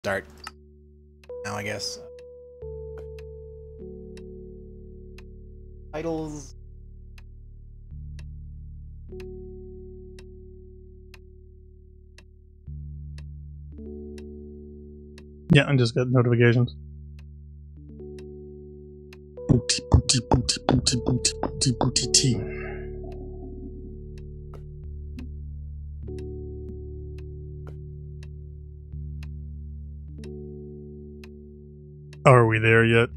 start now, I guess. Titles. Yeah, I just got notifications. Booty, booty, booty, booty, booty, booty, booty, tea. Are we there yet?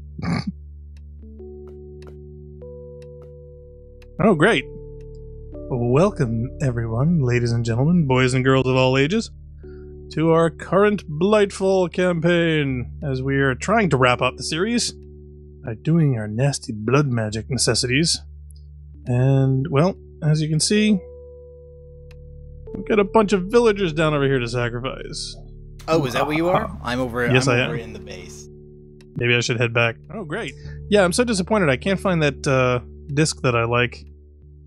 Oh, great. Welcome, everyone, ladies and gentlemen, boys and girls of all ages, to our current Blightfall campaign, as we are trying to wrap up the series by doing our nasty blood magic necessities. And, well, as you can see, we've got a bunch of villagers down over here to sacrifice. Oh, is that where you are? I'm over. Yes, I'm I over am. in the base. Maybe I should head back. Oh, great. Yeah, I'm so disappointed. I can't find that disc that I like.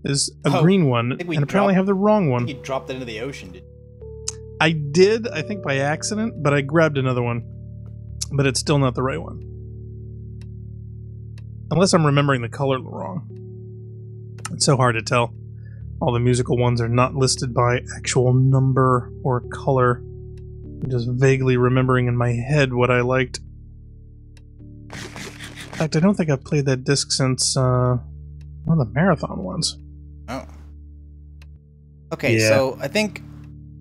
There's a green one, and apparently I have the wrong one. You dropped it into the ocean, did you? I did, I think by accident, but I grabbed another one. But it's still not the right one. Unless I'm remembering the color wrong. It's so hard to tell. All the musical ones are not listed by actual number or color. I'm just vaguely remembering in my head what I liked. In fact, I don't think I've played that disc since one of the marathon ones. Oh. Okay, Yeah. so I think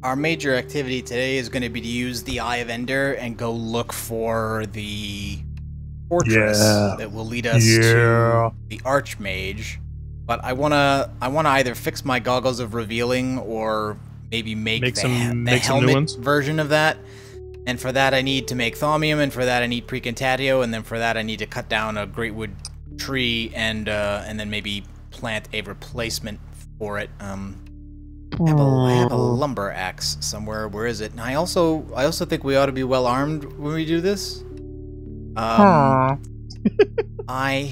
our major activity today is going to be to use the Eye of Ender and go look for the fortress that will lead us to the Archmage. But I wanna either fix my goggles of revealing or maybe make the helmet version of that. And for that I need to make thaumium, and for that I need precontatio, and then for that I need to cut down a greatwood tree and then maybe plant a replacement for it. I have a lumber axe somewhere. Where is it? And I also think we ought to be well armed when we do this. I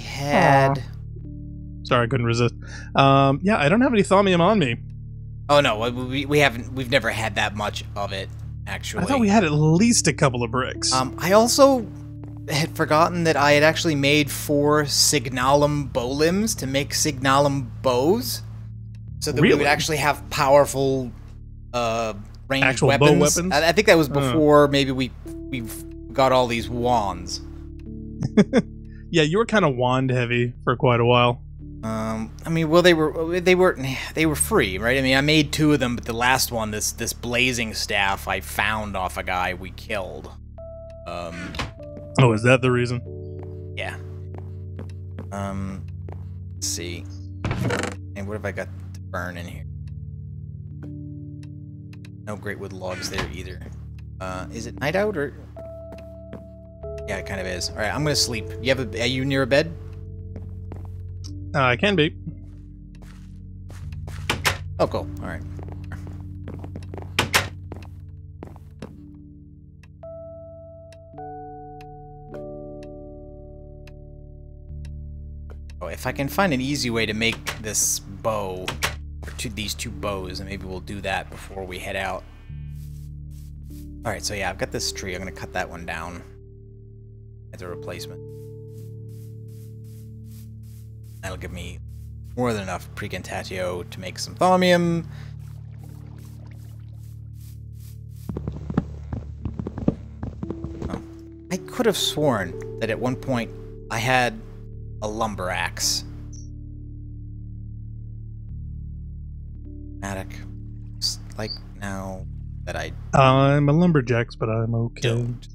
had. Sorry, I couldn't resist. Yeah, I don't have any thaumium on me. Oh no, we haven't. We've never had that much of it, actually. I thought we had at least a couple of bricks. I also had forgotten that I had actually made 4 signalum bow limbs to make signalum bows, so that we would actually have powerful ranged actual weapons. bow weapons. I think that was before maybe we've got all these wands. Yeah, you were kind of wand heavy for quite a while. I mean, well, they were free, right? I mean, I made 2 of them, but the last one, this blazing staff, I found off a guy we killed. Oh, is that the reason? Yeah. Let's see. And what have I got to burn in here? No greatwood logs there either. Is it night out or? Yeah, it kind of is. All right, I'm gonna sleep. Are you near a bed? I can be. Oh, cool. All right. Oh, if I can find an easy way to make this bow, or these 2 bows, and maybe we'll do that before we head out. All right, so yeah, I've got this tree. I'm gonna cut that one down as a replacement. That'll give me more than enough precontatio to make some thaumium. Oh. I could have sworn that at one point I had a lumber axe. Attic. Like now that I'm a lumberjack, but I'm okay. don't.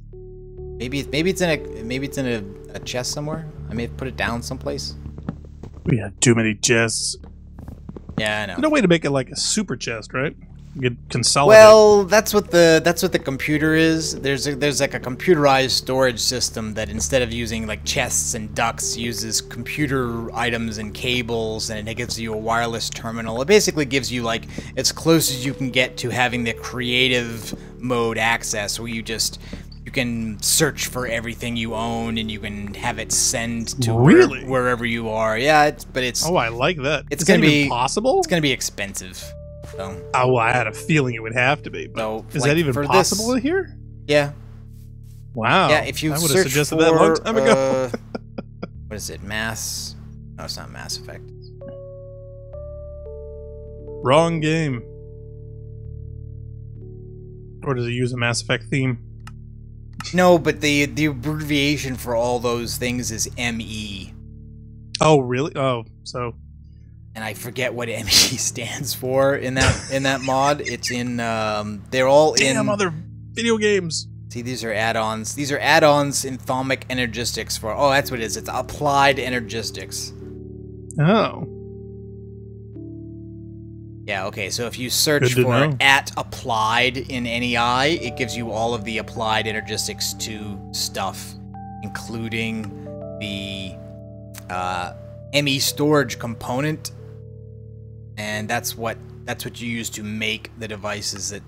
Maybe it's in a chest somewhere. I may have put it down someplace. We had too many chests. Yeah, I know. There's no way to make it like a super chest, right? You could consolidate. Well, that's what the computer is. There's like a computerized storage system that instead of using like chests and ducts, uses computer items and cables, and it gives you a wireless terminal. It basically gives you like as close as you can get to having the creative mode access, where you can search for everything you own, and you can have it send to wherever you are. Yeah, but it's. Oh, I like that. It's gonna be possible. It's gonna be expensive. So. Oh, well, I had a feeling it would have to be. But So, is like, that even for possible here? Yeah. Wow. Yeah, if you I would have search suggested for, that a long time ago. what is it? Mass? No, it's not Mass Effect. Wrong game. Or does it use a Mass Effect theme? No, but the abbreviation for all those things is ME. Oh, really? Oh, so. And I forget what ME stands for in that mod. It's in they're all Damn other video games. See, these are add-ons. These are add-ons in Thaumic Energistics for... Oh, that's what it is. It's Applied Energistics. Oh. Yeah, okay, so if you search for @applied in NEI, it gives you all of the Applied Energistics 2 stuff, including the ME storage component, and that's what you use to make the devices that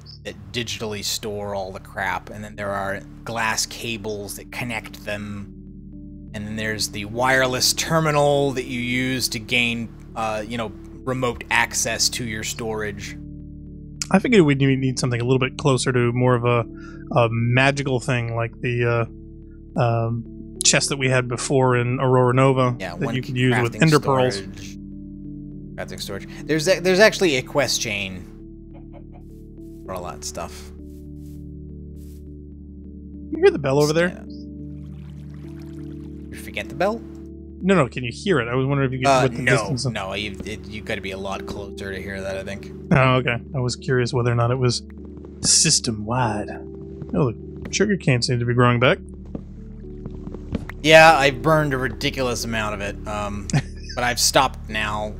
digitally store all the crap. And then there are glass cables that connect them, and then there's the wireless terminal that you use to gain, remote access to your storage. I figured we'd need something a little bit closer to more of a magical thing, like the chest that we had before in Aurora Nova, that you could use with ender pearls. Crafting storage. There's actually a quest chain for all that stuff. You hear the bell over there? You forget the bell? No. Can you hear it? I was wondering if you could. No. You've got to be a lot closer to hear that, I think. Oh, okay. I was curious whether or not it was system wide. Oh, the sugar cane seems to be growing back. Yeah, I burned a ridiculous amount of it, but I've stopped now.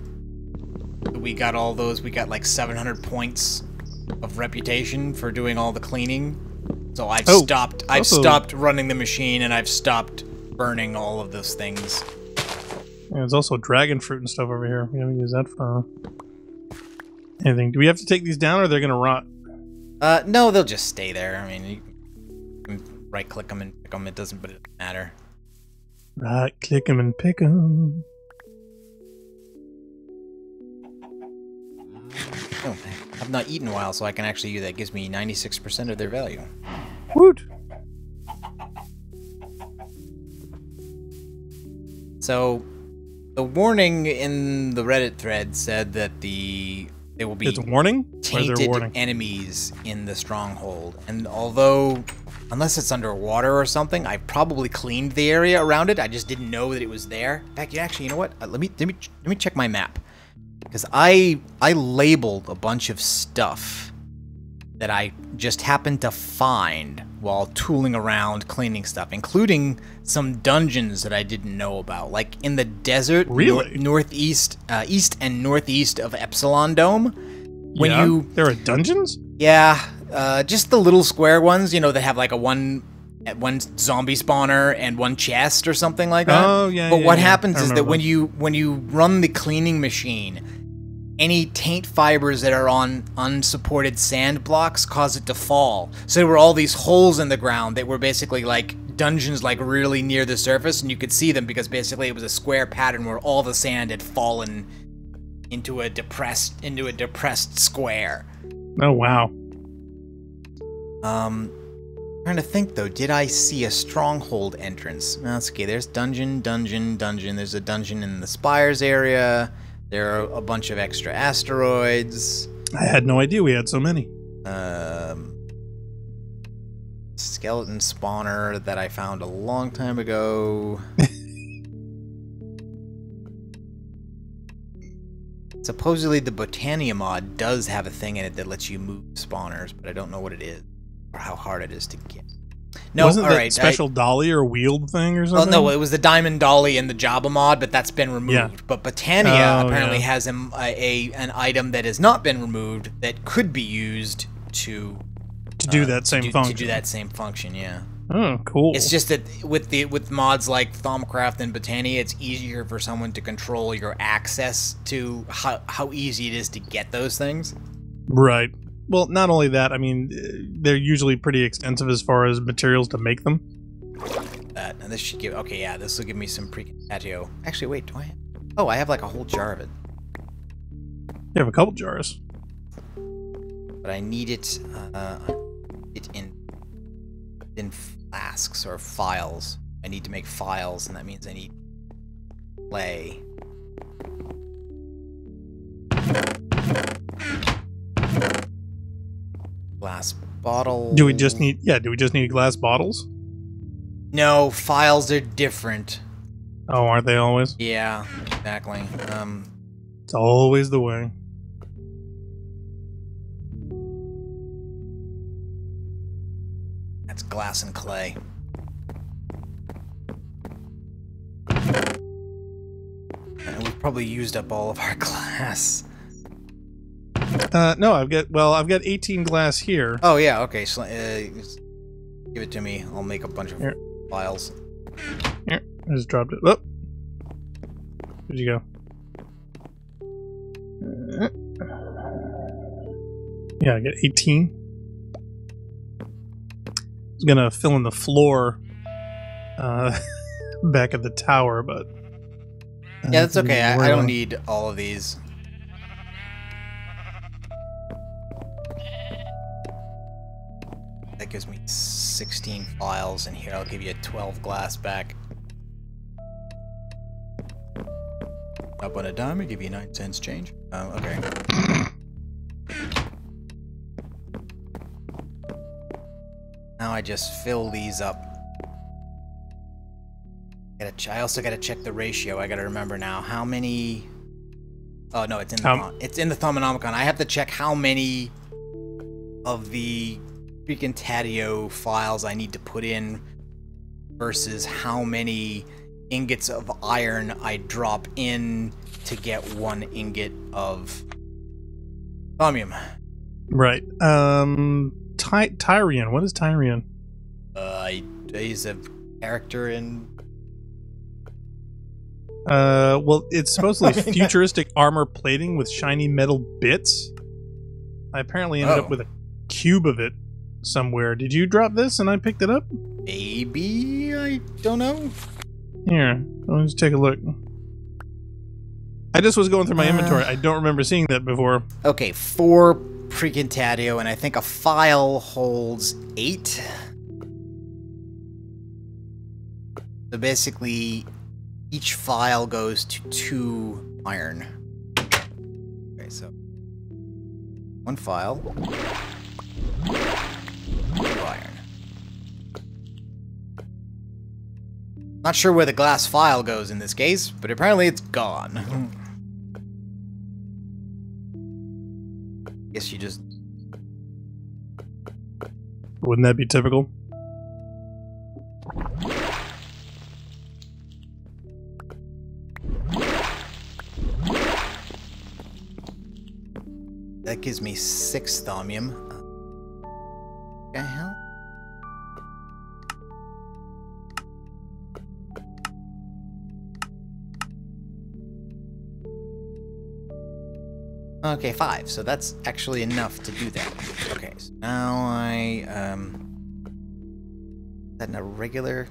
We got all those. We got like 700 points of reputation for doing all the cleaning. So I've stopped. I've stopped running the machine, and I've stopped burning all of those things. Yeah, there's also dragon fruit and stuff over here. We haven't used that for anything. Do we have to take these down, or they're gonna rot? No, they'll just stay there. I mean, you can right-click them and pick them. It doesn't matter. Right-click them and pick them. Oh, I've not eaten in a while, so I can actually use that. Gives me 96% of their value. Woot! So, the warning in the Reddit thread said that there will be it's a warning? tainted enemies in the stronghold. And although, unless it's underwater or something, I probably cleaned the area around it. I just didn't know that it was there. In fact, actually, you know what? Let me check my map. Because I labeled a bunch of stuff that I just happened to find while tooling around cleaning stuff, including some dungeons that I didn't know about, like in the desert, northeast, east and northeast of Epsilon Dome. There are dungeons? Yeah, just the little square ones, that have like one zombie spawner and one chest or something like that. Oh yeah. But what happens is that when you run the cleaning machine, any taint fibers that are on unsupported sand blocks cause it to fall. So there were all these holes in the ground that were basically like dungeons, like really near the surface, and you could see them because basically it was a square pattern where all the sand had fallen into a depressed square. Oh wow. Trying to think though, did I see a stronghold entrance? No, that's okay. There's dungeon. There's a dungeon in the Spires area. There are a bunch of extra asteroids. I had no idea we had so many. Skeleton spawner that I found a long time ago. Supposedly the Botania mod does have a thing in it that lets you move spawners, but I don't know what it is or how hard it is to get. No, wasn't that special dolly or wheeled thing or something? Oh no, it was the diamond dolly in the Jabba mod, but that's been removed. Yeah. But Botania apparently has an item that has not been removed that could be used to do that same function. To do that same function, yeah. Oh, cool. It's just that with mods like Thaumcraft and Botania, it's easier for someone to control your access to how easy it is to get those things. Right. Well, not only that, I mean, they're usually pretty extensive as far as materials to make them. And this should give... Okay, yeah, this will give me some pre-patio. Actually, wait, do I have... Oh, I have like a whole jar of it. You have a couple jars. But I need it... in flasks or files. I need to make files, and that means I need clay. Glass bottle. Do we just need glass bottles? No, files are different. Oh, aren't they always? Yeah, exactly. It's always the way. That's glass and clay. And we've probably used up all of our glass. No, I've got 18 glass here. Oh yeah, okay. So, give it to me. I'll make a bunch of files. Here, I just dropped it. Oh, where'd you go? Yeah, I got 18. I was gonna fill in the floor back at the tower, but yeah, that's okay. I don't need all of these. That gives me 16 files, and here I'll give you 12 glass back. Up on a dime, I give you 9 cents change. Okay. Now I just fill these up. I also gotta check the ratio. I gotta remember now how many. Oh no, it's in the Thaumonomicon. I have to check how many of the freaking Tatio files I need to put in versus how many ingots of iron I drop in to get 1 ingot of thaumium. Right. Tyrion. What is Tyrion? He's a character in. Well, it's supposedly futuristic armor plating with shiny metal bits. I apparently ended up with a cube of it somewhere. Did you drop this and I picked it up? Maybe, I don't know. Here, let's just take a look. I just was going through my inventory. I don't remember seeing that before. Okay, 4 freaking Tatio, and I think a file holds 8. So basically, each file goes to 2 iron. Okay, so 1 file, 2 iron. Not sure where the glass file goes in this case, but apparently it's gone. Guess you just... Wouldn't that be typical? That gives me 6 thaumium. What the hell? Okay, 5. So that's actually enough to do that. Okay, so now I, is that in a regular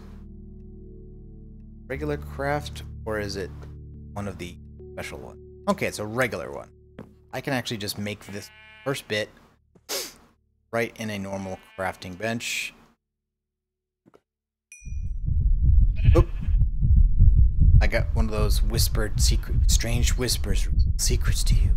craft, or is it one of the special ones? Okay, it's a regular one. I can actually just make this first bit right in a normal crafting bench. Oop. I got one of those whispered strange whispers, secrets to you.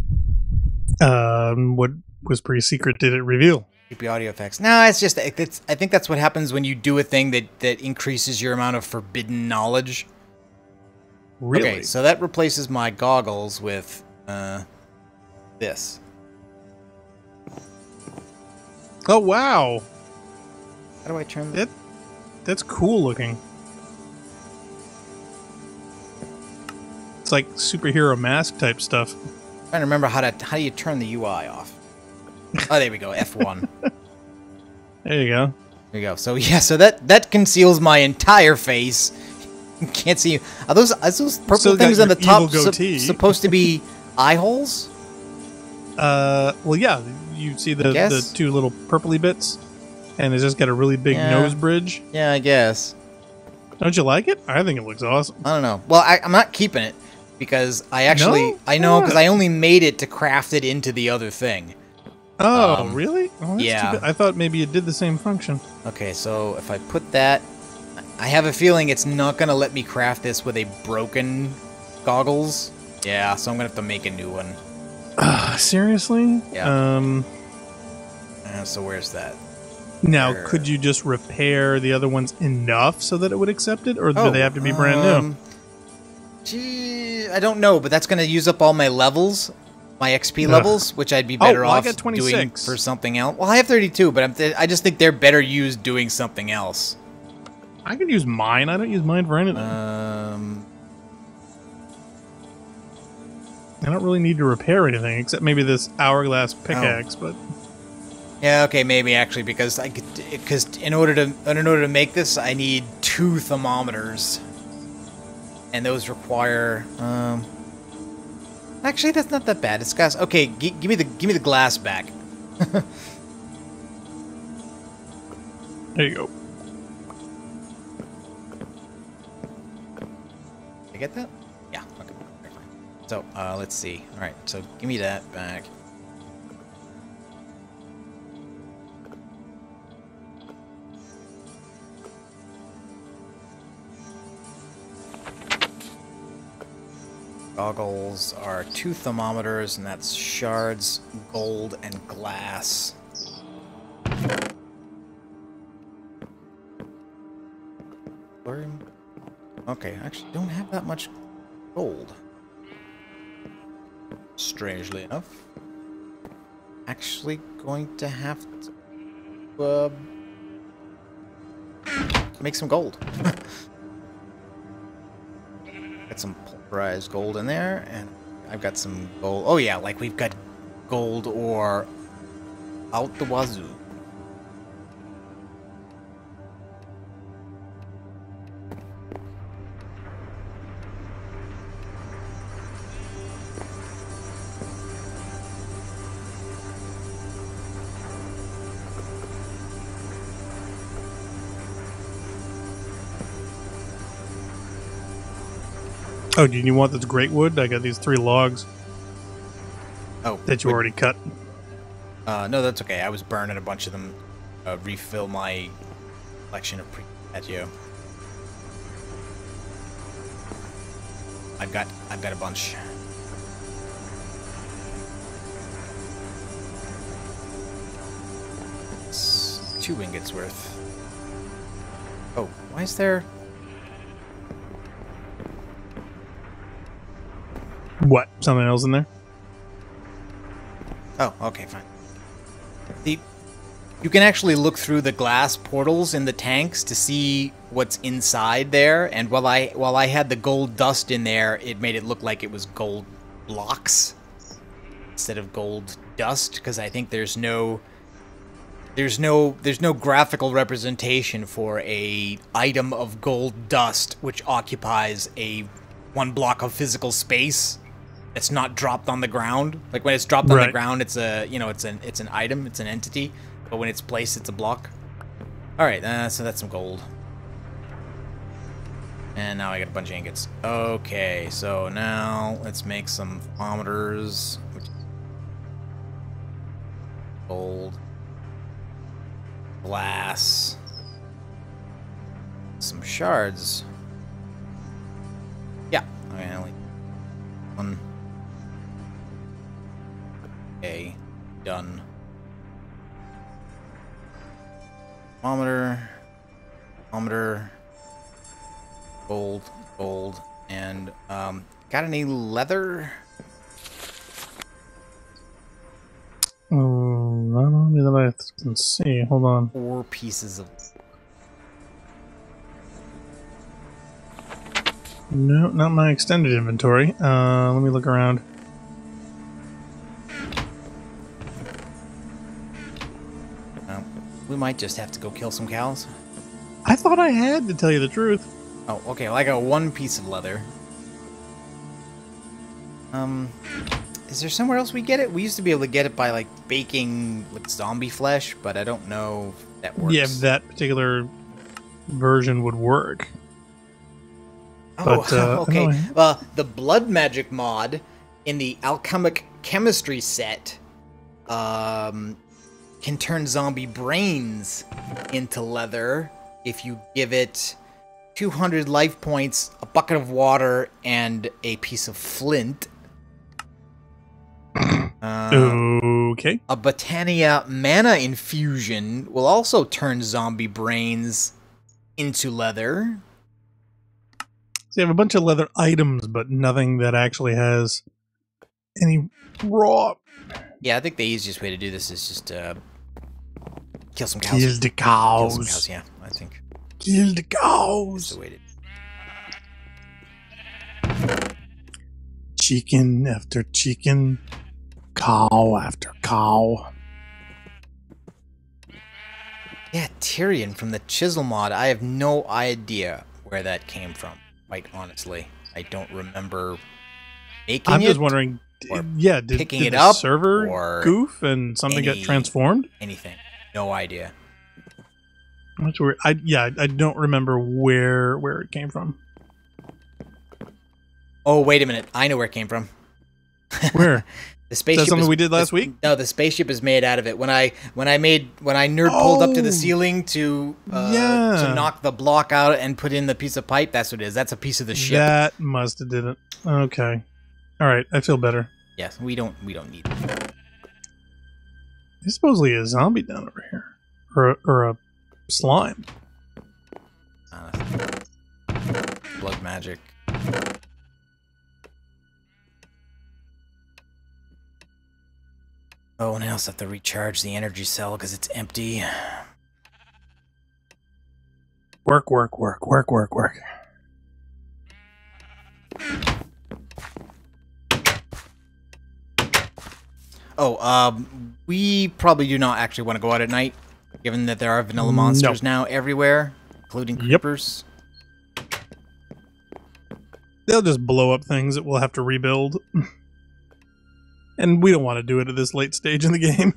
What whispery secret did it reveal? Creepy audio effects. No, it's just, I think that's what happens when you do a thing that increases your amount of forbidden knowledge. Really? Okay, so that replaces my goggles with, this. Oh, wow. How do I turn that? That's cool looking. It's like superhero mask type stuff. I'm trying to remember how do you turn the UI off? Oh, there we go, F1. There you go. There you go. So yeah, so that conceals my entire face. You can't see. Are those purple things on the top supposed to be eye holes? Well, yeah. You see the 2 little purpley bits, and it's just got a really big nose bridge. Yeah, I guess. Don't you like it? I think it looks awesome. I don't know. Well, I'm not keeping it because I actually I know because I only made it to craft it into the other thing. Oh, really? Oh, that's yeah. too bad. I thought maybe it did the same function. Okay, so if I put that... I have a feeling it's not going to let me craft this with a broken goggles. Yeah, so I'm going to have to make a new one. Seriously? Yeah. So where's that? Now, could you just repair the other ones enough so that it would accept it? Or do they have to be brand new? Gee, I don't know, but that's going to use up all my levels. My XP levels, which I'd be better off doing for something else. Well, I have 32, but I just think they're better used doing something else. I could use mine. I don't use mine for anything. I don't really need to repair anything, except maybe this hourglass pickaxe, but... Yeah, okay, maybe actually, because in order to make this, I need 2 thermometers. And those require... Actually, that's not that bad. It's gas. Okay, give me the glass back. There you go. Did I get that? Yeah. Okay. So let's see. All right. So give me that back. Goggles are 2 thermometers, and that's shards, gold, and glass. Okay, I actually don't have that much gold. Strangely enough. Actually going to have to make some gold. Got some pulverized gold in there, and I've got some gold. Oh yeah, like we've got gold ore out the wazoo. Oh, do you want this great wood? I got these 3 logs. Oh, that you already cut. No, that's okay. I was burning a bunch of them. Refill my collection of pre-patio. I've got a bunch. It's 2 ingots worth. Oh, why is there? What? Something else in there? Oh, okay, fine. You can actually look through the glass portals in the tanks to see what's inside there, and while I had the gold dust in there, it made it look like it was gold blocks instead of gold dust, because I think there's no graphical representation for a item of gold dust which occupies a 1 block of physical space. It's not dropped on the ground. Like when it's dropped on the ground, it's a it's an item, it's an entity. But when it's placed, it's a block. All right, so that's some gold. And now I got a bunch of ingots. Okay, so now let's make some thermometers. Gold, glass, some shards. Yeah, okay, only 1. Okay, done. Thermometer, gold, and got any leather? Not only that I can see. Hold on. 4 pieces of. No, not my extended inventory. Let me look around. We might just have to go kill some cows. I thought I had, to tell you the truth. Oh, okay. Well, I got 1 piece of leather. Is there somewhere else we get it? We used to be able to get it by, like, baking with zombie flesh, but I don't know if that works. Yeah, if that particular version would work. Oh, but, okay. Well, the blood magic mod in the alchemic chemistry set can turn zombie brains into leather if you give it 200 life points, a bucket of water, and a piece of flint. Okay. A Botania mana infusion will also turn zombie brains into leather. So you have a bunch of leather items, but nothing that actually has any raw. Yeah, I think the easiest way to do this is just kill some cows. Kill the cows. Kill some cows, yeah, I think. Kill the cows. That's the way to... Chicken after chicken. Cow after cow. Yeah, Tyrion from the Chisel mod. I have no idea where that came from, quite honestly. I don't remember making it. I'm just wondering, did picking it the up server or goof and something got transformed? Anything. No idea. That's weird. I don't remember where it came from. Oh, wait a minute. I know where it came from. Where? The spaceship. Is that something we did last week? No, the spaceship is made out of it. When I nerd pulled up to the ceiling to knock the block out and put in the piece of pipe, that's what it is. That's a piece of the ship. That must have did it. Okay. All right, I feel better. Yes, we don't need it. There's supposedly a zombie down over here, or a slime. Blood magic. Oh, and I also have to recharge the energy cell because it's empty. Work. Oh, we probably do not actually want to go out at night, given that there are vanilla monsters now everywhere, including creepers. They'll just blow up things that we'll have to rebuild. And we don't want to do it at this late stage in the game.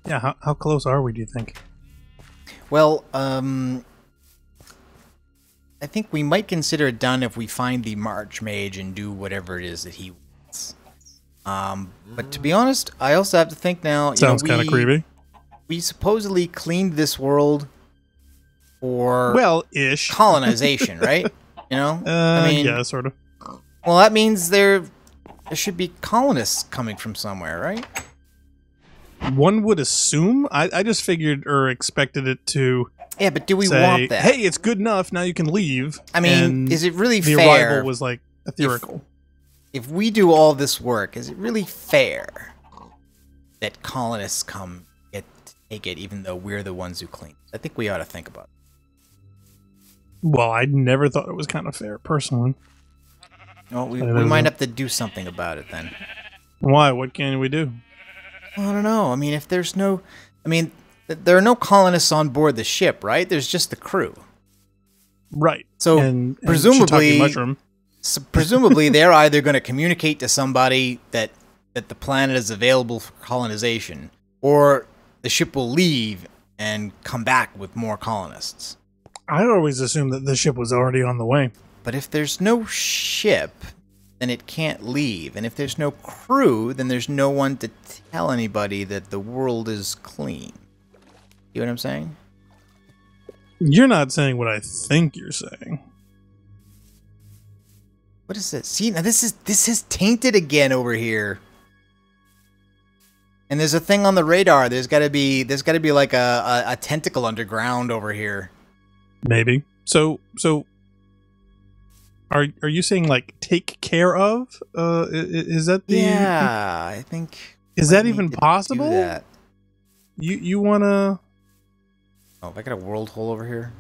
Yeah, how close are we, do you think? Well, I think we might consider it done if we find the March Mage and do whatever it is that he wants. But to be honest, I also have to think now... Sounds kind of creepy. We supposedly cleaned this world for... Well-ish. Colonization, right? You know? I mean, yeah, sort of. Well, that means there should be colonists coming from somewhere, right? One would assume. I just figured or expected it to. Yeah, but do we say, want that? Hey, it's good enough. Now you can leave. I mean, is it really the fair? The arrival was like ethereal. If we do all this work, is it really fair that colonists come to take it, even though we're the ones who clean it? I think we ought to think about it. Well, I never thought it was kind of fair, personally. Well, we might have to do something about it then. Why? What can we do? Well, I don't know. I mean, if there's no... I mean, there are no colonists on board the ship, right? There's just the crew. Right. So, presumably... mushroom. So presumably, they're either going to communicate to somebody that the planet is available for colonization, or the ship will leave and come back with more colonists. I always assumed that the ship was already on the way. But if there's no ship, then it can't leave. And if there's no crew, then there's no one to tell anybody that the world is clean. You know what I'm saying? You're not saying what I think you're saying. What is this? See, now this is tainted again over here. And there's a thing on the radar. There's got to be like a tentacle underground over here. Maybe. So are you saying like take care of? Is that the? Yeah, I think. Is that even possible? Do that. You wanna? Oh, have I got a world hole over here?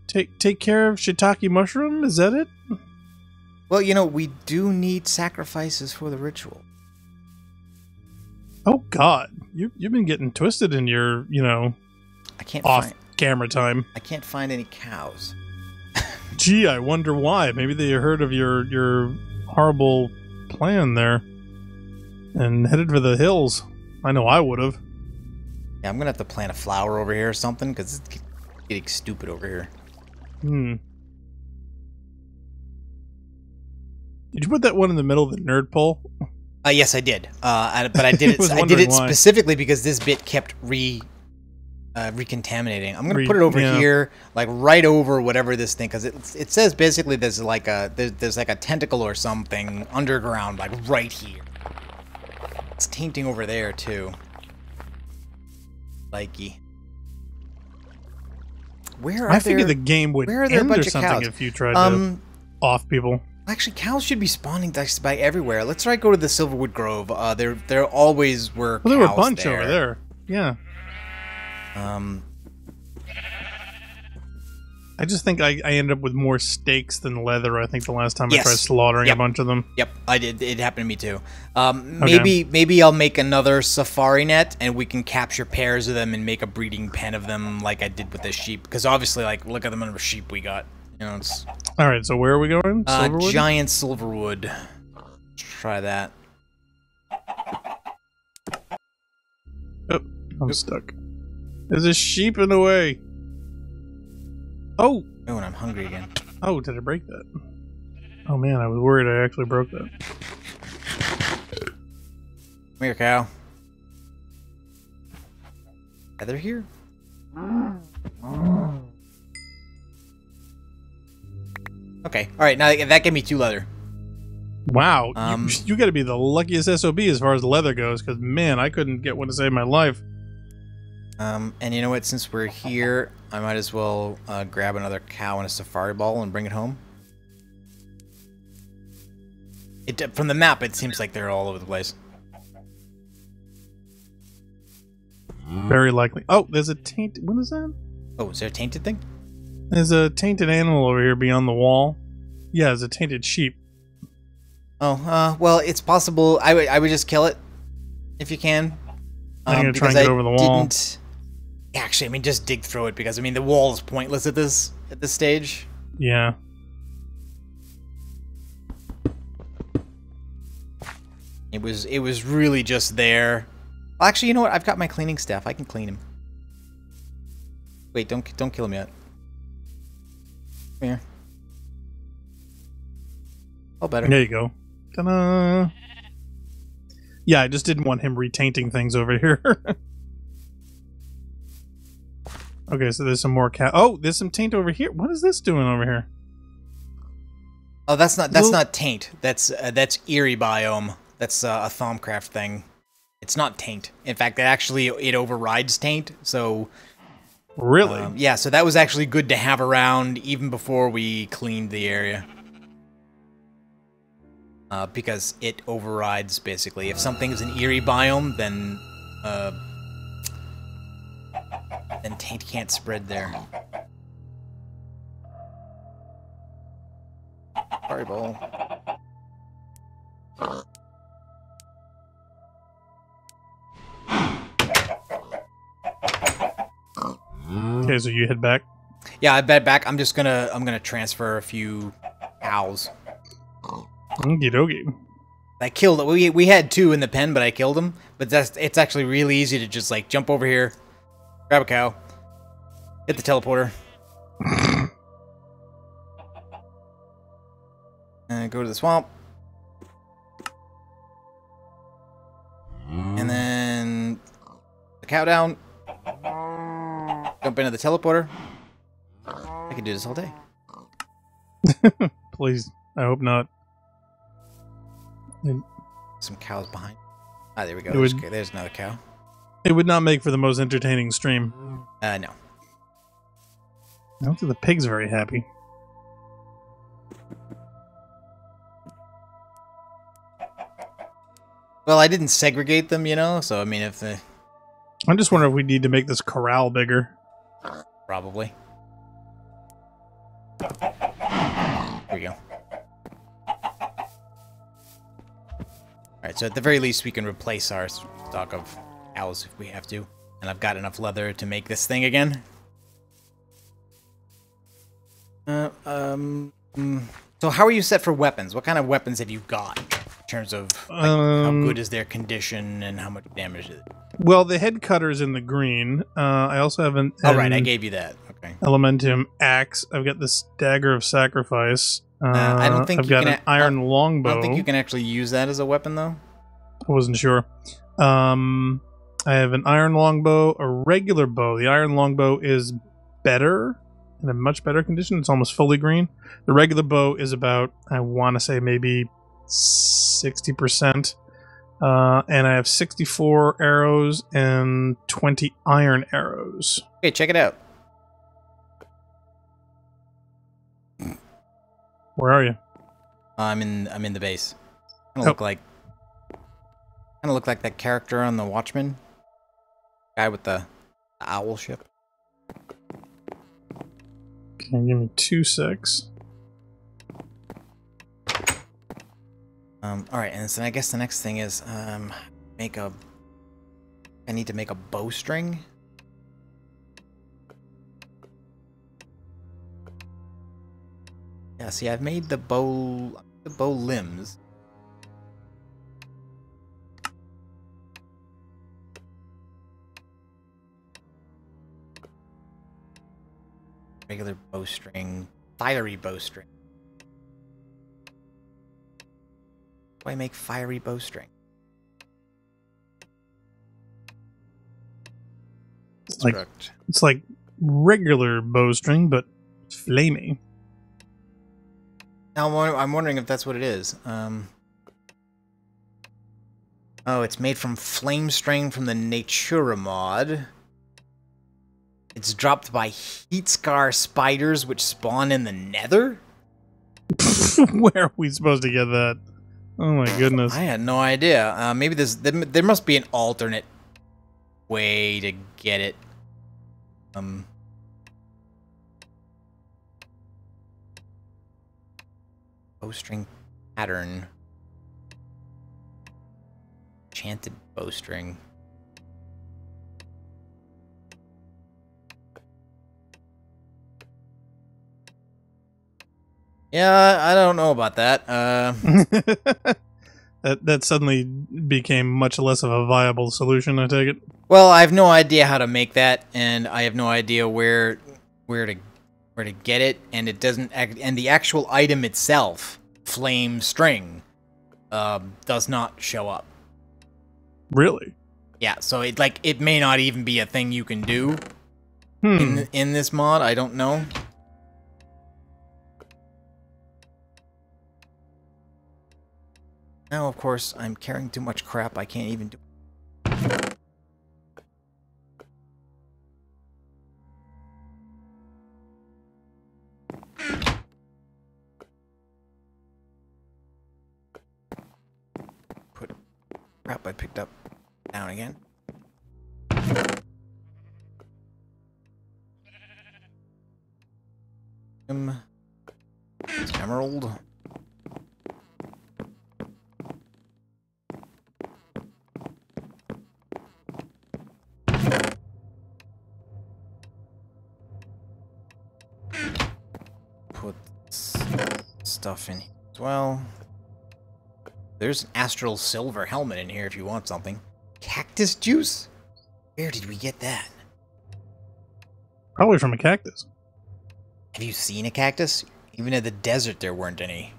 Take care of shiitake mushroom? Is that it? Well, you know, we do need sacrifices for the ritual. Oh God, you've been getting twisted in your I can't off camera time. I can't find any cows. Gee, I wonder why. Maybe they heard of your horrible plan there and headed for the hills. I know I would have. Yeah, I'm gonna have to plant a flower over here or something because it's getting stupid over here. Did you put that one in the middle of the nerd pole? Yes, I did. But I did it. I did it specifically because this bit kept recontaminating. I'm gonna put it over here, like right over whatever this thing, because it says basically there's like a tentacle or something underground, like right here. It's tainting over there too. Likey. I figured the game would end or something if you tried to off people. Actually, cows should be spawning just by everywhere. Let's try to go to the Silverwood Grove. There always were cows there. There were a bunch over there. Yeah. I just think I ended up with more steaks than leather. I think the last time I tried slaughtering a bunch of them. Yep, I did. It happened to me too. Maybe I'll make another safari net and we can capture pairs of them and make a breeding pen of them, like I did with the sheep. Because obviously, like, look at the number of sheep we got. You know, it's all right. So where are we going? Silverwood? Giant Silverwood. Let's try that. Oh, I'm stuck. There's a sheep in the way. Oh! Oh, and I'm hungry again. Oh, did I break that? Oh man, I was worried I actually broke that. Come here, cow. Heather here? Okay, alright, now that gave me 2 leather. Wow, you gotta be the luckiest SOB as far as leather goes, because man, I couldn't get one to save my life. And you know what, since we're here, I might as well grab another cow and a safari ball and bring it home. From the map, it seems like they're all over the place. Very likely. Oh, there's a tainted... What is that? Oh, is there a tainted thing? There's a tainted animal over here beyond the wall. Yeah, there's a tainted sheep. Oh, well, it's possible. I would just kill it if you can. I'm gonna try and get over the wall. Actually, I mean, just dig through it because I mean the wall is pointless at this stage. Yeah. It was really just there. Well, actually, you know what? I've got my cleaning staff. I can clean him. Wait, don't kill him yet. Come here. All better. There you go. Ta-da! Yeah, I just didn't want him retainting things over here. Okay, so there's some more cat. Oh, there's some taint over here. What is this doing over here? Oh, that's not taint. That's eerie biome. That's a Thaumcraft thing. It's not taint. In fact, it overrides taint. So really, yeah. So that was actually good to have around even before we cleaned the area. Because it overrides, basically. If something is an eerie biome, then taint can't spread there. Sorry, ball. Okay, so you head back? Yeah, I head back. I'm gonna transfer a few cows. Okie dokie. I killed it. We had 2 in the pen, but I killed them. But it's actually really easy to just like jump over here, grab a cow, hit the teleporter, and go to the swamp, and then the cow down, jump into the teleporter. I could do this all day. Please, I hope not. Some cows behind. Ah, there we go. There's another cow. It would not make for the most entertaining stream. No. I don't think the pig's very happy. Well, I didn't segregate them, you know, so I mean if the... I'm just wondering if we need to make this corral bigger. Probably. Here we go. Alright, so at the very least we can replace our stock of cows if we have to. And I've got enough leather to make this thing again. So how are you set for weapons? What kind of weapons have you got? In terms of like, how good is their condition and how much damage is it? Well, the head cutter's in the green. I also have oh, right, I gave you that. Okay. Elementum axe. I've got this dagger of sacrifice. I don't think I've got an iron longbow. I don't think you can actually use that as a weapon, though. I wasn't sure. I have an iron longbow, a regular bow. The iron longbow is better, in a much better condition. It's almost fully green. The regular bow is about, I want to say, maybe 60%. And I have 64 arrows and 20 iron arrows. Okay, check it out. Where are you? I'm in the base. Kind of look like that character on the Watchmen. Guy with the owl ship. Okay, give me 2 secs. All right, and so I guess the next thing is I need to make a bowstring. Yeah, see, I've made the bow limbs. Regular bowstring, fiery bowstring. How do I make fiery bowstring? It's like regular bowstring, but flamey. Now I'm wondering if that's what it is. Oh, it's made from flame string from the Natura mod. It's dropped by heat scar spiders which spawn in the nether? Where are we supposed to get that? Oh my goodness. I had no idea. Maybe there must be an alternate way to get it. Bowstring pattern. Enchanted bowstring. Yeah, I don't know about that. That suddenly became much less of a viable solution, I take it. Well, I have no idea how to make that, and I have no idea where to get it, and it doesn't. And the actual item itself, flame string, does not show up. Really? Yeah. So it may not even be a thing you can do in this mod. I don't know. Now, of course, I'm carrying too much crap. I can't even do it. Put crap I picked up down again. It's emerald. Put stuff in here as well. There's an astral silver helmet in here if you want something. Cactus juice? Where did we get that? Probably from a cactus. Have you seen a cactus? Even in the desert there weren't any.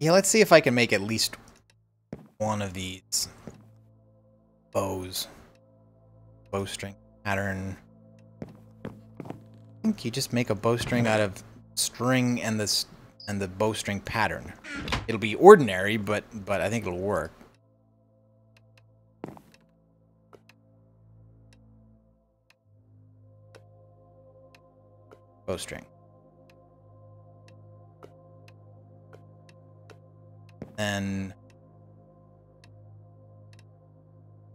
Yeah, let's see if I can make at least one of these bows. Bowstring pattern. I think you just make a bowstring out of string and the bowstring pattern. It'll be ordinary, but I think it'll work. Bowstring. Then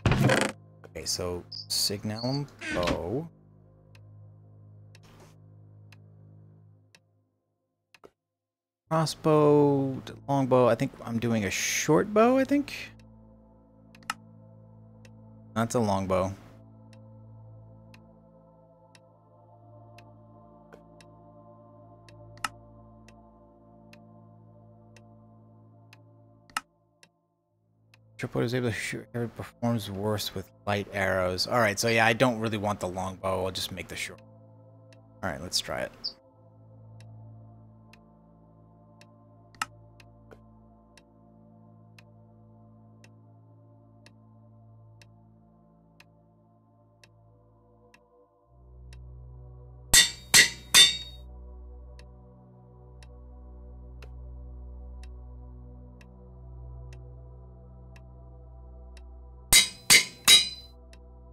okay, so signalum bow. Crossbow, longbow. I think I'm doing a short bow, I think. That's a longbow. Tripod is able to shoot. It performs worse with light arrows. All right, so yeah, I don't really want the longbow. I'll just make the short. All right, let's try it.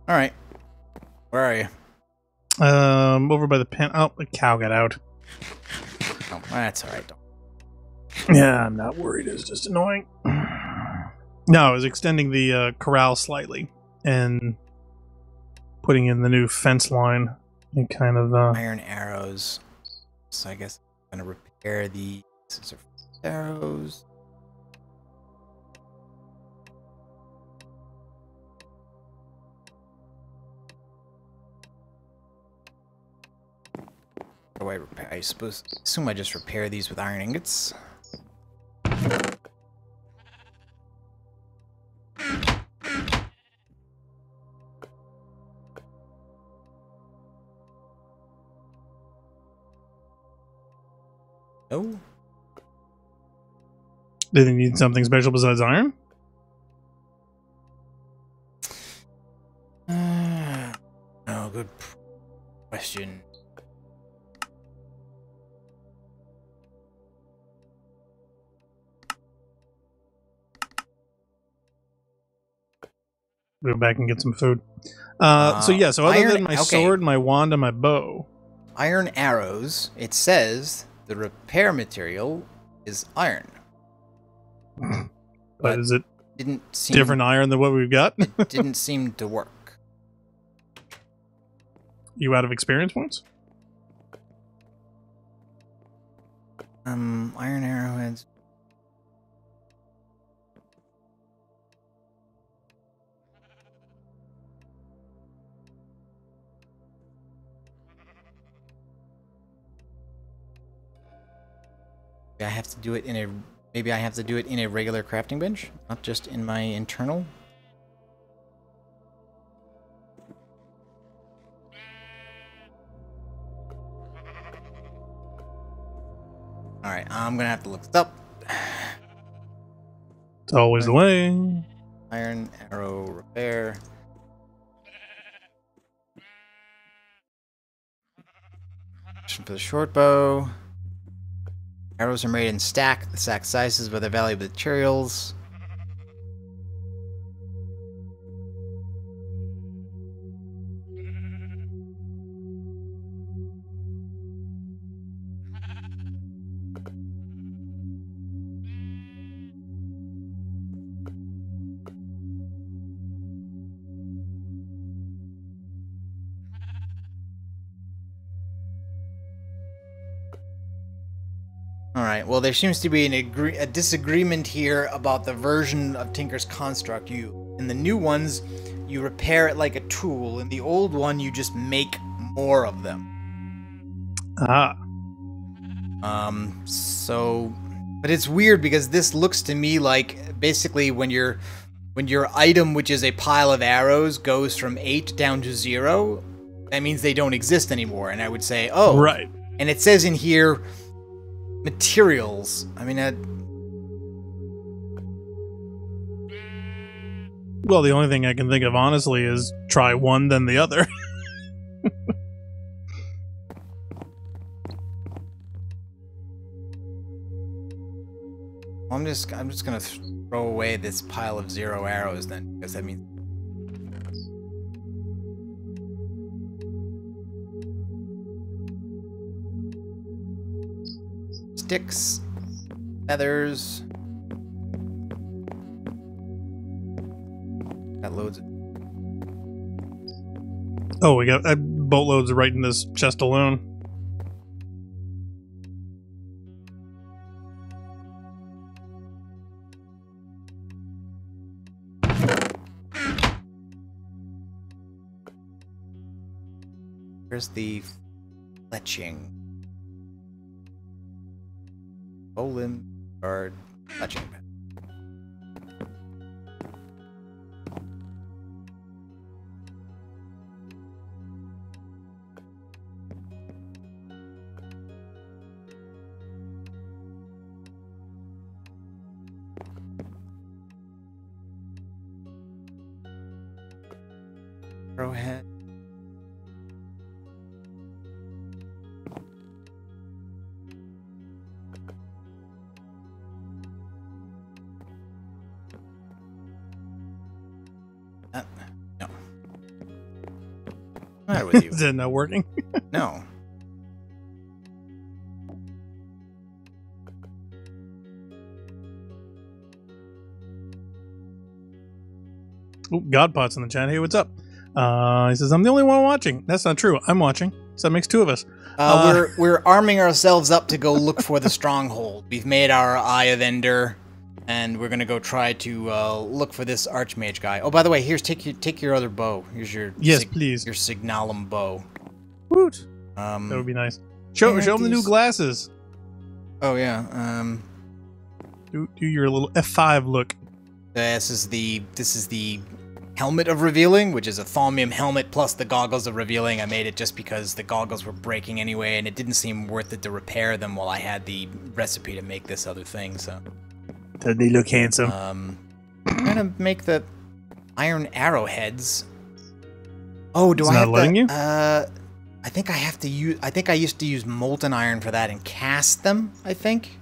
All right, where are you? Over by the pen. Oh, the cow got out. Oh, that's all right. Yeah, I'm not worried. It's just annoying. No, I was extending the corral slightly and putting in the new fence line and kind of iron arrows. So I guess I'm gonna repair the arrows. How do I repair? I assume I just repair these with iron ingots. No. Do they need something special besides iron? No, good question. Go back and get some food. So other than my sword, my wand, and my bow. Iron arrows, it says the repair material is iron. But is it didn't seem, different iron than what we've got? It didn't seem to work. You out of experience points? Iron arrowheads. I have to do it in a maybe I have to do it in a regular crafting bench, not just in my internal. All right, I'm gonna have to look this up. It's always the way. Iron arrow repair. For the short bow. Arrows are made in stack sizes by the valuable materials. Alright, well there seems to be a disagreement here about the version of Tinker's Construct. In the new ones, you repair it like a tool. In the old one, you just make more of them. Ah. But it's weird because this looks to me like basically when your item, which is a pile of arrows, goes from 8 down to 0, that means they don't exist anymore. And I would say, oh. Right. And it says in here, materials. I mean, well, the only thing I can think of, honestly, is try one, then the other. I'm just gonna throw away this pile of 0 arrows then, because that means. Sticks, feathers. Got loads of. Oh, we got boatloads right in this chest alone. Here's the fletching. Bowlim guard fletching. Arrowhead. No. What's the matter with you? Is it not working? No. Oh, Godpot's in the chat. Hey, what's up? He says, I'm the only one watching. That's not true. I'm watching. So that makes two of us. We're arming ourselves up to go look for the stronghold. We've made our Eye of Ender, and we're gonna go try to look for this Archmage guy. Oh, by the way, here's take your other bow. Here's your please. Your Signalum bow. Woot. That would be nice. Show them the new glasses. Oh yeah. Do your little F5 look. This is the helmet of revealing, which is a Thaumium helmet plus the goggles of revealing. I made it just because the goggles were breaking anyway, and it didn't seem worth it to repair them while I had the recipe to make this other thing. So. Does they look handsome? I'm gonna make the iron arrowheads. Oh, do I have letting you? I think I have to use. I think I used to use molten iron for that and cast them. I think.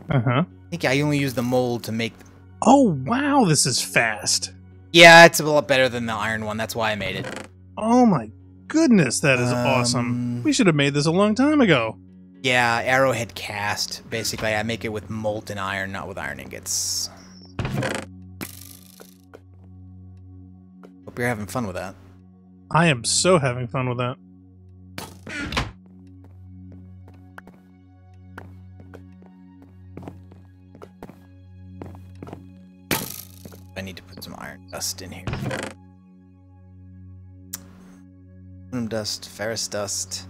I think I only use the mold to make. Oh wow, this is fast. Yeah, it's a lot better than the iron one. That's why I made it. Oh my goodness, that is awesome. We should have made this a long time ago. Yeah, arrowhead cast. Basically, I make it with molten iron, not with iron ingots. Hope you're having fun with that. I am so having fun with that. I need to put some iron dust in here. Aluminum dust, ferrous dust.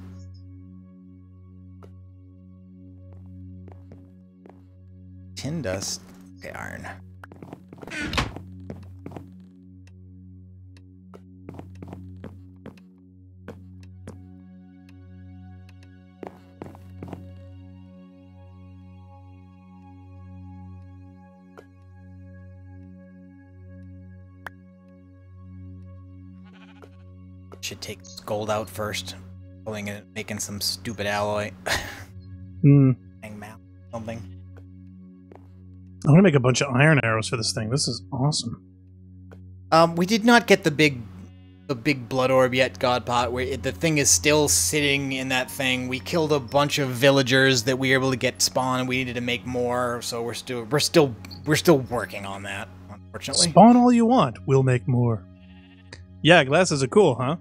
Tin dust. Okay, iron. Should take this gold out first. Pulling it, making some stupid alloy. Something. I'm gonna make a bunch of iron arrows for this thing. This is awesome. We did not get the big blood orb yet, Godpot. Where the thing is still sitting in that thing. We killed a bunch of villagers that we were able to get spawn. We needed to make more, so we're still working on that. Unfortunately, spawn all you want. We'll make more. Yeah, glasses are cool, huh?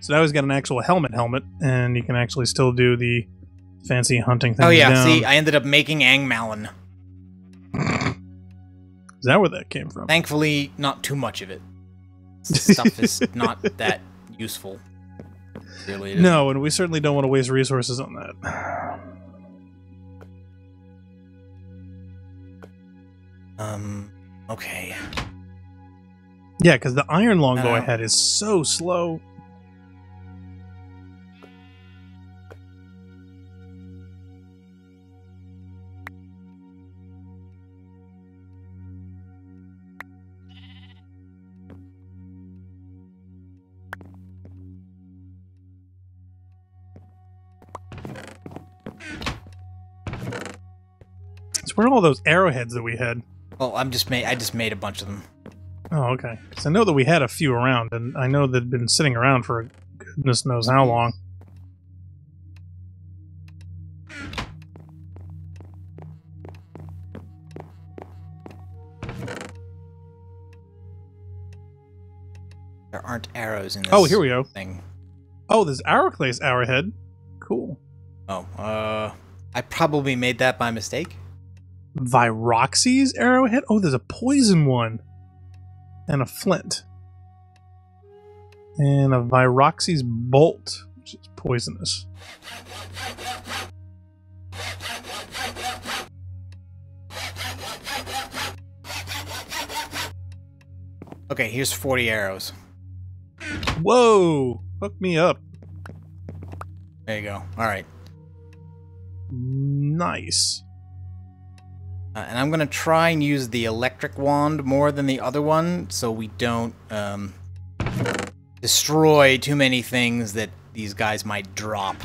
So now he's got an actual helmet, and you can actually still do the fancy hunting thing. Oh yeah, see, I ended up making Angmalon. Is that where that came from? Thankfully, not too much of it. Stuff is not that useful. Really, no, and we certainly don't want to waste resources on that. Okay. Yeah, because the iron longbow I had is so slow. So where are all those arrowheads that we had? Well, I just made a bunch of them. Oh, okay. Because I know that we had a few around, and I know they've been sitting around for goodness knows how long. There aren't arrows in this. Oh, here we go. Thing. Oh, there's Arrowclase arrowhead. Cool. Oh, I probably made that by mistake. Viroxy's arrowhead? Oh, there's a poison one. And a flint. And a Viroxy's bolt, which is poisonous. Okay, here's 40 arrows. Whoa! Hook me up. There you go. Alright. Nice. And I'm gonna try and use the electric wand more than the other one, so we don't destroy too many things that these guys might drop.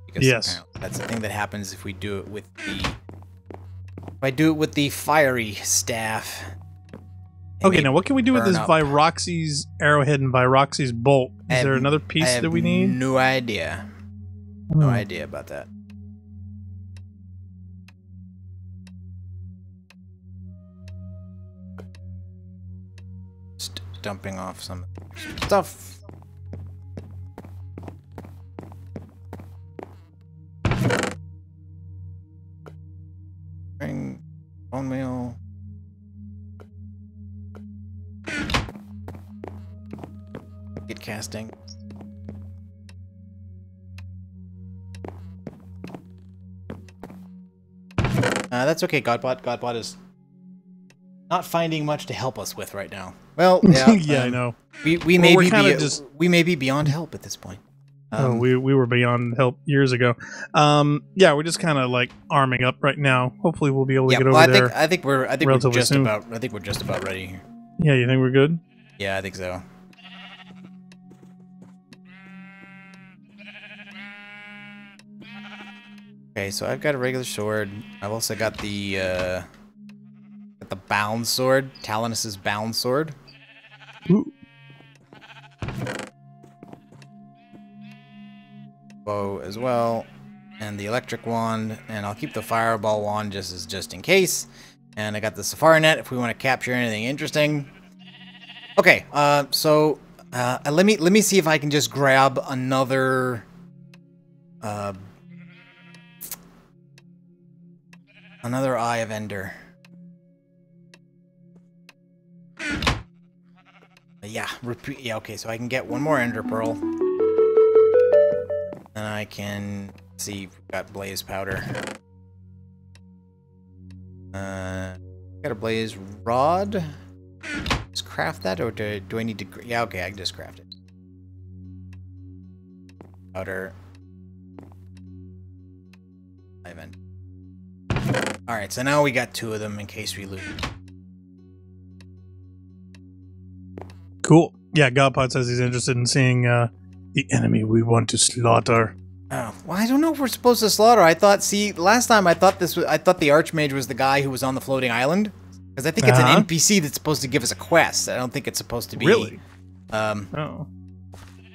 Because yes, that's the thing that happens if we do it with the. If I do it with the fiery staff. Okay, now what can we do with this Viroxy's arrowhead and Viroxy's bolt? Is there another piece that we need? No idea. No idea about that. Just dumping off some stuff. Bring bone meal. Get casting. That's okay, Godbot. Godbot is not finding much to help us with right now. Well, yeah, yeah, I know. We may be beyond help at this point. We were beyond help years ago. Yeah, we're just kind of like arming up right now. Hopefully, we'll be able to get over there. I think we're just about ready here. Yeah, you think we're good? Yeah, I think so. Okay, so I've got a regular sword. I've also got the bound sword, Talinus's bound sword. Ooh. Bow as well, and the electric wand, and I'll keep the fireball wand just in case. And I got the safari net if we want to capture anything interesting. Okay, so let me see if I can just grab another another Eye of Ender. Yeah, repeat. Yeah, okay, so I can get one more Ender Pearl. And I can see if we've got blaze powder. Got a blaze rod. Just craft that, or do I need to? Yeah, okay, I can just craft it. Powder. Event. All right, so now we got 2 of them in case we lose. Cool. Yeah, Godpot says he's interested in seeing the enemy we want to slaughter. Oh, well, I don't know if we're supposed to slaughter. Last time I thought the Archmage was the guy who was on the floating island. Because I think it's an NPC that's supposed to give us a quest. I don't think it's supposed to be... Really? Oh.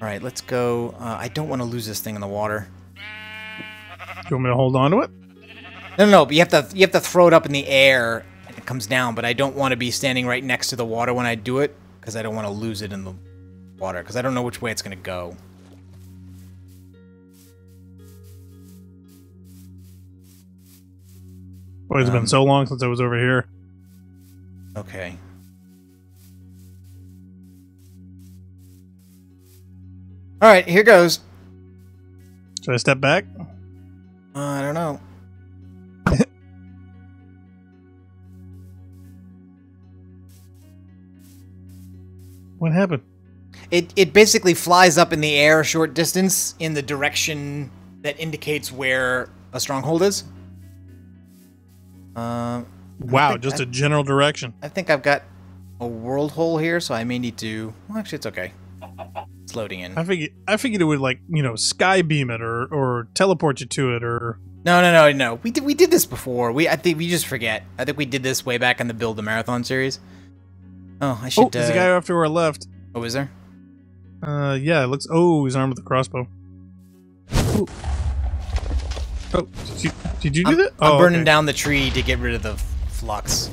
Alright, let's go. I don't want to lose this thing in the water. You want me to hold on to it? No, but you have to throw it up in the air and it comes down, but I don't want to be standing right next to the water when I do it, because I don't want to lose it in the water, because I don't know which way it's going to go. Boy, it's been so long since I was over here. Okay. Alright, here goes. Should I step back? I don't know. What happened? It basically flies up in the air a short distance in the direction that indicates where a stronghold is. Wow, just a general direction. I think I've got a world hole here, so I may need to... Well, actually, it's okay. It's loading in. I figured it would, like, you know, sky beam it or teleport you to it or... No. We did this before. I think we just forget. I think we did this way back in the Build the Marathon series. Oh, I should... Oh, there's a guy off to our left. Oh, is there? Yeah, it looks... Oh, he's armed with a crossbow. Ooh. Oh, did you do that? I'm burning down the tree to get rid of the flux.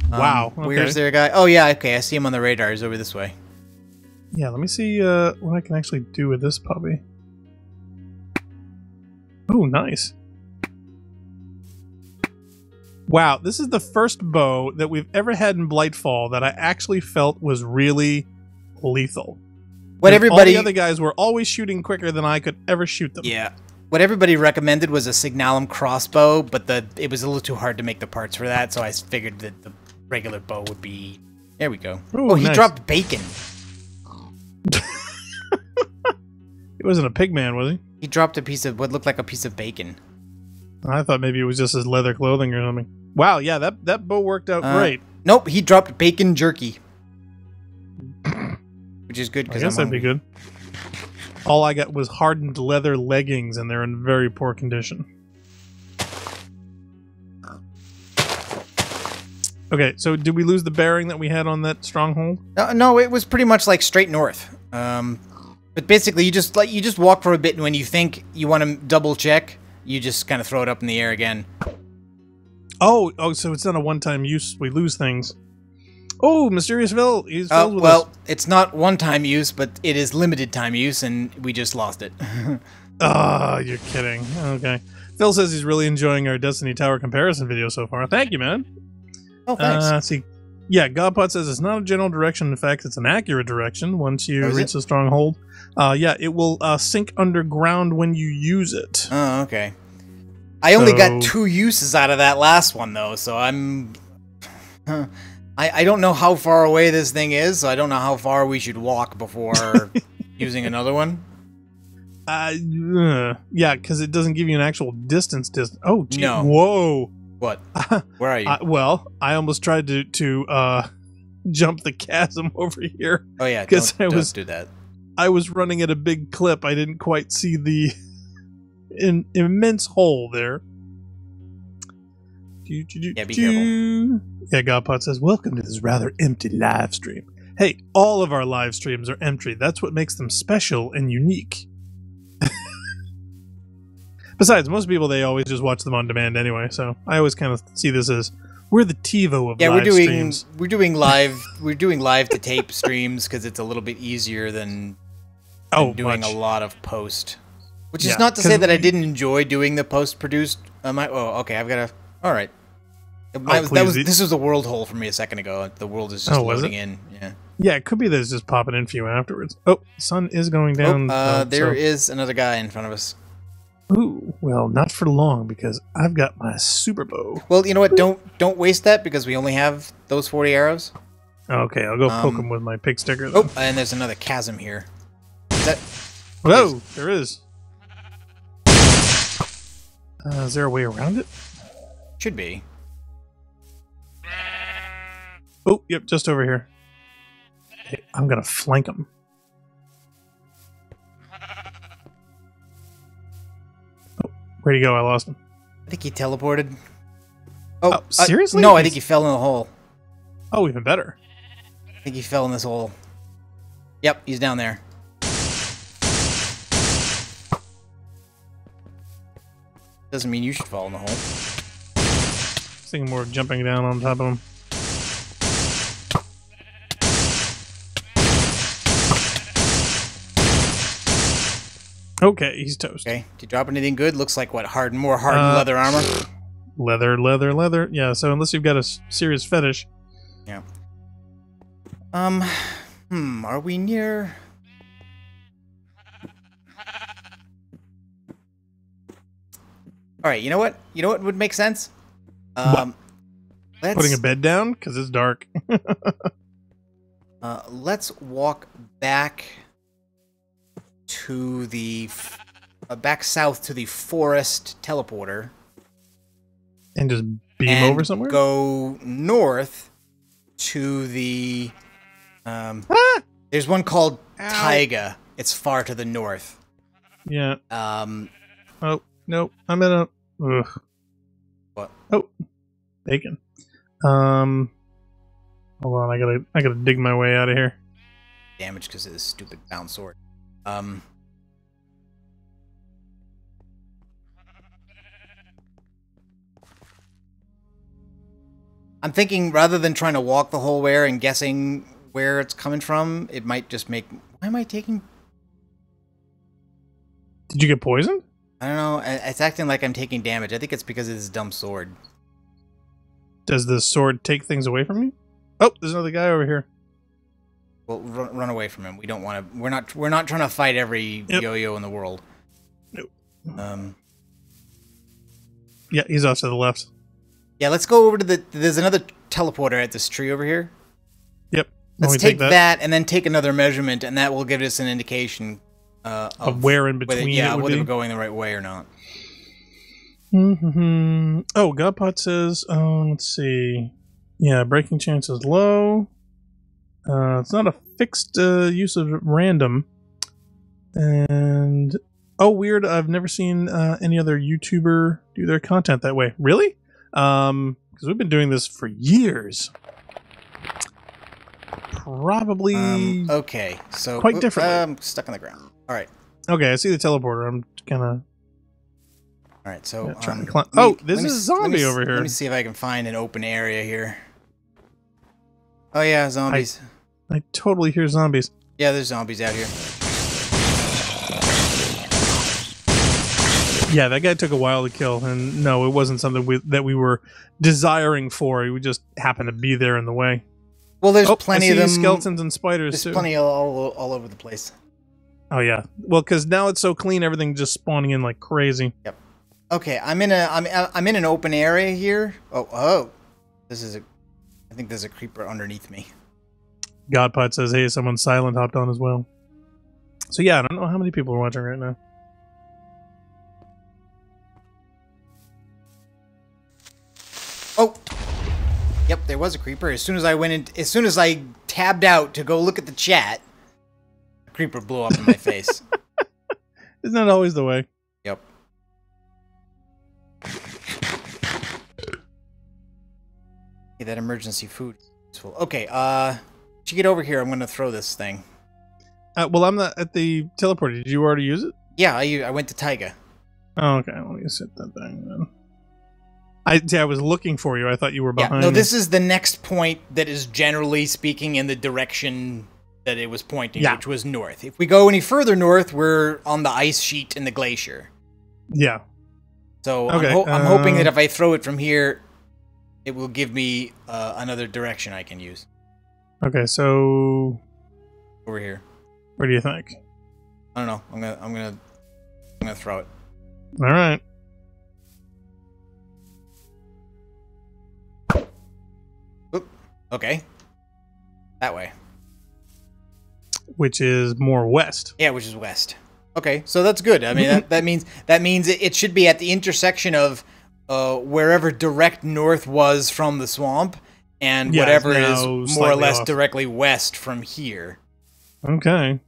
Wow. Okay. Where's there a guy? Oh, yeah, okay, I see him on the radar. He's over this way. Yeah, let me see what I can actually do with this puppy. Oh, nice. Wow, this is the first bow that we've ever had in Blightfall that I actually felt was really lethal. All the other guys were always shooting quicker than I could ever shoot them. Yeah. What everybody recommended was a Signalum crossbow, but it was a little too hard to make the parts for that, so I figured that the regular bow would be... There we go. Ooh, oh, he nice. dropped bacon. He wasn't a pig man, was he? He dropped a piece of what looked like a piece of bacon. I thought maybe it was just his leather clothing or something. Wow, yeah, that bow worked out great. Nope, he dropped bacon jerky. which is good I because guess that'd be good. All I got was hardened leather leggings, and they're in very poor condition. Okay, so did we lose the bearing that we had on that stronghold? No, it was pretty much like straight north. But basically, you just walk for a bit, and when you think you want to double check, you just kind of throw it up in the air again. Oh, so it's not a one-time use. We lose things. Oh, Mysterious Phil. He's filled with well, us. it's not one-time use, but it is limited-time use, and we just lost it. Ah, you're kidding. Okay. Phil says he's really enjoying our Destiny Tower comparison video so far. Thank you, man. Oh, thanks. Let's see. Yeah, Godpot says it's not a general direction. In fact, it's an accurate direction once you reach the stronghold. Yeah, it will sink underground when you use it. Oh, okay. I only got 2 uses out of that last one, though, so I'm... I don't know how far away this thing is, so I don't know how far we should walk before using another one. Yeah, because it doesn't give you an actual distance. Oh, gee. No. Whoa. What? Where are you? Well, I almost tried to jump the chasm over here. Oh yeah, don't do that. I was running at a big clip. I didn't quite see the immense hole there. Yeah, be careful. Yeah, Godpot says, welcome to this rather empty live stream. Hey, all of our live streams are empty. That's what makes them special and unique. Besides, most people, they always just watch them on demand anyway, so I always kind of see this as we're the TiVo of live streams. We're doing live to tape streams because it's a little bit easier than doing a lot of post. Which is not to say that I didn't enjoy doing the post-produced. Okay, I've got to. All right. This was a world hole for me a second ago. The world is just loading in. Yeah. Yeah, it could be that it's just popping in for you afterwards. Oh, the sun is going down. There is another guy in front of us. Ooh, well, not for long because I've got my super bow. Well, you know what? Don't waste that because we only have those 40 arrows. Okay, I'll go poke him with my pig sticker. Then. Oh, and there's another chasm here. There is. Is there a way around it? Should be. Oh, yep, just over here. Hey, I'm gonna flank him. Where'd he go? I lost him. I think he teleported. Oh, seriously? No, I think he fell in the hole. Oh, even better. I think he fell in this hole. Yep, he's down there. Doesn't mean you should fall in the hole. I was thinking more of jumping down on top of him. Okay, he's toast. Okay, did you drop anything good? Looks like what? More hardened leather armor? Leather. Yeah, so unless you've got a serious fetish. Yeah. Are we near... Alright, you know what? You know what would make sense? Putting a bed down? Because it's dark. Let's walk back to the... back south to the forest teleporter. And just beam over somewhere? Go north to the... There's one called Taiga. It's far to the north. Yeah. Oh, no. I'm in a... Ugh. What? Oh. Bacon. Hold on, I gotta dig my way out of here. Damage because of this stupid bound sword. I'm thinking rather than trying to walk the whole way and guessing where it's coming from, it might just make... Why am I taking... Did you get poisoned? I don't know. It's acting like I'm taking damage. I think it's because of this dumb sword. Does the sword take things away from you? Oh, there's another guy over here. Well, run away from him. We don't want to... We're not trying to fight every yo-yo in the world. Nope. Yeah, he's off to the left. Yeah, let's go over to the... There's another teleporter at this tree over here. Yep. Let's take that and then take another measurement, and that will give us an indication of where in between whether we're going the right way or not. Mm-hmm. Oh, Godpot says, let's see. Yeah, breaking chance is low. It's not a fixed use of random. And oh, weird! I've never seen any other YouTuber do their content that way. Really? Because we've been doing this for years. Probably. Okay, so quite differently. I'm stuck on the ground. All right. Okay, I see the teleporter. I'm kind of. All right, so trying to climb. Oh, there's a zombie over here. Let me see if I can find an open area here. Oh yeah, zombies. I totally hear zombies. Yeah, there's zombies out here. Yeah, that guy took a while to kill, and no, it wasn't something that we were desiring for. We just happened to be there in the way. Well, there's plenty of them. Skeletons and spiders. There's plenty all over the place. Oh yeah, well, because now it's so clean, everything just spawning in like crazy. Yep. Okay, I'm in an open area here. Oh, I think there's a creeper underneath me. Godpod says, "Hey, someone silent hopped on as well." So yeah, I don't know how many people are watching right now. Oh, yep, there was a creeper. As soon as I tabbed out to go look at the chat, a creeper blew up in my face. Isn't that always the way? Yep. Okay, that emergency food is useful. Okay, to get over here, I'm gonna throw this thing. Well, I'm not at the teleporter. Did you already use it? Yeah, I went to Taiga. Oh, okay. Let me set that thing then. I was looking for you. I thought you were behind. Yeah, no, this is the next point that is generally speaking in the direction that it was pointing, which was north. If we go any further north, we're on the ice sheet in the glacier. Yeah. So okay, I'm hoping that if I throw it from here, it will give me another direction I can use. Okay, so over here. Where do you think? I don't know. I'm gonna throw it. All right. Oop. Okay. That way. Which is more west. Yeah, which is west. Okay, so that's good. I mean, that means it should be at the intersection of wherever direct north was from the swamp and whatever is more or less directly west from here. Okay.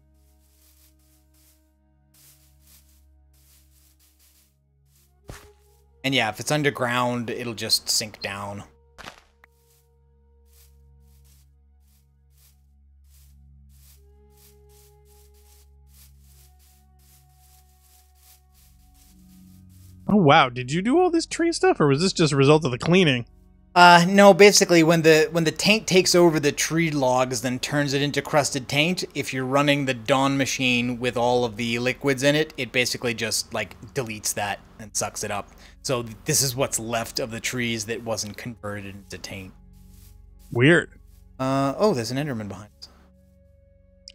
And yeah, if it's underground, it'll just sink down. Oh wow, did you do all this tree stuff, or was this just a result of the cleaning? No, basically when the taint takes over the tree logs, then turns it into crusted taint, if you're running the Dawn machine with all of the liquids in it, it basically just like deletes that and sucks it up. So this is what's left of the trees that wasn't converted into taint. Weird. Oh, there's an Enderman behind us.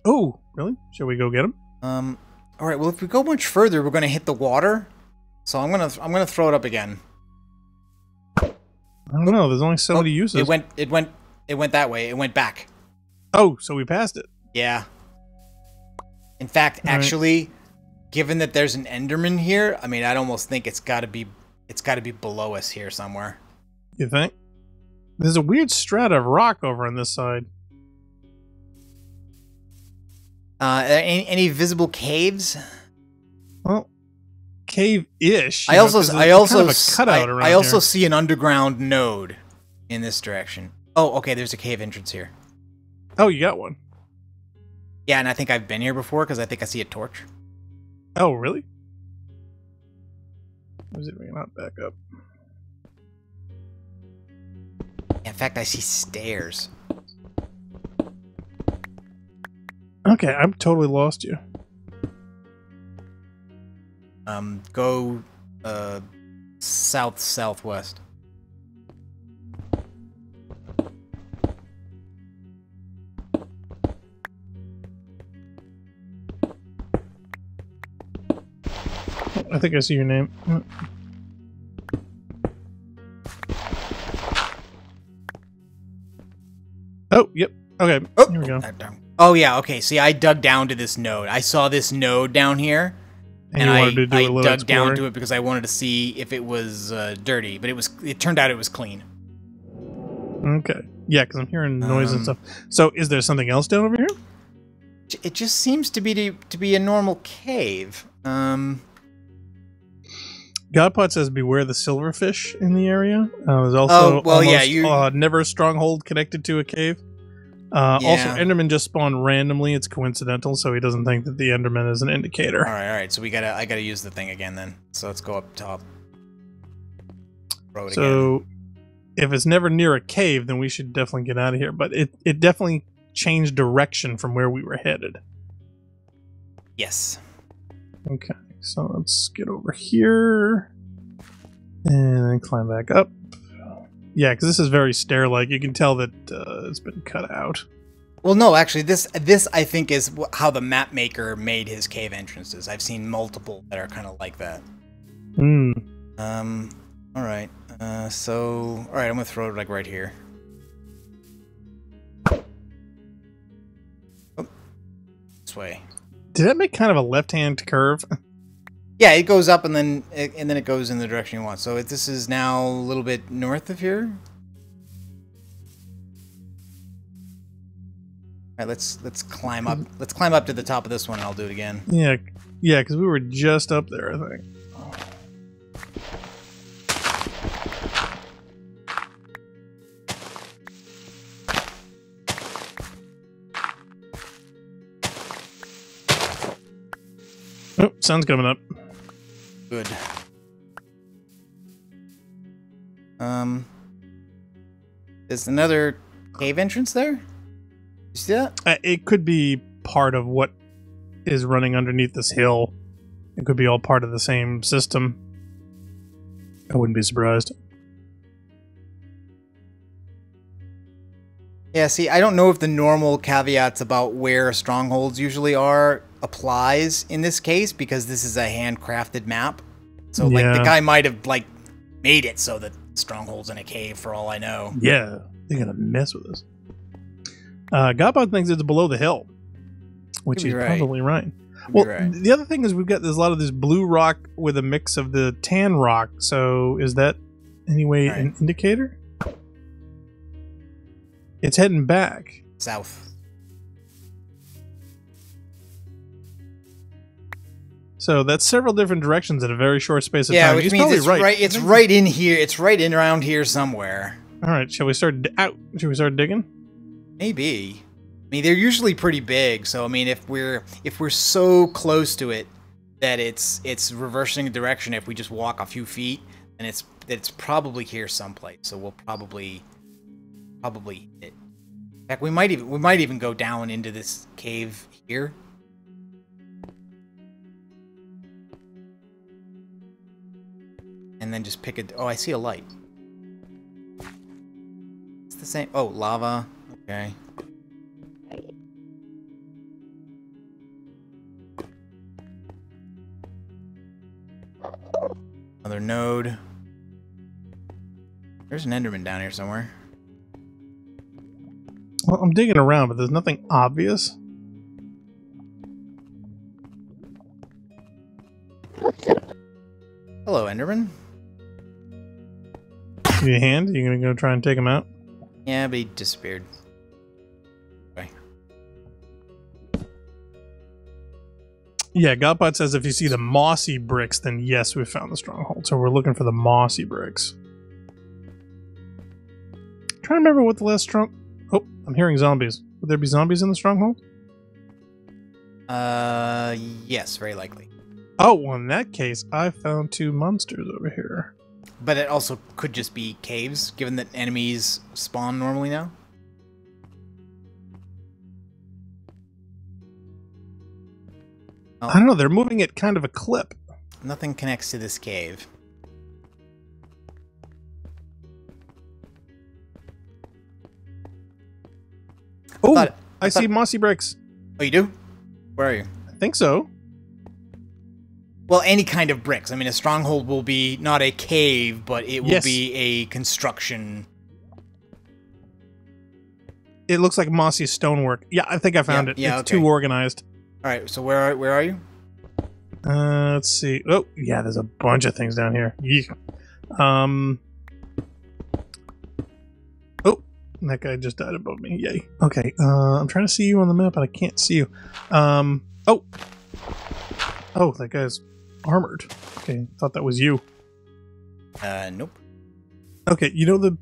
Oh, really? Shall we go get him? All right. Well, if we go much further, we're going to hit the water. So I'm gonna throw it up again. I don't know. There's only so many uses. It went that way. It went back. Oh, so we passed it. Yeah. In fact, actually, given that there's an Enderman here, I mean, I'd almost think it's got to be below us here somewhere. You think? There's a weird strata of rock over on this side. Any visible caves? Well, cave-ish. I also see an underground node in this direction. Oh, okay. There's a cave entrance here. Oh, you got one. Yeah, and I think I've been here before because I think I see a torch. Oh, really? Where is it? We're not back up. In fact, I see stairs. Okay, I'm totally lost you. Go southwest. I think I see your name. Oh, yep. Okay, here we go. Oh, yeah, okay. See, I dug down to this node. I saw this node down here. And I dug down to it because I wanted to see if it was dirty, but it turned out it was clean. Okay. Yeah, because I'm hearing noise and stuff. So is there something else down over here? It just seems to be a normal cave. Godpot says, "Beware the silverfish in the area." There's also never a stronghold connected to a cave. Also, Enderman just spawned randomly. It's coincidental, so he doesn't think that the Enderman is an indicator. All right. So I gotta use the thing again then. So let's go up top. So, if it's never near a cave, then we should definitely get out of here. But it definitely changed direction from where we were headed. Yes. Okay, so let's get over here and then climb back up. Yeah, because this is very stair-like. You can tell that it's been cut out. Well, no, actually, this I think is how the map maker made his cave entrances. I've seen multiple that are kind of like that. Hmm. All right. So, all right, I'm gonna throw it like right here. Oh, this way. Did that make kind of a left-hand curve? Yeah, it goes up and then it goes in the direction you want. So this is now a little bit north of here. All right, let's climb up. Let's climb up to the top of this one, and I'll do it again. Yeah, because we were just up there, I think. Oh, sun's coming up. Good. There's another cave entrance there? You see that? It could be part of what is running underneath this hill. It could be all part of the same system. I wouldn't be surprised. Yeah, see, I don't know if the normal caveats about where strongholds usually are applies in this case, because this is a handcrafted map. So, like, the guy might have, like, made it so that stronghold's in a cave, for all I know. Yeah, they're gonna mess with us. Godbot thinks it's below the hill, which is probably right. Well, the other thing is there's a lot of this blue rock with a mix of the tan rock, so is that anyway an indicator? It's heading back. South. So that's several different directions in a very short space of time. Which means it's right. It's right in here. It's right in around here somewhere. All right, shall we start digging? Maybe. I mean, they're usually pretty big, so I mean, if we're so close to it that it's reversing direction, if we just walk a few feet, then it's probably here someplace. So we'll probably hit it. In fact, we might even go down into this cave here. And then just pick it. Oh, I see a light. It's the same. Oh, lava. Okay. Another node. There's an Enderman down here somewhere. Well, I'm digging around, but there's nothing obvious. Hello, Enderman. Give you a hand? Are you gonna go try and take him out? Yeah, but he disappeared. Okay. Yeah, Godpot says if you see the mossy bricks, then yes, we found the stronghold. So we're looking for the mossy bricks. I'm trying to remember what the last Oh, I'm hearing zombies. Would there be zombies in the stronghold? Yes, very likely. Oh, well, in that case, I found 2 monsters over here. But it also could just be caves, given that enemies spawn normally now. Oh. I don't know, they're moving at kind of a clip. Nothing connects to this cave. Oh, I see mossy bricks. Oh, you do? Where are you? I think so. Well, any kind of bricks. I mean, a stronghold will be not a cave, but it will be a construction. It looks like mossy stonework. Yeah, I think I found it. It's too organized. All right, so where are you? Let's see. Oh, yeah, there's a bunch of things down here. Oh, And that guy just died above me. Yay. Okay, I'm trying to see you on the map, but I can't see you. Oh! Oh, that guy's armored. Okay, thought that was you. Nope. Okay, you know the,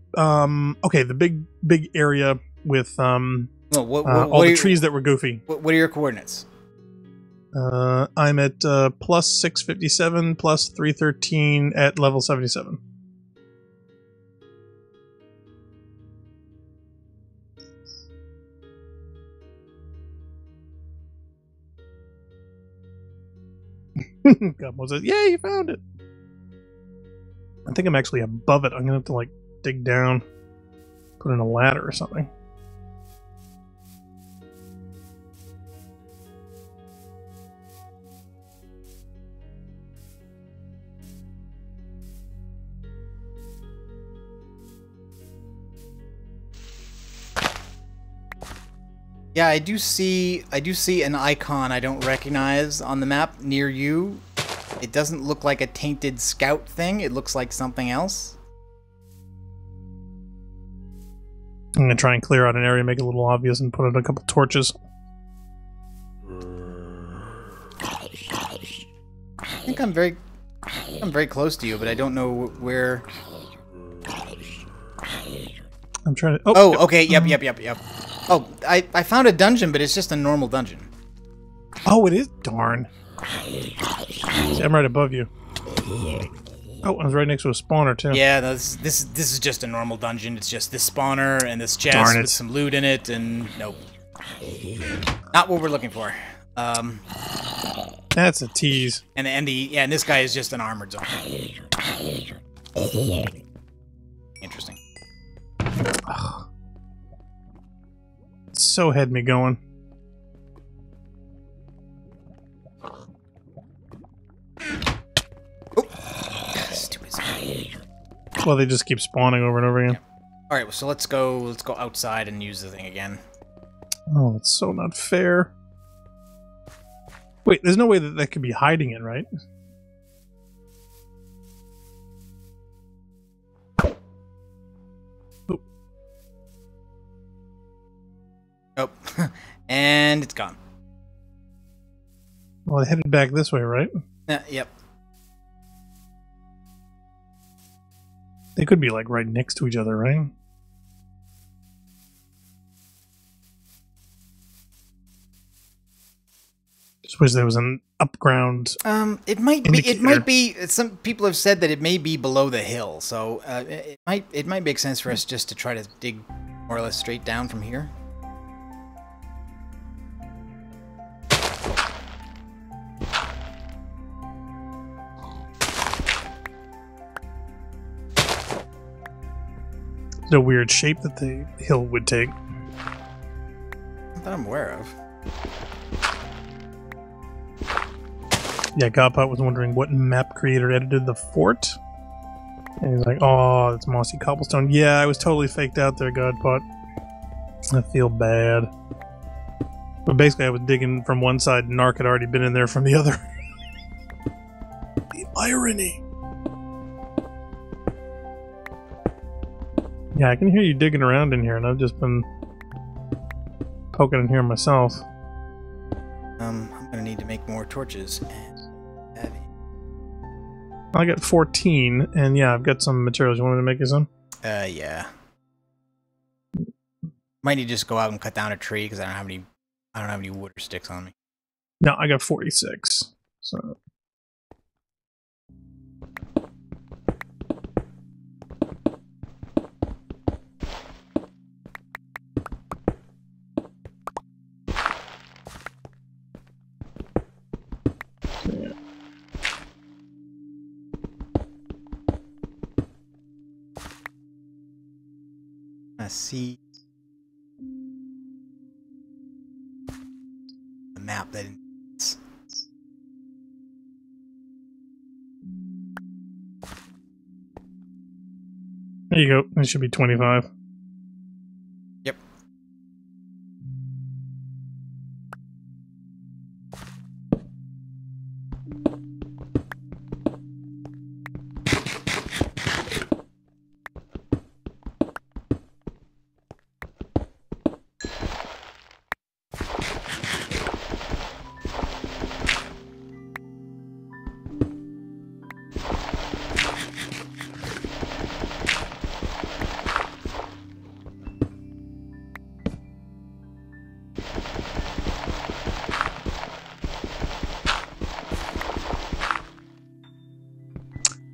okay, the big area with, all the trees that were goofy. What are your coordinates? I'm at, plus 657, plus 313 at level 77. Gumbo says, "Yay, you found it!" I think I'm actually above it. I'm gonna have to, like, dig down, put in a ladder or something. Yeah, I do see an icon I don't recognize on the map near you. It doesn't look like a tainted scout thing. It looks like something else. I'm gonna try and clear out an area, make it a little obvious, and put in a couple torches. I think I'm very close to you, but I don't know where. I'm trying to. Oh, okay. Yep. Oh, I found a dungeon, but it's just a normal dungeon. Oh, it is. Darn. See, I'm right above you. Oh, I was right next to a spawner too. Yeah, this is just a normal dungeon. It's just this spawner and this chest with some loot in it, and nope, not what we're looking for. That's a tease. And this guy is just an armored zone. Interesting. Oh. So had me going. Well, they just keep spawning over and over again. Yeah. All right, so let's go outside and use the thing again. Oh, it's so not fair. Wait, there's no way that could be hiding it, right? Oh, and it's gone. Well, I headed back this way, right? Yep. They could be, like, right next to each other, right? Just wish there was an upground. It might be. It might be. Some people have said that it may be below the hill, so it might make sense for us just to try to dig more or less straight down from here. The weird shape that the hill would take. Not that I'm aware of. Yeah, Godpot was wondering what map creator edited the fort. And he's like, oh, it's mossy cobblestone. Yeah, I was totally faked out there, Godpot. I feel bad. But basically, I was digging from one side, and Narc had already been in there from the other. The irony. Yeah, I can hear you digging around in here, and I've just been poking in here myself. I'm gonna need to make more torches. I got 14, and yeah, I've got some materials. You want me to make you some? Yeah. Might need to just go out and cut down a tree because I don't have any wood or sticks on me. No, I got 46. So. I see the map that it's... There you go. It should be 25. Yep.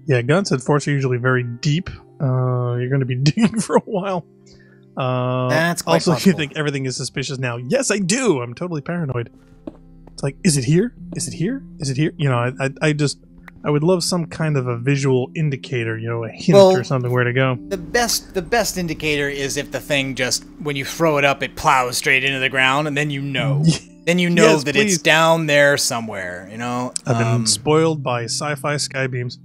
Yeah, Gun said forts are usually very deep. You're going to be digging for a while. That's quite also, possible. You think everything is suspicious now. Yes, I do. I'm totally paranoid. It's like, is it here? Is it here? Is it here? You know, I would love some kind of a visual indicator, you know, a hint or something where to go. The best indicator is if the thing just, when you throw it up, it plows straight into the ground, and then you know. Then you know that it's down there somewhere, you know? I've been spoiled by sci-fi skybeams.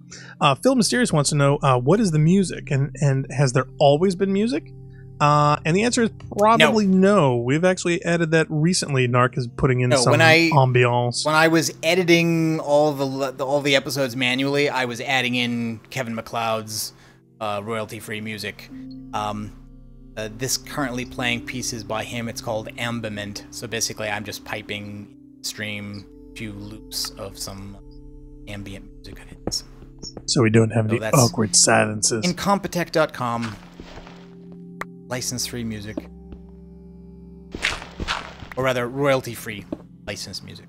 Phil Mysterious wants to know, what is the music? And has there always been music? And the answer is probably no. We've actually added that recently. Narc is putting in some ambiance. When I was editing all the episodes manually, I was adding in Kevin MacLeod's royalty-free music. This currently playing pieces by him. It's called Ambiment. So basically, I'm just piping stream a few loops of some ambient music of his. So we don't have any awkward silences. Incompetech.com. License-free music. Or rather, royalty-free licensed music.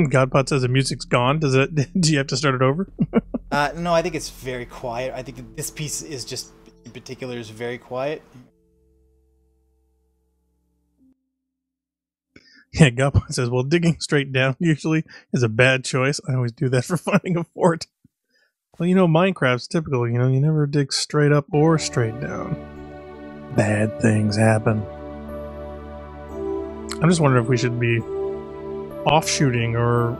Godpot says the music's gone. Does it? Do you have to start it over? No, I think it's very quiet. I think this piece is just, in particular, is very quiet. Yeah, Godpot says, well, digging straight down usually is a bad choice. I always do that for finding a fort. Well, you know, Minecraft's typical. You know, you never dig straight up or straight down. Bad things happen. I'm just wondering if we should be offshooting or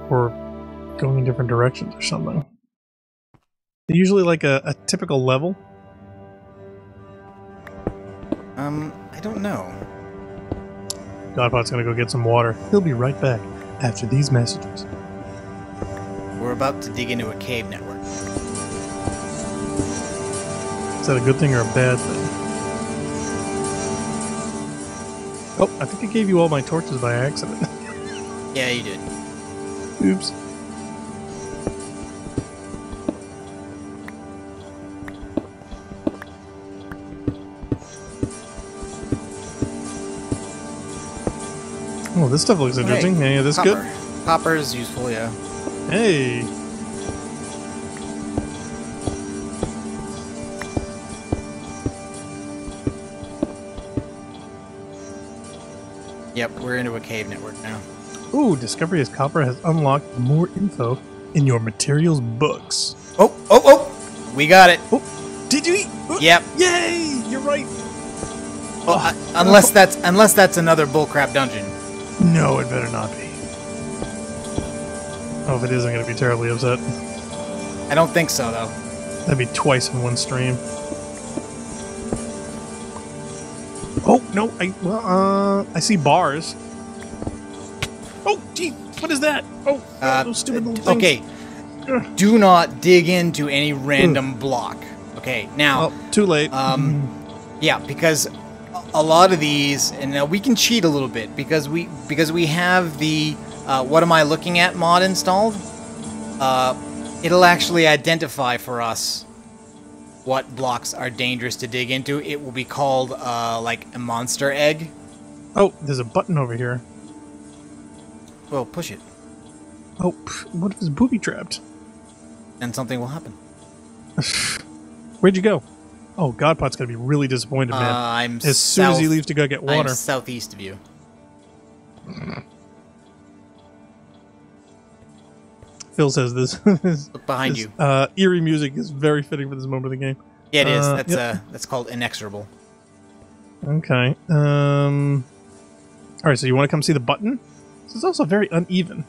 going in different directions or something. Usually like a typical level. I don't know. Godpot's gonna go get some water. He'll be right back after these messages. We're about to dig into a cave network. Is that a good thing or a bad thing? Oh, I think I gave you all my torches by accident. Yeah, you did. Oops. Oh, this stuff looks interesting. Hey, this good? Copper is useful, yeah. Hey! Yep, we're into a cave network now. Ooh, Discovery as Copper has unlocked more info in your materials books. Oh! We got it! Oh, did you? Yep. Yay! You're right! Well, unless that's another bullcrap dungeon. No, it better not be. Oh, if it is, I'm going to be terribly upset. I don't think so, though. That'd be twice in one stream. Oh, no, I see bars. Oh, gee, what is that? Oh, those stupid little things. Okay, do not dig into any random block. Okay, now... Oh, too late. Yeah, because a lot of these, and now we can cheat a little bit, because we have the what am I looking at mod installed. It'll actually identify for us what blocks are dangerous to dig into. It will be called like a monster egg. Oh, there's a button over here. Well, push it. Oh, what if it's booby trapped? And something will happen. Where'd you go? Oh, Godpot's gonna be really disappointed, man. As soon as he leaves to go get water. I'm southeast of you. Phil says this. Look behind you. Eerie music is very fitting for this moment of the game. Yeah, it is. That's called inexorable. Okay. All right. So you want to come see the button? This is also very uneven.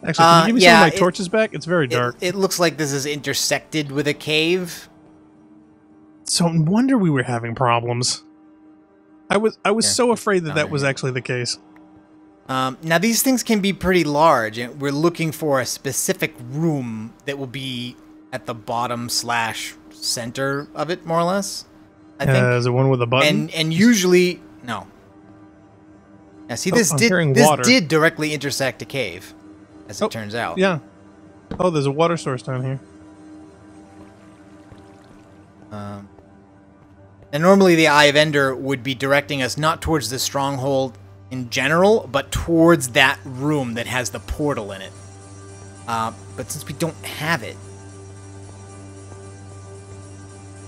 Actually, can you give me some of my torches back? It's very dark. It looks like this is intersected with a cave. So no wonder we were having problems. I was so afraid that was actually the case. Now these things can be pretty large, and we're looking for a specific room that will be at the bottom / center of it, more or less. I think. Is it one with a button? And usually no. Now see, this did directly intersect a cave, as it turns out. Yeah. Oh, there's a water source down here. And normally the Eye of Ender would be directing us not towards the stronghold in general, but towards that room that has the portal in it. But since we don't have it,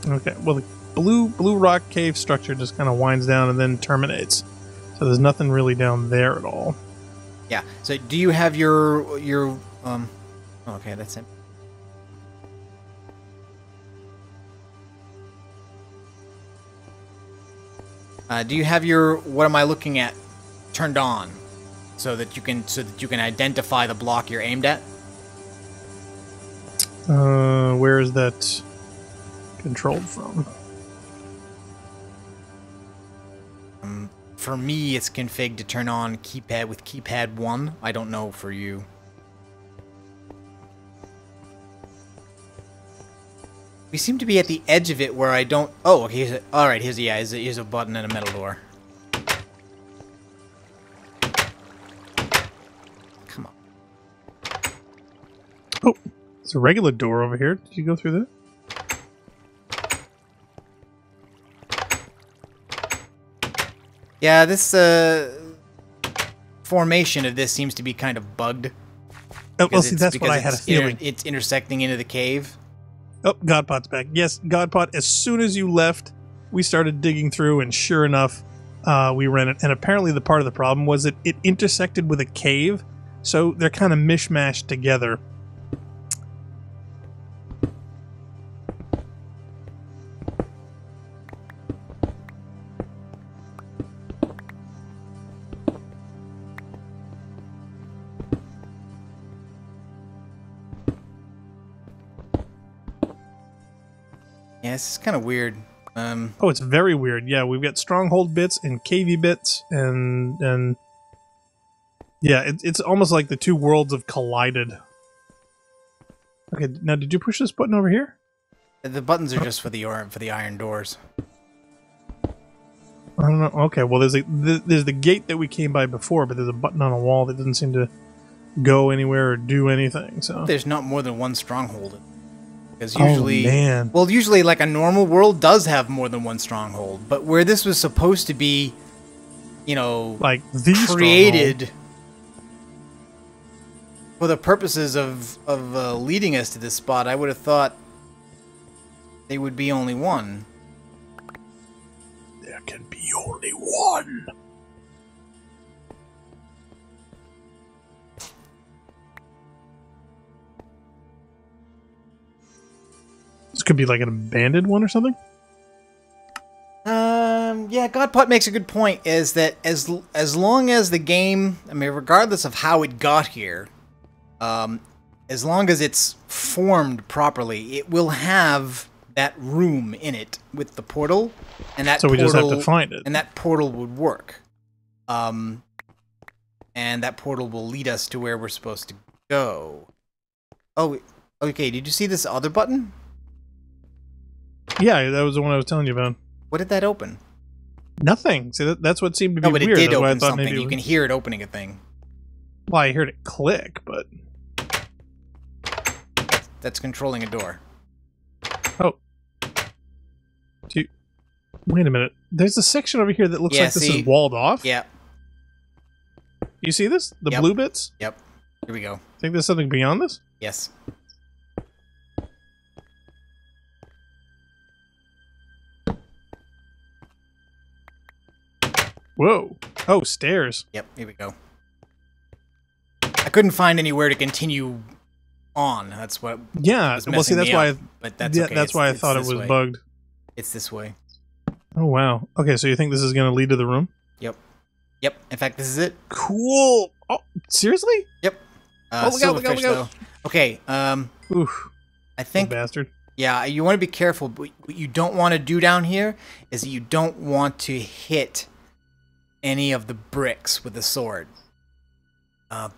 Okay, well, the blue rock cave structure just kind of winds down and then terminates. So there's nothing really down there at all. Yeah. So do you have your okay, that's it. Do you have your what am I looking at turned on so that you can identify the block you're aimed at? Where is that controlled from? For me, it's configured to turn on keypad with keypad 1. I don't know for you. We seem to be at the edge of it where I don't... Oh, okay. Alright, here's a button and a metal door. Come on. Oh, there's a regular door over here. Did you go through that? Yeah, this formation of this seems to be kind of bugged. Oh, well, see, that's what I had a feeling. It's intersecting into the cave. Oh, Godpot's back. Yes, Godpot, as soon as you left, we started digging through, and sure enough, we ran it. And apparently the part of the problem was that it intersected with a cave, so they're kind of mishmashed together. Yeah, this is kind of weird. Oh, it's very weird. Yeah, we've got stronghold bits and cavey bits, and yeah, it's almost like the two worlds have collided. Okay, now did you push this button over here? The buttons are just for the iron doors. I don't know. Okay, well, there's the gate that we came by before, but there's a button on a wall that doesn't seem to go anywhere or do anything. So there's not more than one stronghold. Because usually, oh, man. Well, usually like a normal world does have more than one stronghold, but where this was supposed to be, you know, like the created stronghold for the purposes of leading us to this spot, I would have thought they would be only one. There can be only one. This could be like an abandoned one or something? Yeah, Godpot makes a good point, is that as long as the game, I mean, regardless of how it got here, as long as it's formed properly, it will have that room in it with the portal, and that so we just have to find it. And that portal would work. And that portal will lead us to where we're supposed to go. Oh, okay, did you see this other button? Yeah, that was the one I was telling you about. What did that open? Nothing. See, that's what seemed to be weird. It did open something. You can hear it opening a thing. Well, I heard it click, but... That's controlling a door. Oh. Wait a minute. There's a section over here that looks like this is walled off. Yeah. You see this? The blue bits? Yep. Here we go. Think there's something beyond this? Yes. Whoa. Oh, stairs. Yep, here we go. I couldn't find anywhere to continue on. That's what. Yeah, well, see, that's why. But that's okay. That's why I thought it was bugged. It's this way. Oh wow. Okay, so you think this is going to lead to the room? Yep. Yep. In fact, this is it. Cool. Oh, seriously? Yep. Look out. Okay. Oof. I think. Bastard. Yeah, you want to be careful. But what you don't want to do down here is that you don't want to hit any of the bricks with the sword.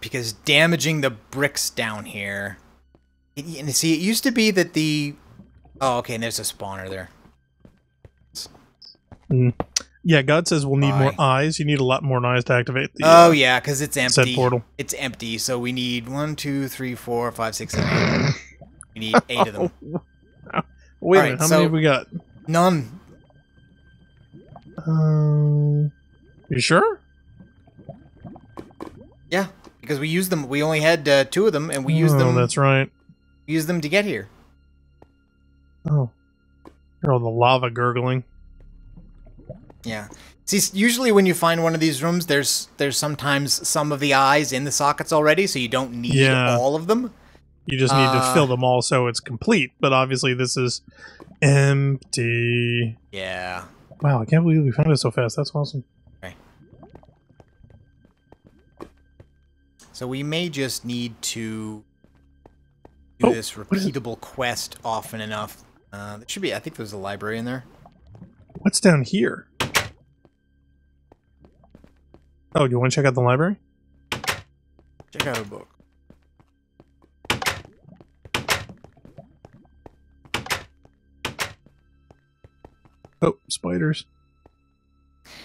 Because damaging the bricks down here... and see, it used to be that the... Oh, okay, and there's a spawner there. Yeah, God says we'll need more eyes. You need a lot more eyes to activate the... Oh, yeah, because it's empty. Said portal. It's empty, so we need 1, 2, 3, 4, 5, 6, 7, 8. We need 8 of them. Wait a minute, how many have we got? None. You sure? Yeah, because we used them. We only had 2 of them, and we used them. Oh, that's right. Used them to get here. Oh. Or the lava gurgling. Yeah. See, usually when you find one of these rooms, there's sometimes some of the eyes in the sockets already, so you don't need all of them. You just need to fill them all so it's complete. But obviously this is empty. Yeah. Wow, I can't believe we found it so fast. That's awesome. Okay. So we may just need to do this repeatable quest often enough. There should be, I think there's a library in there. What's down here? Oh, do you want to check out the library? Check out a book. Oh, spiders.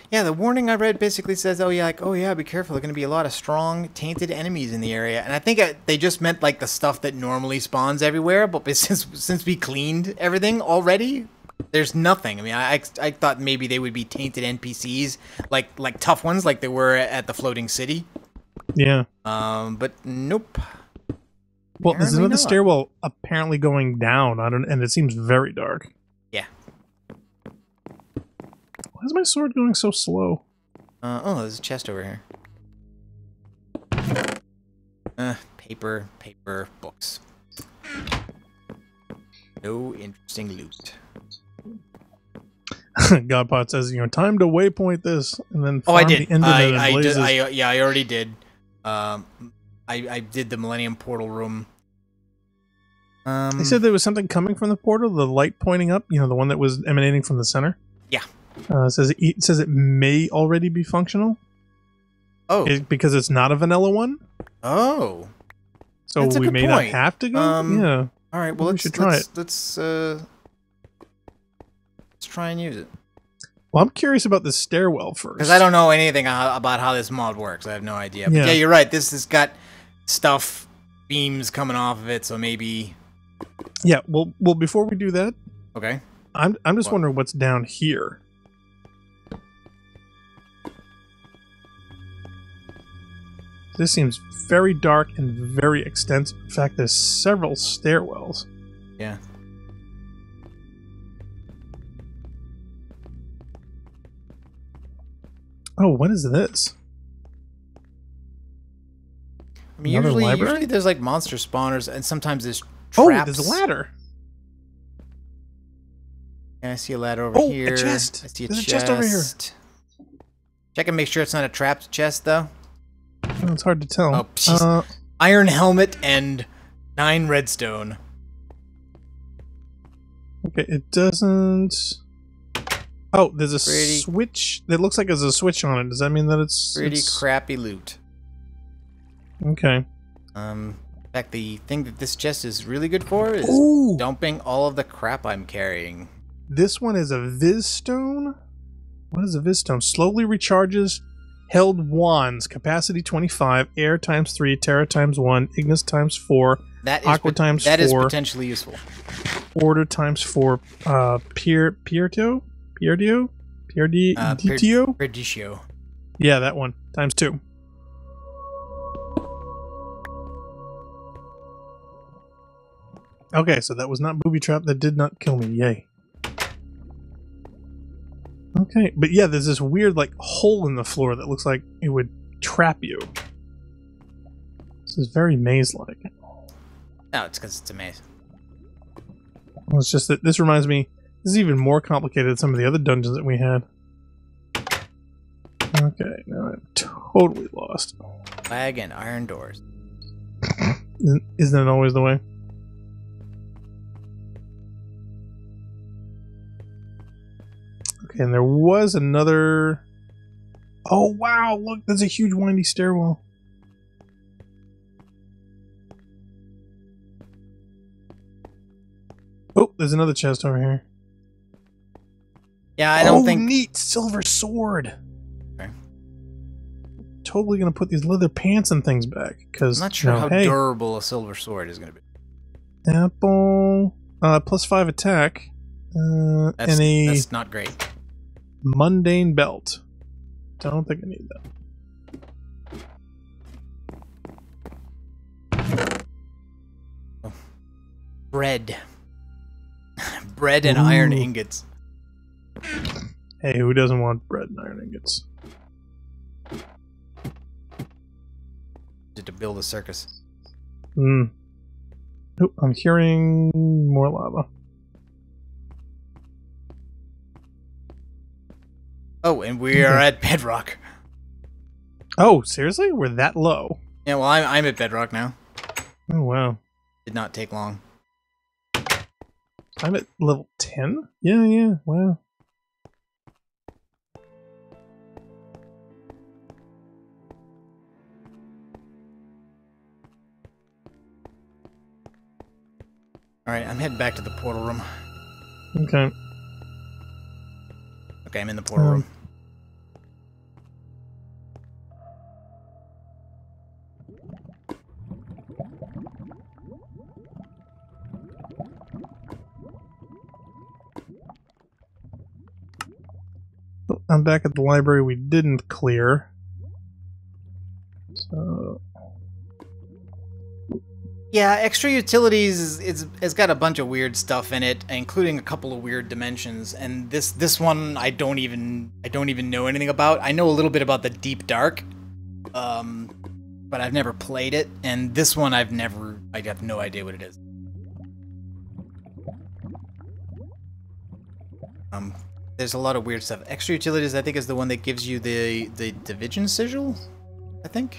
Yeah, the warning I read basically says, oh yeah, be careful, there are going to be a lot of strong, tainted enemies in the area. And I think they just meant like the stuff that normally spawns everywhere, but since we cleaned everything already, there's nothing. I mean, I thought maybe they would be tainted NPCs, like tough ones, like they were at the floating city. Yeah. But nope. Well, there's another stairwell apparently going down. And it seems very dark. Yeah. Why is my sword going so slow? Oh, there's a chest over here. Paper, books. No interesting loot. Godpot says, time to waypoint this, and then farm I did. The I already did. I did the Millennium Portal room. They said there was something coming from the portal, the light pointing up, the one that was emanating from the center. Yeah. It says it may already be functional. Oh. Because it's not a vanilla one. Oh. So we may not have to go? Yeah. All right, well, let's try it. Let's try and use it. Well, I'm curious about the stairwell first. Because I don't know anything about how this mod works. I have no idea. But yeah, you're right. This has got stuff, beams coming off of it, so maybe... Yeah, well, before we do that... Okay. I'm just wondering what's down here. This seems very dark and very extensive. In fact, there's several stairwells. Yeah. Oh, what is this? I mean, usually there's like monster spawners, and sometimes there's traps. Oh, there's a ladder. And I see a ladder over here. A chest. I see there's a chest over here. Check and make sure it's not a trapped chest, though. Oh, it's hard to tell. Oh, iron helmet and 9 redstone. Okay, it doesn't... Oh, there's a switch. It looks like there's a switch on it. Does that mean that it's... Pretty crappy loot. Okay. In fact, the thing that this chest is really good for is dumping all of the crap I'm carrying. This one is a Viz stone? What is a Viz stone? Slowly recharges held wands. Capacity 25. Air times 3. Terra times 1. Ignis times 4. Aqua times 4. That is potentially useful. Order times 4. Piertio? Perdicio. Yeah, that one. Times 2. Okay, so that was not booby trap. That did not kill me. Yay. Okay, but yeah, there's this weird, like, hole in the floor that looks like it would trap you. This is very maze-like. No, it's because it's a maze. Well, it's just that this reminds me... This is even more complicated than some of the other dungeons that we had. Okay, now I'm totally lost. Flag and iron doors. Isn't that always the way? Okay, and there was another... Oh, wow! Look, there's a huge windy stairwell. Oh, there's another chest over here. Yeah, I don't think... neat! Silver sword! Okay. Totally gonna put these leather pants and things back, because... I'm not sure how durable a silver sword is gonna be. Apple... plus 5 attack. That's not great. Mundane belt. Don't think I need that. Bread. Bread and iron ingots. Hey, who doesn't want bread and iron ingots? To build a circus. Oh, I'm hearing more lava. Oh, and we are at bedrock. Oh, seriously? We're that low? Yeah, well, I'm at bedrock now. Oh, wow. Did not take long. I'm at level 10? Yeah, wow. Alright, I'm heading back to the portal room. Okay. Okay, I'm in the portal room. I'm back at the library we didn't clear. So... Yeah, extra utilities it's got a bunch of weird stuff in it, including a couple of weird dimensions. And this one I don't even know anything about. I know a little bit about the Deep Dark, but I've never played it. And this one I have no idea what it is. There's a lot of weird stuff. Extra utilities I think is the one that gives you the Division Sigil, I think.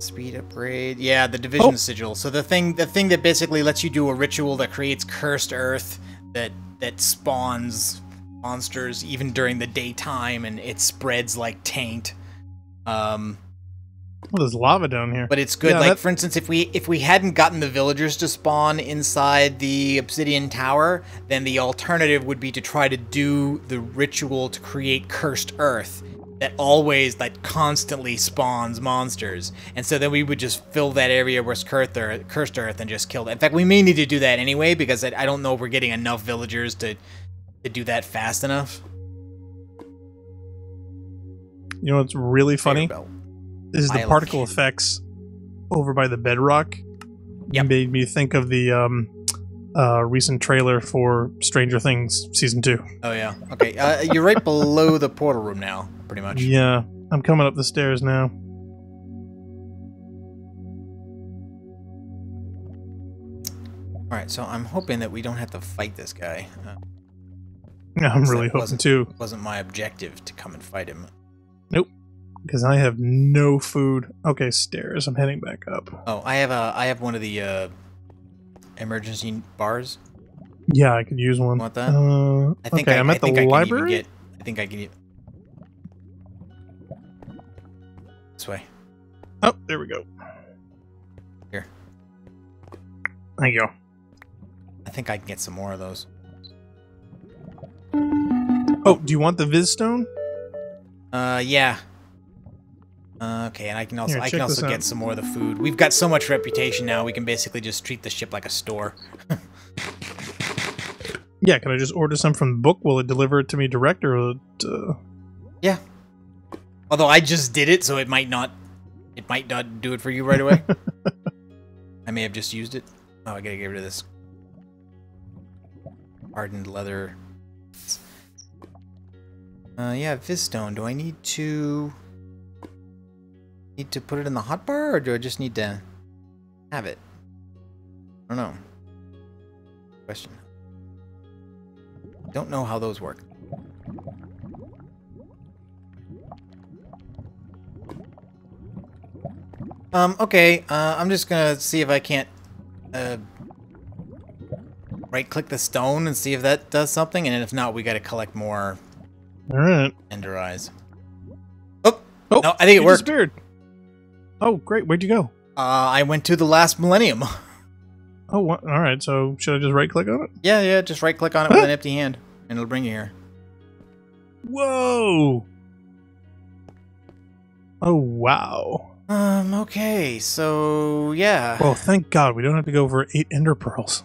Speed upgrade. Yeah, the Division Sigil. So the thing that basically lets you do a ritual that creates cursed earth that spawns monsters even during the daytime, and it spreads like taint. Well, there's lava down here. But it's good. Yeah, like for instance, if we hadn't gotten the villagers to spawn inside the obsidian tower, then the alternative would be to try to do the ritual to create cursed earth that constantly spawns monsters. And so then we would just fill that area with cursed earth and just kill it. In fact, we may need to do that anyway, because I don't know if we're getting enough villagers to do that fast enough. You know what's really funny? Is the particle effects over by the bedrock. Yep. Made me think of the recent trailer for Stranger Things Season 2. Oh, yeah. Okay, you're right below the portal room now, pretty much. Yeah, I'm coming up the stairs now. Alright, so I'm hoping that we don't have to fight this guy. Yeah, I'm really hoping too. It wasn't my objective to come and fight him. Nope. Because I have no food. Okay, stairs. I'm heading back up. Oh, I have one of the emergency bars. Yeah, I could use one. Want that? I think I'm at the library. I think I can. This way. Oh, there we go. Here. There you go. I think I can get some more of those. Oh, do you want the Viz Stone? Yeah. Okay, and I can also get some more of the food. We've got so much reputation now, we can basically just treat the ship like a store. Yeah, can I just order some from the book? Will it deliver it to me direct, or will it, Yeah. Although I just did it, so it might not do it for you right away. I may have just used it. Oh, I gotta get rid of this hardened leather. Yeah, Vistone. Do I need to put it in the hotbar, or do I just need to have it? I don't know. Question. Don't know how those work. Okay, I'm just gonna see if I can't, right-click the stone and see if that does something, and if not, we gotta collect more Ender Eyes. Oh! No, I think it worked. Disappeared. Oh, great. Where'd you go? I went to the last millennium. Oh, what? All right. So, should I just right-click on it? Yeah, just right-click on it with an empty hand, and it'll bring you here. Whoa! Oh, wow. Okay, so, yeah. Well, thank God we don't have to go for 8 Ender Pearls.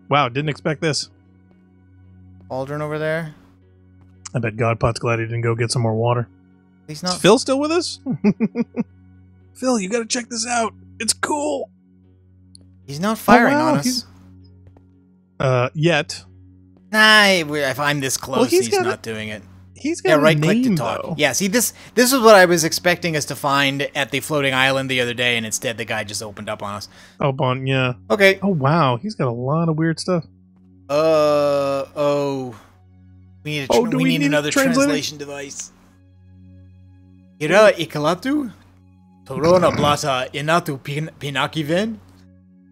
Wow, didn't expect this. Aldrin over there? I bet Godpot's glad he didn't go get some more water. He's not. Is Phil still with us? Phil, you gotta check this out. It's cool. He's not firing on us. Yet. Nah, if I'm this close, he's not doing it. He's got a right-click name, to talk. though. Yeah, see, this is what I was expecting us to find at the floating island the other day, and instead the guy just opened up on us. Oh, Bon, yeah. Okay. Oh, wow. He's got a lot of weird stuff. We need another translation device. Ira ikalatu? Torona blata inatu pinakiven?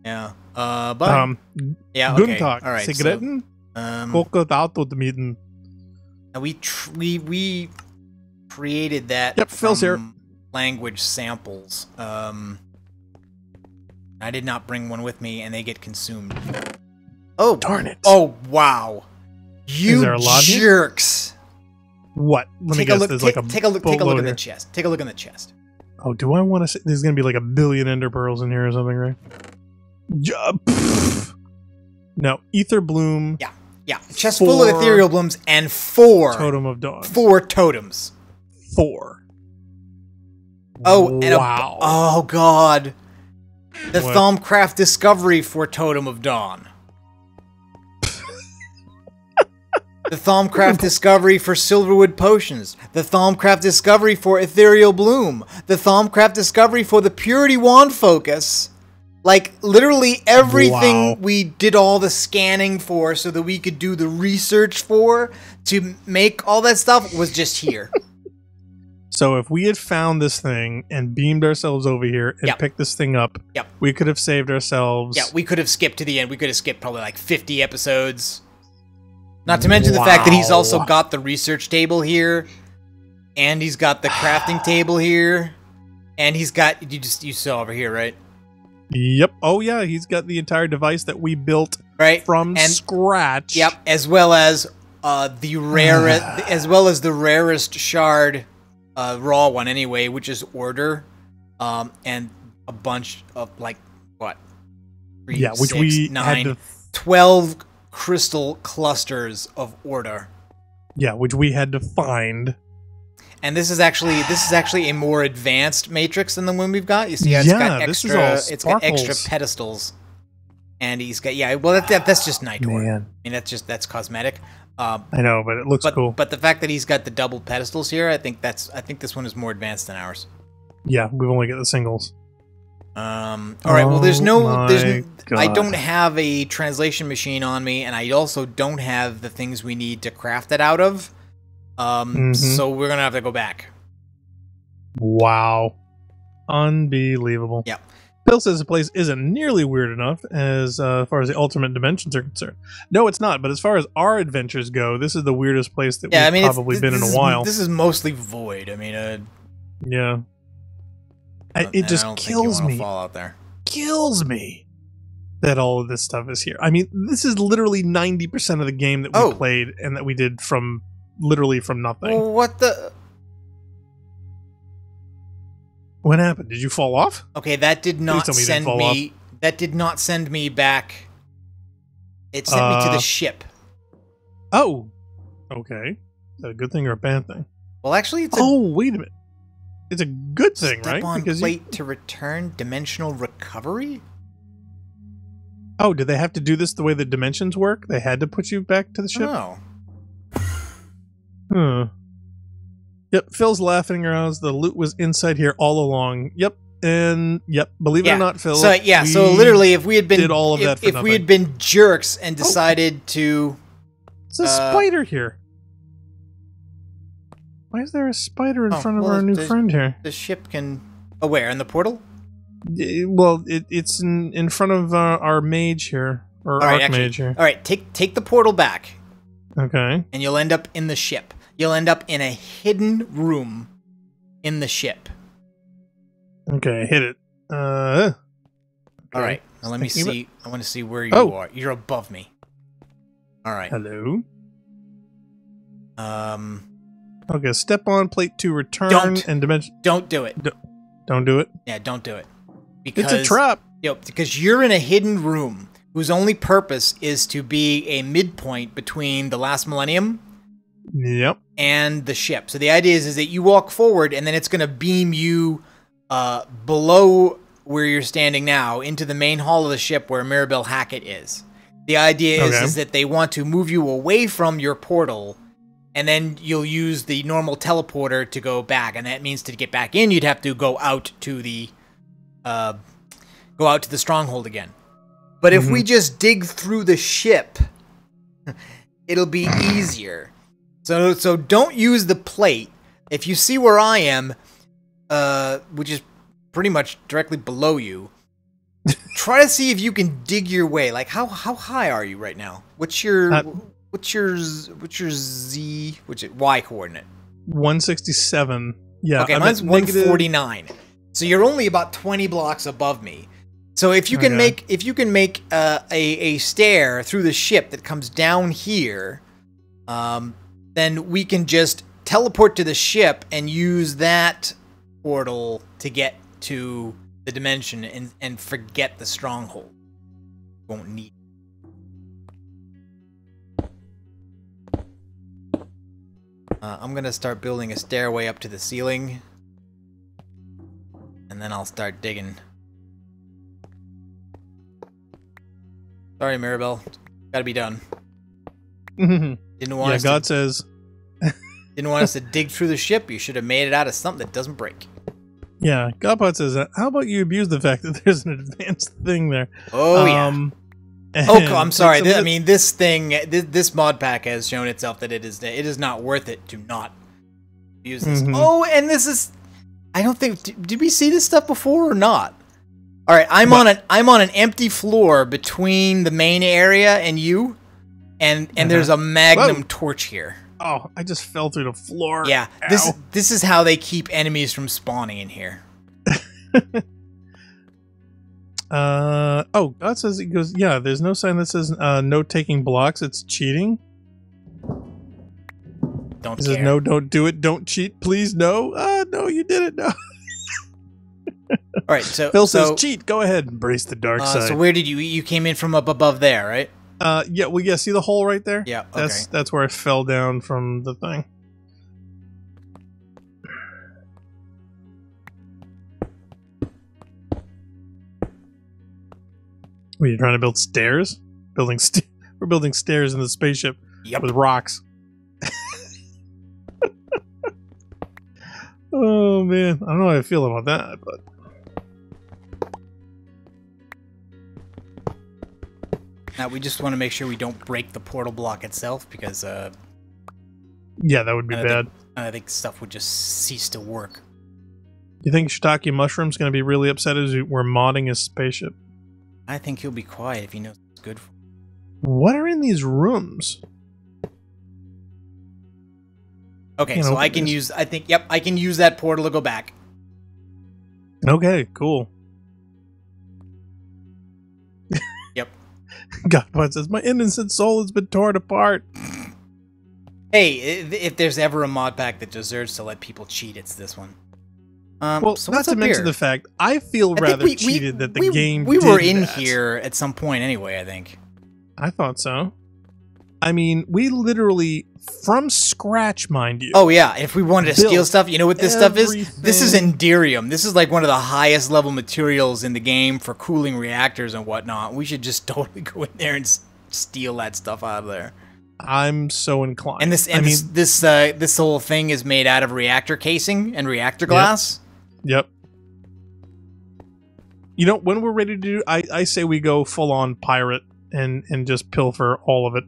Yeah. But yeah, okay. Guten Tag. All right. Sigaretten? Meeten. We created that. Yep, Phil's here. Language samples. I did not bring one with me, and they get consumed. Oh, darn it! Oh, wow! You jerks! What? Let me guess. There's like a take a look in the chest. Take a look in the chest. Oh, do I want to say there's gonna be like a billion ender pearls in here or something, right? No, ether bloom. Yeah. Yeah, chest full of ethereal blooms and 4 totem of dawn. 4 totems. 4. Oh, and wow! Oh god, the Thaumcraft discovery for Totem of Dawn. The Thaumcraft discovery for Silverwood potions. The Thaumcraft discovery for Ethereal Bloom. The Thaumcraft discovery for the Purity Wand focus. Like, literally everything we did all the scanning for so that we could do the research for to make all that stuff was just here. So if we had found this thing and beamed ourselves over here and picked this thing up, we could have saved ourselves. Yeah, we could have skipped to the end. We could have skipped probably like 50 episodes. Not to mention the fact that he's also got the research table here, and he's got the crafting table here, and he's got you saw over here, right? Yep. Oh yeah, he's got the entire device that we built from scratch. Yep, as well as the rarest shard, raw one anyway, which is Order, and a bunch of like what? 3, which 6, we 9, had 12 crystal clusters of Order. Yeah, which we had to find. And this is actually a more advanced matrix than the one we've got. You see, it's got extra pedestals, and he's got that's just Night Orb. I mean that's cosmetic. I know, but it looks cool. But the fact that he's got the double pedestals here, I think this one is more advanced than ours. Yeah, we've only got the singles. All right. Well, I don't have a translation machine on me, and I also don't have the things we need to craft it out of. So we're gonna have to go back. Wow, unbelievable. Yeah. Bill says the place isn't nearly weird enough as far as the alternate dimensions are concerned. No, it's not. But as far as our adventures go, this is the weirdest place that we've probably been in a while. This is mostly void. I mean, yeah. It just kills me. Fall out there. Kills me that all of this stuff is here. I mean, this is literally 90% of the game that we played and that we did from literally from nothing. Well, what the? What happened? Did you fall off? Okay, that did not send me. That did not send me back. It sent me to the ship. Oh, okay. Is that a good thing or a bad thing? Well, actually, it's. Wait a minute. It's a good thing, right? Step on plate to return dimensional recovery? Oh, did they have to do this the way the dimensions work? They had to put you back to the ship? No. Yep, Phil's laughing around. The loot was inside here all along. Yep, and believe it or not, Phil. So so literally, if we had been did all of that for if we had been jerks and decided to, it's a spider here. Why is there a spider in front of our new friend here? The ship can. Oh, where? In the portal? Well, it's in front of our mage here, or archmage here. All right, take the portal back. Okay. And you'll end up in the ship. You'll end up in a hidden room in the ship. Okay, hit it. Okay. All right, now let me see. I want to see where you are. You're above me. All right. Hello. Okay, step on plate to return and dimension. Don't do it. Don't do it? Yeah, don't do it. Because, it's a trap. Because you're in a hidden room whose only purpose is to be a midpoint between the last millennium and the ship. So the idea is that you walk forward and then it's going to beam you below where you're standing now into the main hall of the ship where Mirabelle Hackett is. The idea is that they want to move you away from your portal, and then you'll use the normal teleporter to go back. And that means to get back in, you'd have to go out to the stronghold again. But if we just dig through the ship, it'll be easier. So don't use the plate. If you see where I am, which is pretty much directly below you, try to see if you can dig your way. Like how high are you right now? What's your Y coordinate? 167. Yeah. Okay, mine's 149. So you're only about 20 blocks above me. So if you can make a stair through the ship that comes down here, then we can just teleport to the ship and use that portal to get to the dimension and forget the stronghold. Won't need. I'm gonna start building a stairway up to the ceiling, and then I'll start digging. Sorry, Mirabelle. Gotta be done. Didn't want us God says. Didn't want us to dig through the ship. You should have made it out of something that doesn't break. Yeah, Godpot says, how about you abuse the fact that there's an advanced thing there? Oh, yeah. I'm sorry. I mean, this thing, this mod pack has shown itself that it is not worth it to not use this. Oh, and this is, I don't think, did we see this stuff before or not? All right, I'm on an empty floor between the main area and you, and there's a magnum torch here. Oh, I just fell through the floor. Yeah, this is how they keep enemies from spawning in here. God says, he goes, yeah, there's no sign that says no taking blocks. It's cheating. Don't He says, no, don't do it. Don't cheat, please. No. No, you did it. No. All right, so Phil says, cheat. Go ahead. Embrace the dark side. So where did you came in from up above there, right? Yeah, well, yeah, see the hole right there? Yeah, okay. That's where I fell down from the thing. What, are you trying to build stairs? We're building stairs in the spaceship with rocks. Oh, man. I don't know how I feel about that, but... Now, we just want to make sure we don't break the portal block itself, because... yeah, that would be bad. I think stuff would just cease to work. You think Shiitake Mushroom's going to be really upset as we're modding his spaceship? I think he'll be quiet if he knows it's good for him. What are in these rooms? Okay, so I can use... I can use that portal to go back. Okay, cool. Yep. Godpod says, my innocent soul has been torn apart. Hey, if there's ever a mod pack that deserves to let people cheat, it's this one. Well, so not to mention the fact, I feel rather cheated that the game We did were in that. here at some point anyway, I think. I thought so. I mean, we literally, from scratch, mind you. Oh, yeah. If we wanted to steal stuff, you know what this stuff is? This is Enderium. This is like one of the highest level materials in the game for cooling reactors and whatnot. We should just totally go in there and steal that stuff out of there. I'm so inclined. And this whole thing is made out of reactor casing and reactor glass. Yep. You know, when we're ready to do, I say we go full on pirate and just pilfer all of it.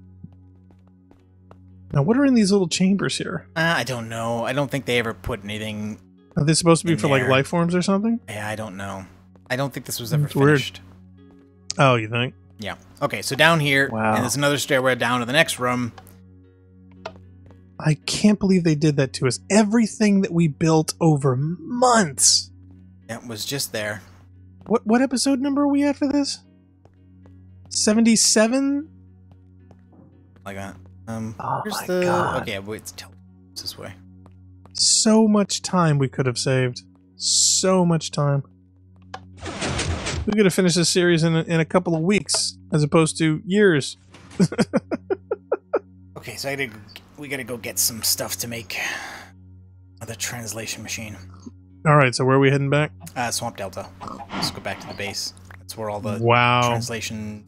Now, what are in these little chambers here? I don't know. I don't think they ever put anything. Are they supposed to be for like life forms or something? Yeah, I don't know. I don't think this was ever finished. Weird. Oh, you think? Yeah. Okay, so down here, wow. And there's another stairway down to the next room. I can't believe they did that to us. Everything that we built over months. It was just there. What episode number are we at for this? 77? Like that. Oh my God. Okay, wait, it's this way. So much time we could have saved. So much time. We're gonna finish this series in a couple of weeks, as opposed to years. Okay, so we gotta go get some stuff to make another translation machine. All right, so where are we heading back? Swamp Delta. Let's go back to the base. That's where all the translation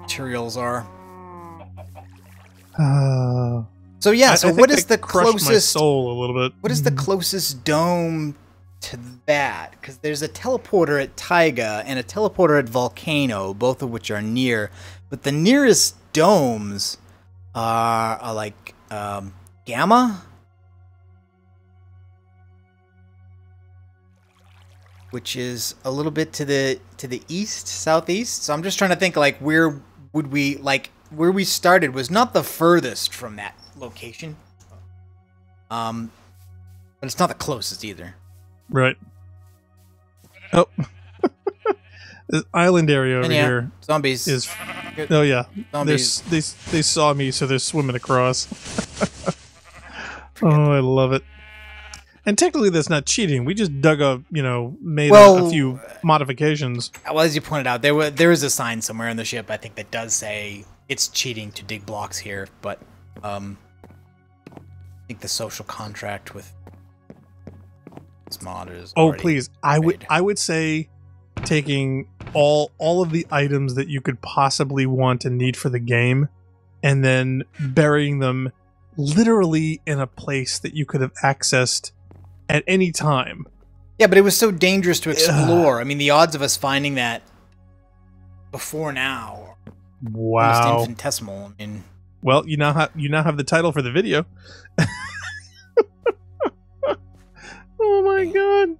materials are. So yeah, so what is the closest? My soul a little bit. What is the closest dome to that? Because there's a teleporter at Taiga and a teleporter at Volcano, both of which are near. But the nearest domes are like Gamma, which is a little bit to the east, southeast. So I'm just trying to think like where would we like. Where we started was not the furthest from that location. But it's not the closest either. Right. Oh. This island area over here. Zombies. Oh, yeah. Zombies. They saw me, so they're swimming across. Oh, I love it. And technically that's not cheating. We just made a few modifications. Well, as you pointed out, there is a sign somewhere on the ship, I think, that does say it's cheating to dig blocks here, but I think the social contract with this mod is please. I would say taking all of the items that you could possibly want and need for the game and then burying them literally in a place that you could have accessed at any time. Yeah, but it was so dangerous to explore. I mean, the odds of us finding that before now are almost infinitesimal. I mean, well, you now have the title for the video. Oh my god.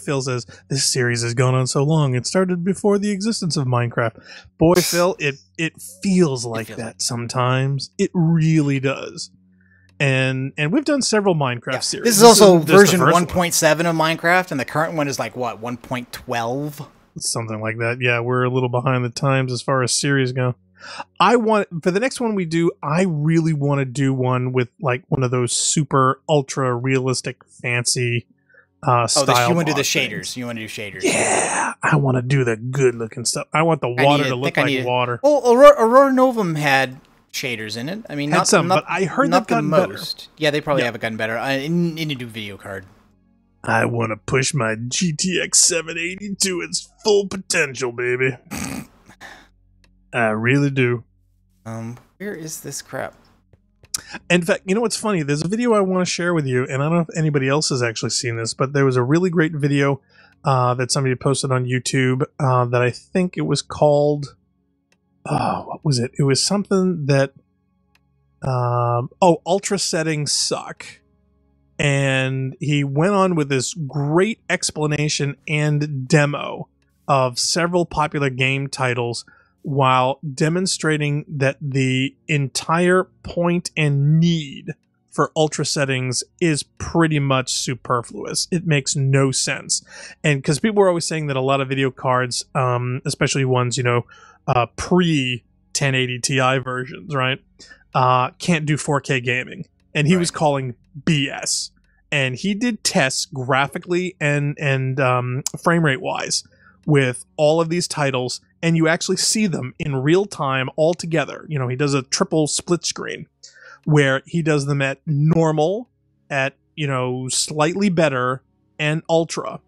Phil says, this series has gone on so long, it started before the existence of Minecraft. Boy, Phil, it feels like that sometimes. It really does. And we've done several Minecraft series. This is also version 1.7 of Minecraft, and the current one is like, what, 1.12? Something like that. Yeah, we're a little behind the times as far as series go. For the next one we do, I really want to do one with like one of those super ultra realistic fancy style. You want to do the shaders. You want to do shaders. Yeah, I want to do the good looking stuff. I want the water to look like water. Well, Aurora Novum had shaders in it. I mean, not some, but I heard they've gotten better. Yeah, they probably have gotten better. I need to do video card. I want to push my GTX 780 to its full potential, baby. I really do. Where is this crap? In fact, you know what's funny? There's a video I want to share with you, and I don't know if anybody else has actually seen this, but there was a really great video that somebody posted on YouTube that I think it was called... what was it? It was something that... ultra settings suck. And he went on with this great explanation and demo of several popular game titles while demonstrating that the entire point and need for ultra settings is pretty much superfluous. It makes no sense. And because people were always saying that a lot of video cards, especially ones, pre 1080 Ti versions, right, can't do 4K gaming. And he was calling BS. And he did tests graphically and frame rate wise with all of these titles, and you actually see them in real time all together. He does a triple split screen where he does them at normal, at slightly better, and ultra,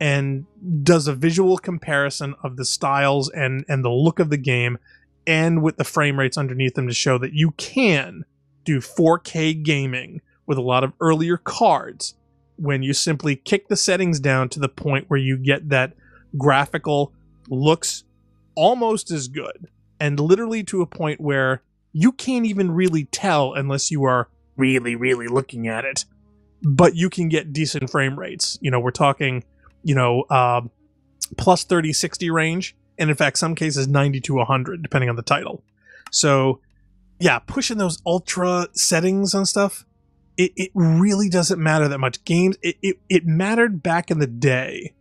and does a visual comparison of the styles and the look of the game, and with the frame rates underneath them to show that you can do 4K gaming with a lot of earlier cards when you simply kick the settings down to the point where you get that graphical looks almost as good, and literally to a point where you can't even really tell unless you are really, really looking at it, but you can get decent frame rates. We're talking, plus 30, 60 range, and in fact, some cases 90 to 100, depending on the title. So yeah, pushing those ultra settings and stuff, it really doesn't matter that much. Games, it mattered back in the day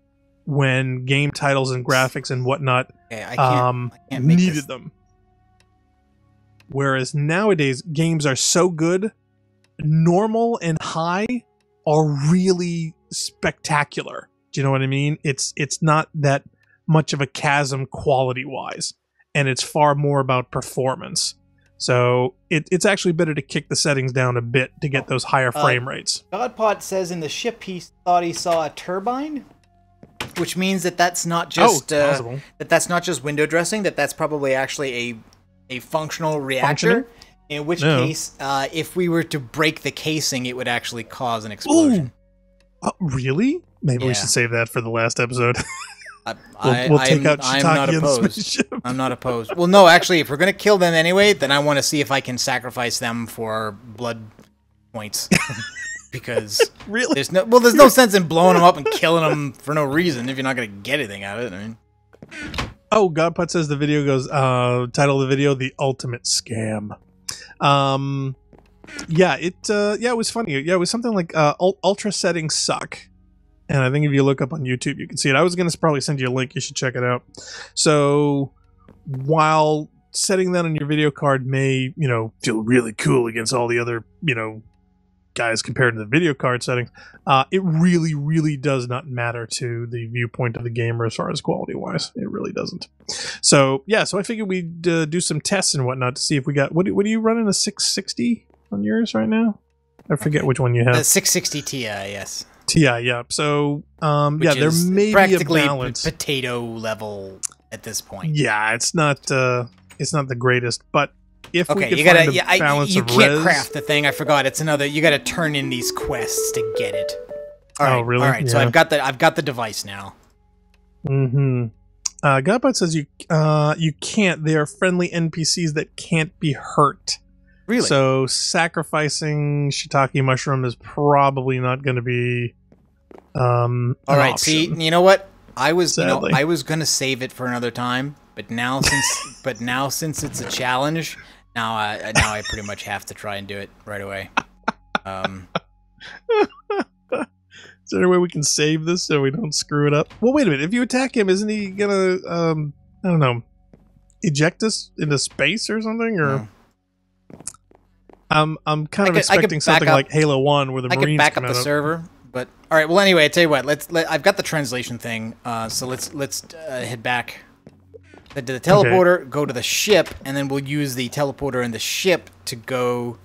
when game titles and graphics and whatnot I can't needed them. Whereas nowadays, games are so good, normal and high are really spectacular. Do you know what I mean? It's not that much of a chasm quality-wise, and it's far more about performance. So it's actually better to kick the settings down a bit to get those higher frame rates. Godpot says in the ship he thought he saw a turbine, which means that that's not just that's not just window dressing. That's probably actually a functional reactor. In which case, if we were to break the casing, it would actually cause an explosion. Really? Maybe we should save that for the last episode. We'll take out Shiitake and the spaceship. I'm not opposed. Well, no, actually, if we're going to kill them anyway, then I want to see if I can sacrifice them for blood points. Because really? there's no sense in blowing them up and killing them for no reason if you're not going to get anything out of it. I mean. Oh, Godput says the video goes, title of the video, The Ultimate Scam. Yeah, it was funny. Yeah, it was something like, ultra settings suck. And I think if you look up on YouTube, you can see it. I was going to probably send you a link. You should check it out. So while setting that on your video card may, feel really cool against all the other, guys compared to the video card settings, it really, really does not matter to the viewpoint of the gamer as far as quality-wise. It really doesn't. So, yeah, so I figured we'd do some tests and whatnot to see if we got... What are you running, a 660 on yours right now? I forget which one you have. 660 Ti, yes. Ti, yeah. So, there may be a balance. Potato level at this point. Yeah, it's not the greatest, but if we could find a balance you of can't res, craft the thing. I forgot. It's another. You got to turn in these quests to get it. All right, really? All right. Yeah. So I've got the device now. Mm-hmm. Godbot says you can't. They are friendly NPCs that can't be hurt. Really? So sacrificing shiitake mushroom is probably not going to be. All right. Option. See, you know what? I was Sadly. gonna save it for another time, but now since it's a challenge, now I pretty much have to try and do it right away. Is there any way we can save this so we don't screw it up? Well, wait a minute. If you attack him, isn't he gonna I don't know, eject us into space or something? Or I'm kind of expecting something like Halo 1 where the Marines I could back come up the out. server. But all right, well, anyway, I tell you what. I've got the translation thing. So let's head back to the teleporter, go to the ship, and then we'll use the teleporter and the ship to go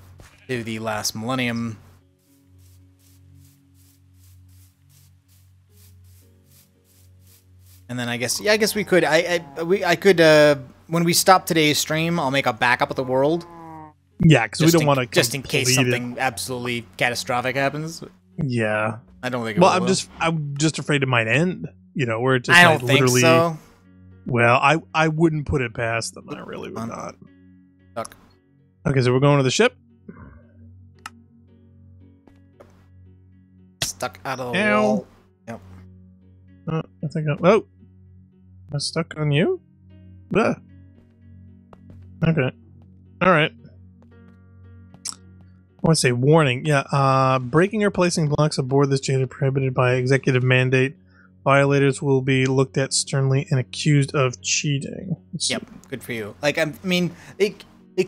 to the last millennium. And then I guess we could. I could when we stop today's stream, I'll make a backup of the world. Yeah, because we don't want to just in case something absolutely catastrophic happens. Yeah, I don't think. I'm just afraid it might end. Where it just I might don't think literally. So. Well, I wouldn't put it past them. I really would not. Stuck. Okay, so we're going to the ship. Stuck out of the wall. Yep. I think I'm stuck on you. Ugh. Okay. All right. I want to say warning. Yeah, breaking or placing blocks aboard this jet is prohibited by executive mandate. Violators will be looked at sternly and accused of cheating. Yep, good for you. Like, I mean, they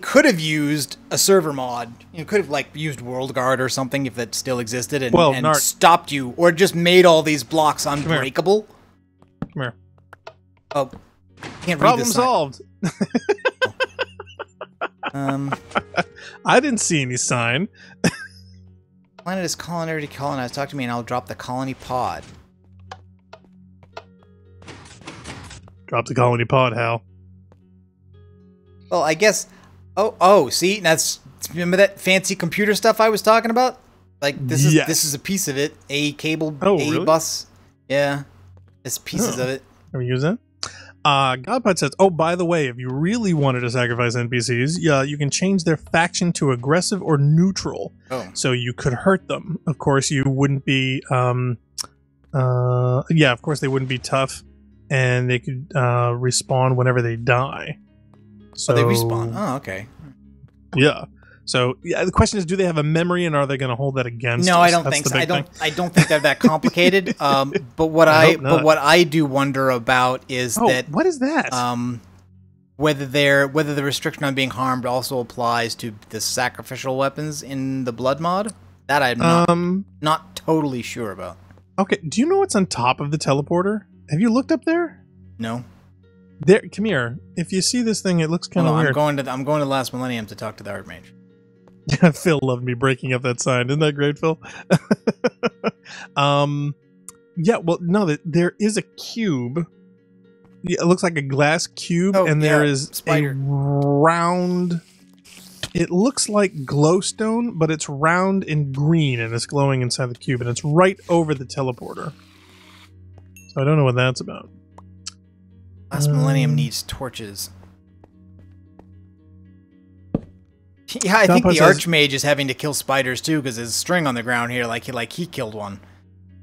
could have used a server mod. You could have used World Guard or something if that still existed, and stopped you, or just made all these blocks unbreakable. Come here. Oh, can't read Problem this solved. I didn't see any sign. Planet is already colonized. Talk to me and I'll drop the colony pod. Drop the colony pod, Hal. Well, I guess... Oh, see? Remember that fancy computer stuff I was talking about? This is a piece of it. A cable, really? bus. Yeah. There's pieces of it. Can we use that? Godpud says, oh, by the way, if you really wanted to sacrifice NPCs, you can change their faction to aggressive or neutral. Oh. So you could hurt them. Of course, you wouldn't be, of course they wouldn't be tough, and they could respawn whenever they die. So they respawn. Oh, okay. Yeah. So the question is, do they have a memory, and are they going to hold that against us? No, I don't think so. I don't think they're that complicated. But what I do wonder about is what is that? Whether the restriction on being harmed also applies to the sacrificial weapons in the blood mod. That I'm not totally sure about. Okay, do you know what's on top of the teleporter? Have you looked up there? No. There, come here. If you see this thing, it looks kind of weird. I'm going to Last Millennium to talk to the Archmage. Yeah, Phil loved me breaking up that sign. Isn't that great, Phil? Yeah, well, no, there is a cube. Yeah, it looks like a glass cube, and there is spider. A round... It looks like glowstone, but it's round and green, and it's glowing inside the cube, and it's right over the teleporter. So I don't know what that's about. Last Millennium needs torches. Yeah, I think the Archmage is having to kill spiders too, because there's a string on the ground here, like he killed one.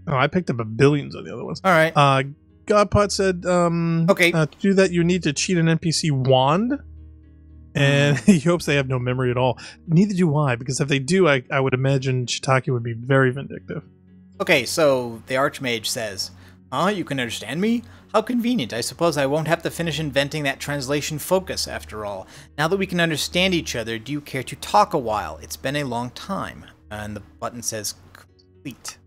Oh, I picked up billions of the other ones. All right. Godpot said, okay. To do that, you need to cheat an NPC wand, and he hopes they have no memory at all. Neither do I, because if they do, I would imagine Shiitake would be very vindictive. Okay, so the Archmage says, you can understand me? How convenient. I suppose I won't have to finish inventing that translation focus, after all. Now that we can understand each other, do you care to talk a while? It's been a long time. And the button says, complete.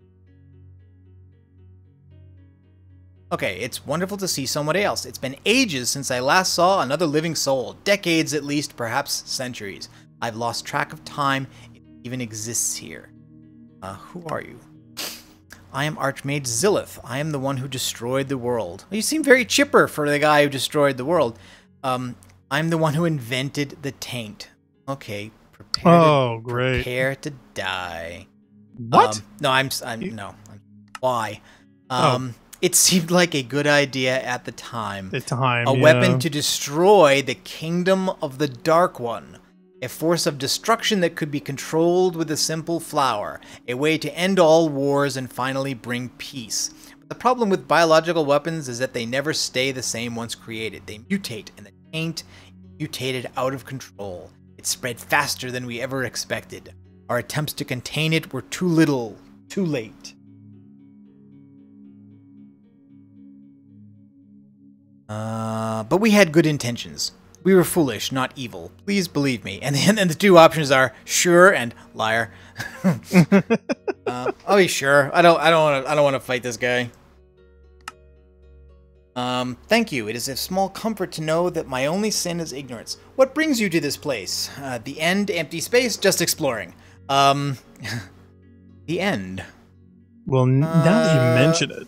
Okay, it's wonderful to see someone else. It's been ages since I last saw another living soul. Decades at least, perhaps centuries. I've lost track of time. It even exists here. Who are you? I am Archmage Zillith. I am the one who destroyed the world. You seem very chipper for the guy who destroyed the world. I'm the one who invented the taint. Okay, prepare to die. What? No. Why? It seemed like a good idea at the time. A weapon to destroy the kingdom of the Dark One. A force of destruction that could be controlled with a simple flower. A way to end all wars and finally bring peace. But the problem with biological weapons is that they never stay the same once created. They mutate, and the taint mutated out of control. It spread faster than we ever expected. Our attempts to contain it were too little, too late. But we had good intentions. We were foolish, not evil. Please believe me. And then the two options are sure and liar. I'll be sure. I don't want to fight this guy. Thank you. It is a small comfort to know that my only sin is ignorance. What brings you to this place? The end, empty space, just exploring. The end. Well, now that you mention it.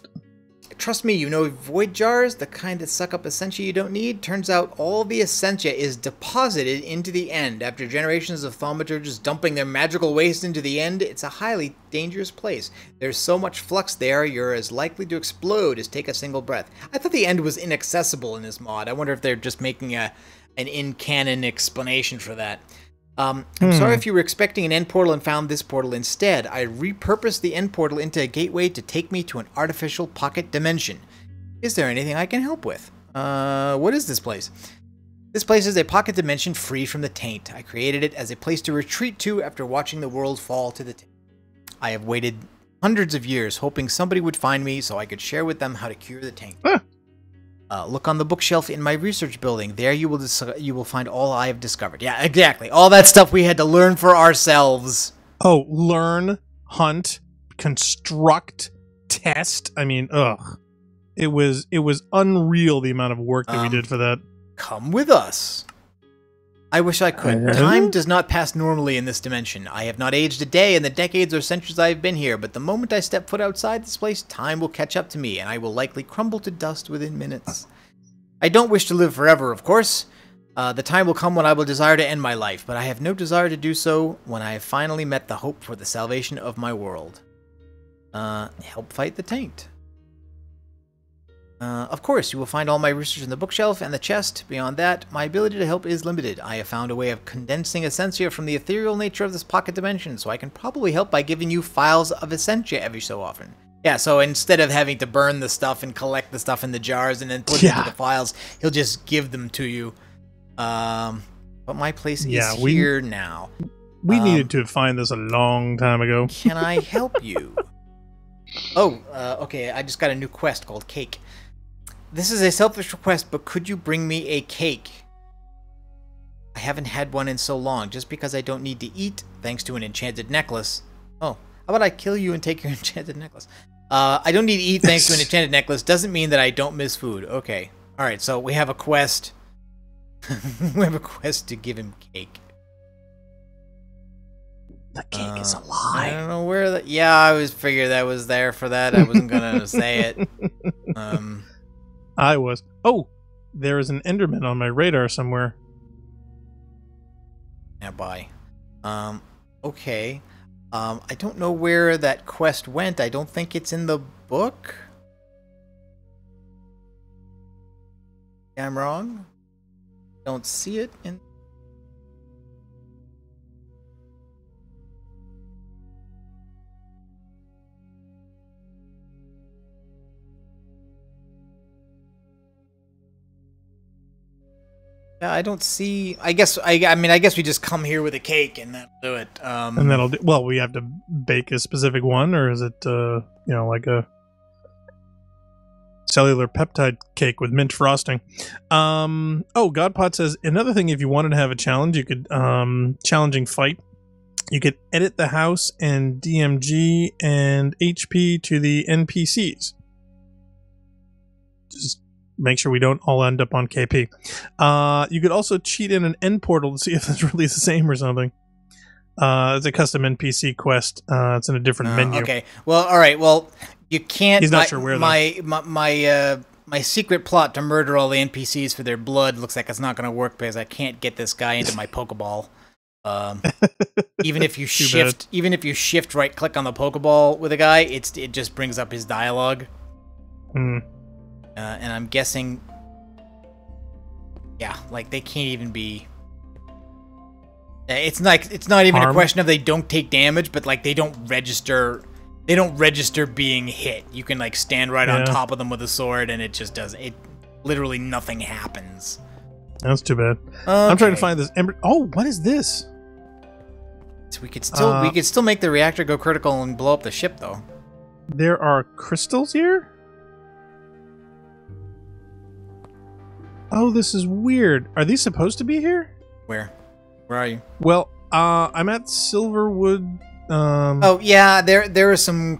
Trust me, you know void jars, the kind that suck up essentia you don't need? Turns out all the essentia is deposited into the end. After generations of thaumaturges dumping their magical waste into the end, it's a highly dangerous place. There's so much flux there, you're as likely to explode as take a single breath. I thought the end was inaccessible in this mod. I wonder if they're just making an in-canon explanation for that. I'm sorry if you were expecting an end portal and found this portal instead. I repurposed the end portal into a gateway to take me to an artificial pocket dimension. Is there anything I can help with? What is this place? This place is a pocket dimension free from the taint. I created it as a place to retreat to after watching the world fall to the taint. I have waited hundreds of years hoping somebody would find me so I could share with them how to cure the taint. Look on the bookshelf in my research building. There you will find all I have discovered. Yeah, exactly. All that stuff we had to learn for ourselves. Oh, learn, hunt, construct, test. I mean, ugh. It was unreal the amount of work that we did for that. Come with us. I wish I could. Time does not pass normally in this dimension. I have not aged a day in the decades or centuries I have been here, but the moment I step foot outside this place, time will catch up to me, and I will likely crumble to dust within minutes. I don't wish to live forever, of course. The time will come when I will desire to end my life, but I have no desire to do so when I have finally met the hope for the salvation of my world. Help fight the taint. Of course, you will find all my research in the bookshelf and the chest. Beyond that, my ability to help is limited. I have found a way of condensing essentia from the ethereal nature of this pocket dimension, so I can probably help by giving you files of essentia every so often. Yeah, so instead of having to burn the stuff and collect the stuff in the jars and then put it into the files, he'll just give them to you. But my place is here now. We needed to find this a long time ago. Can I help you? Okay, I just got a new quest called Cake. This is a selfish request, but could you bring me a cake? I haven't had one in so long, just because I don't need to eat, thanks to an enchanted necklace. Oh, how about I kill you and take your enchanted necklace? I don't need to eat thanks to an enchanted necklace, doesn't mean that I don't miss food. Okay, Alright, so we have a quest. We have a quest to give him cake. The cake is a lie. I don't know where that... Yeah, I was figured that was there for that. I wasn't gonna say it. I was. Oh! There is an Enderman on my radar somewhere. Yeah, bye. Okay. I don't know where that quest went. I don't think it's in the book. I'm wrong. Don't see it in... Yeah, I don't see... I mean, I guess we just come here with a cake and that'll do it. And that'll do... Well, we have to bake a specific one, or is it, you know, like a cellular peptide cake with mint frosting? Oh, Godpot says, another thing, if you wanted to have a challenge, you could, challenging fight, you could edit the house and DMG and HP to the NPCs. Just make sure we don't all end up on KP. You could also cheat in an end portal to see if it's really the same or something. It's a custom NPC quest. It's in a different menu. Okay. Well, all right. Well, you can't... He's not sure where, my secret plot to murder all the NPCs for their blood looks like it's not going to work because I can't get this guy into my Pokeball. Even if you shift right click on the Pokeball with a guy, it just brings up his dialogue. Hmm. And I'm guessing, yeah, like they can't even be. It's not even a question of they don't take damage, but like they don't register. They don't register being hit. You can like stand right on top of them with a sword, and it just does it. Literally nothing happens. That's too bad. Okay. I'm trying to find this ember. Oh, what is this? So we could still make the reactor go critical and blow up the ship, though. There are crystals here. Oh, this is weird. Are these supposed to be here? Where are you? Well, I'm at Silverwood. Oh yeah, there are some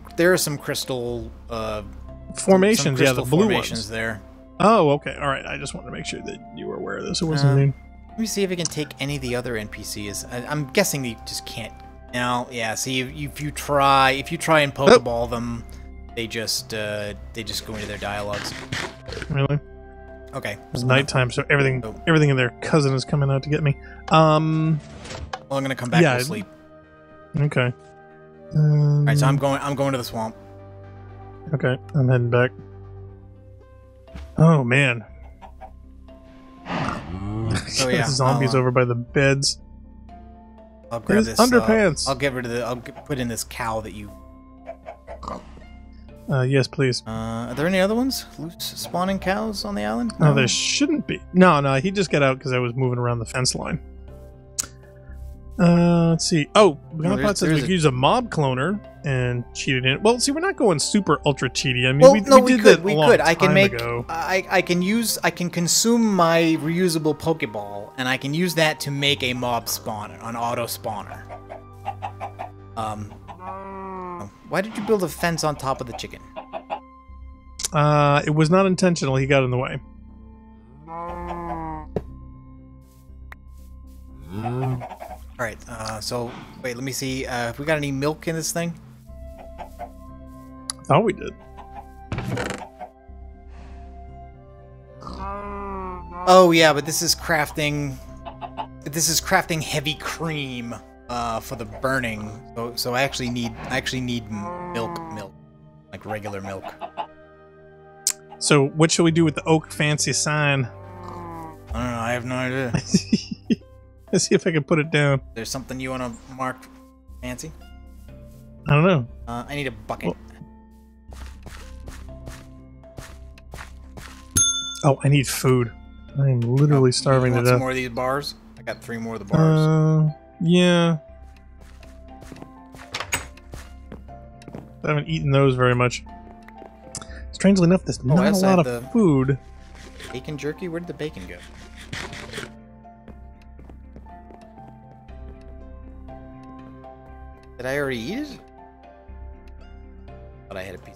crystal formations. Some the blue formations ones there. Oh, okay, all right. I just wanted to make sure that you were aware of this. It wasn't me. Let me see if I can take any of the other NPCs. I'm guessing you just can't. No, yeah. See, if you try and Pokeball them, they just go into their dialogues. Really? Okay. It's nighttime, so everything in their cousin is coming out to get me. Well, I'm gonna come back to sleep. Okay. All right, so I'm going to the swamp. Okay, I'm heading back. Oh man. Oh yeah. Zombies over by the beds. I'll grab this underpants. I'll get rid of I'll put in this cow that you. Yes, please. Are there any other ones? Loose spawning cows on the island? No, there shouldn't be. No, he just got out because I was moving around the fence line. Let's see. Oh, Godpot says we could use a mob cloner and cheat it in. Well, see, we're not going super ultra cheaty. I mean, we could. I can consume my reusable Pokeball, and I can use that to make a mob spawner, an auto spawner. Why did you build a fence on top of the chicken? It was not intentional. He got in the way. Alright, so, wait, let me see. Have we got any milk in this thing? I thought we did. Oh, yeah, but this is crafting... heavy cream. For the burning, so I actually need milk, like regular milk. So what shall we do with the oak fancy sign? I don't know. I have no idea. Let's see if I can put it down. There's something you want to mark fancy? I don't know. I need a bucket. Oh, I need food. I am literally starving to death. Some more of these bars? I got 3 more of the bars. Yeah. I haven't eaten those very much. Strangely enough, there's not a lot of food. Bacon jerky? Where did the bacon go? Did I already eat it? Thought I had a piece.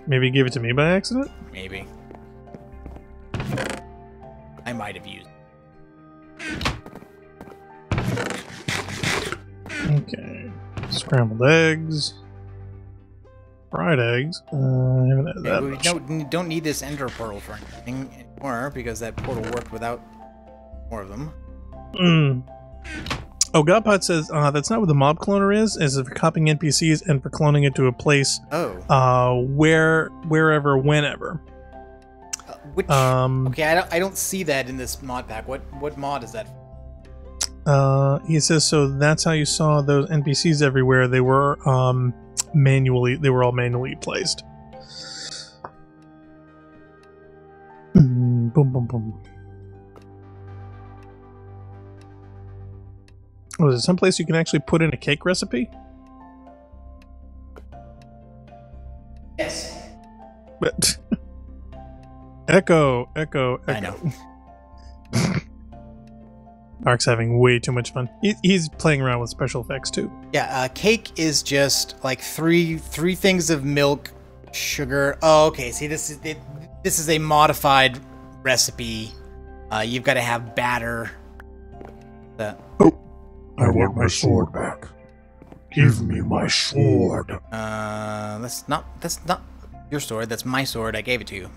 Maybe you gave it to me by accident? Maybe. I might have used it. Okay. Scrambled eggs. Fried eggs. I haven't had that much. We don't need this ender portal for anything anymore because that portal worked without more of them. Oh, Godpot says that's not what the mob cloner is for copying NPCs and for cloning it to a place. Wherever, whenever. Okay, I don't see that in this mod pack. What mod is that? He says so. That's how you saw those NPCs everywhere. They were all manually placed. Boom, boom, boom. Oh, is there someplace you can actually put in a cake recipe? Yes. But Echo. I know. Mark's having way too much fun. He's playing around with special effects too. Yeah, cake is just like three things of milk, sugar. Oh, okay. See, this is a modified recipe. You've got to have batter. I want my sword back. Give me my sword. That's not your sword. That's my sword. I gave it to you.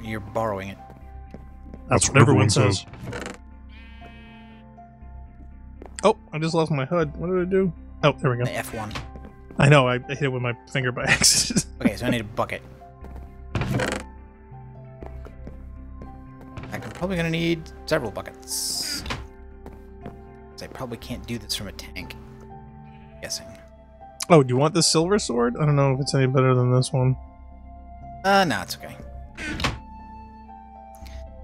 You're borrowing it. That's what everyone says. Oh, I just lost my HUD. What did I do? Oh, there we go. The F1. I know. I hit it with my finger by accident. Okay, so I need a bucket. I'm probably gonna need several buckets. I probably can't do this from a tank. I'm guessing. Oh, do you want the silver sword? I don't know if it's any better than this one. No, it's okay.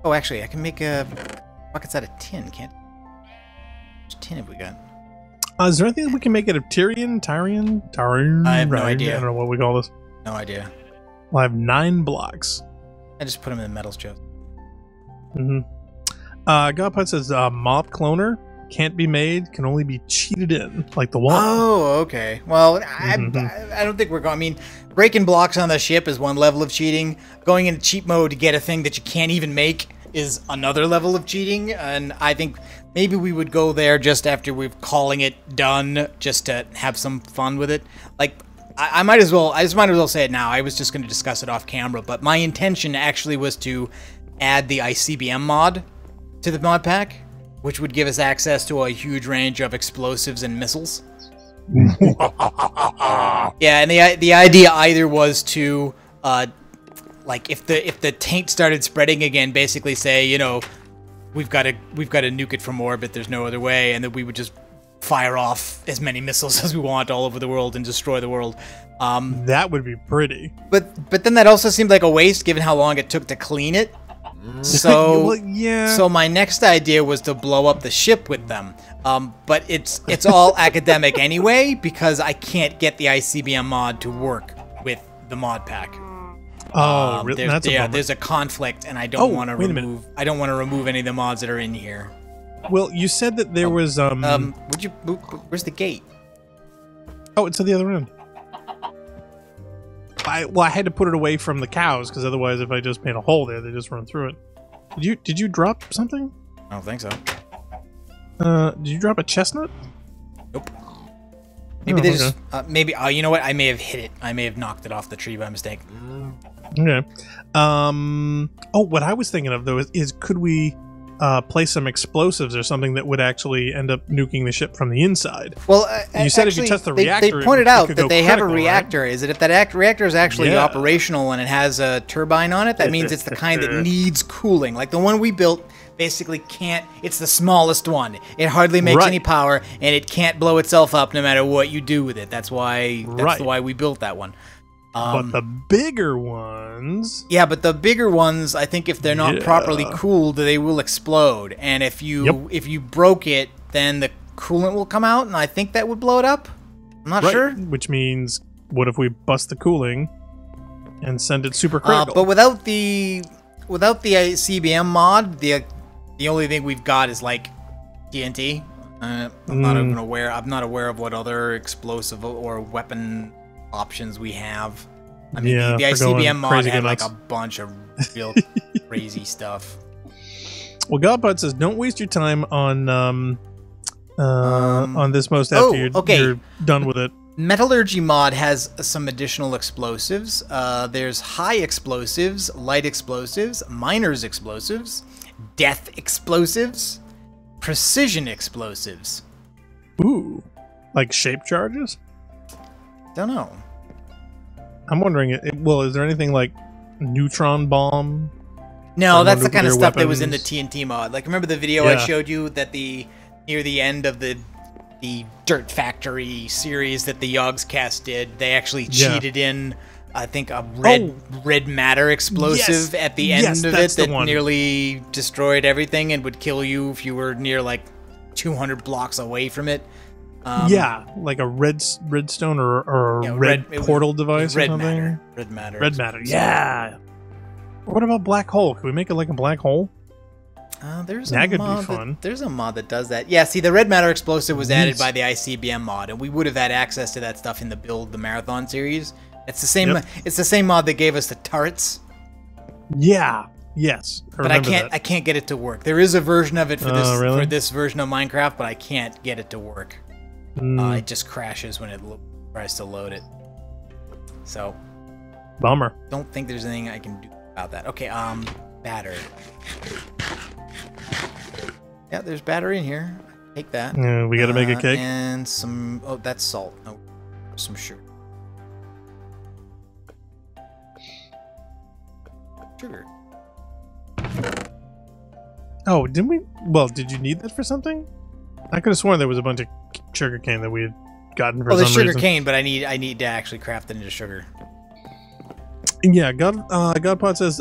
Oh, actually, I can make buckets out of tin, can't I? Which tin have we got? Is there anything we can make out of Tyrian? I have no idea. I don't know what we call this. No idea. Well, I have 9 blocks. I just put them in the metals chest. Godpot says mob cloner can't be made, can only be cheated in, like the wall. Oh, okay. Well, I don't think we're going. I mean, breaking blocks on the ship is one level of cheating. Going into cheat mode to get a thing that you can't even make is another level of cheating. And I think maybe we would go there just after we're calling it done, just to have some fun with it. Like, I might as well. I just might as well say it now. I was just going to discuss it off camera, but my intention actually was to add the ICBM mod to the mod pack, which would give us access to a huge range of explosives and missiles. Yeah, and the idea either was to, like, if the taint started spreading again, basically say, you know, we've got to nuke it from orbit. There's no other way, and then we would just fire off as many missiles as we want all over the world and destroy the world. That would be pretty. But then that also seemed like a waste, given how long it took to clean it. So well, yeah. So my next idea was to blow up the ship with them. But it's all academic anyway, because I can't get the ICBM mod to work with the mod pack. Oh, really? There's a conflict, and I don't want to remove. I don't want to remove any of the mods that are in here. Well, you said that there was where's the gate? Oh, it's at the other end. I had to put it away from the cows, because otherwise, if I just paint a hole there, they just run through it. Did you drop something? I don't think so. Did you drop a chestnut? Nope. Maybe they just maybe. Oh, you know what? I may have hit it. I may have knocked it off the tree by mistake. Okay. Oh, what I was thinking of though is could we place some explosives or something that would actually end up nuking the ship from the inside? Well, you said actually, if you test the reactor, they pointed out that they have a critical, reactor. Right? Is it if that reactor is actually operational and it has a turbine on it? That means it's the kind that needs cooling. Like the one we built basically can't. It's the smallest one. It hardly makes any power, and it can't blow itself up no matter what you do with it. That's why. That's why we built that one. But the bigger ones... Yeah, but the bigger ones, I think if they're not properly cooled, they will explode. And if you broke it, then the coolant will come out, and I think that would blow it up. I'm not sure. Which means, what if we bust the cooling and send it super critical? But without the CBM mod, the only thing we've got is like TNT. I'm not aware of what other explosive or weapon options we have. I mean, Yeah, the for going ICBM mod crazy had nuts. like a bunch of real crazy stuff. Well, Godpod says, don't waste your time on this most after you're done with it. Metallurgy mod has some additional explosives. There's high explosives, light explosives, miners explosives, death explosives, precision explosives. Ooh, like shape charges? Don't know. I'm wondering, well, is there anything like neutron bomb? No, that's the kind of stuff weapons? that was in the TNT mod. Like, remember the video I showed you that near the end of the Dirt Factory series that the Yogscast did, they actually cheated in, I think, a red matter explosive at the end of it that nearly destroyed everything and would kill you if you were near like 200 blocks away from it. Like a redstone or a red portal device or something. Red matter. Yeah. What about black hole? Can we make it like a black hole? There's that a could mod be fun. there's a mod that does that. Yeah, see, the red matter explosive was added by the ICBM mod, and we would have had access to that stuff in the Marathon series. It's the same. Yep. It's the same mod that gave us the turrets. Yeah. Yes. But I can't get it to work. There is a version of it for this really? for this version of Minecraft, but I can't get it to work. It just crashes when it tries to load it. So, bummer. Don't think there's anything I can do about that. Okay, batter. Yeah, there's batter in here. Take that. We gotta make a cake. And some... Oh, that's salt. No, some sugar. Sugar. Oh, didn't we... Well, did you need that for something? I could have sworn there was a bunch of sugar cane that we had gotten for some reason. Oh, the sugar cane, but I need to actually craft it into sugar. Yeah, Godpod says,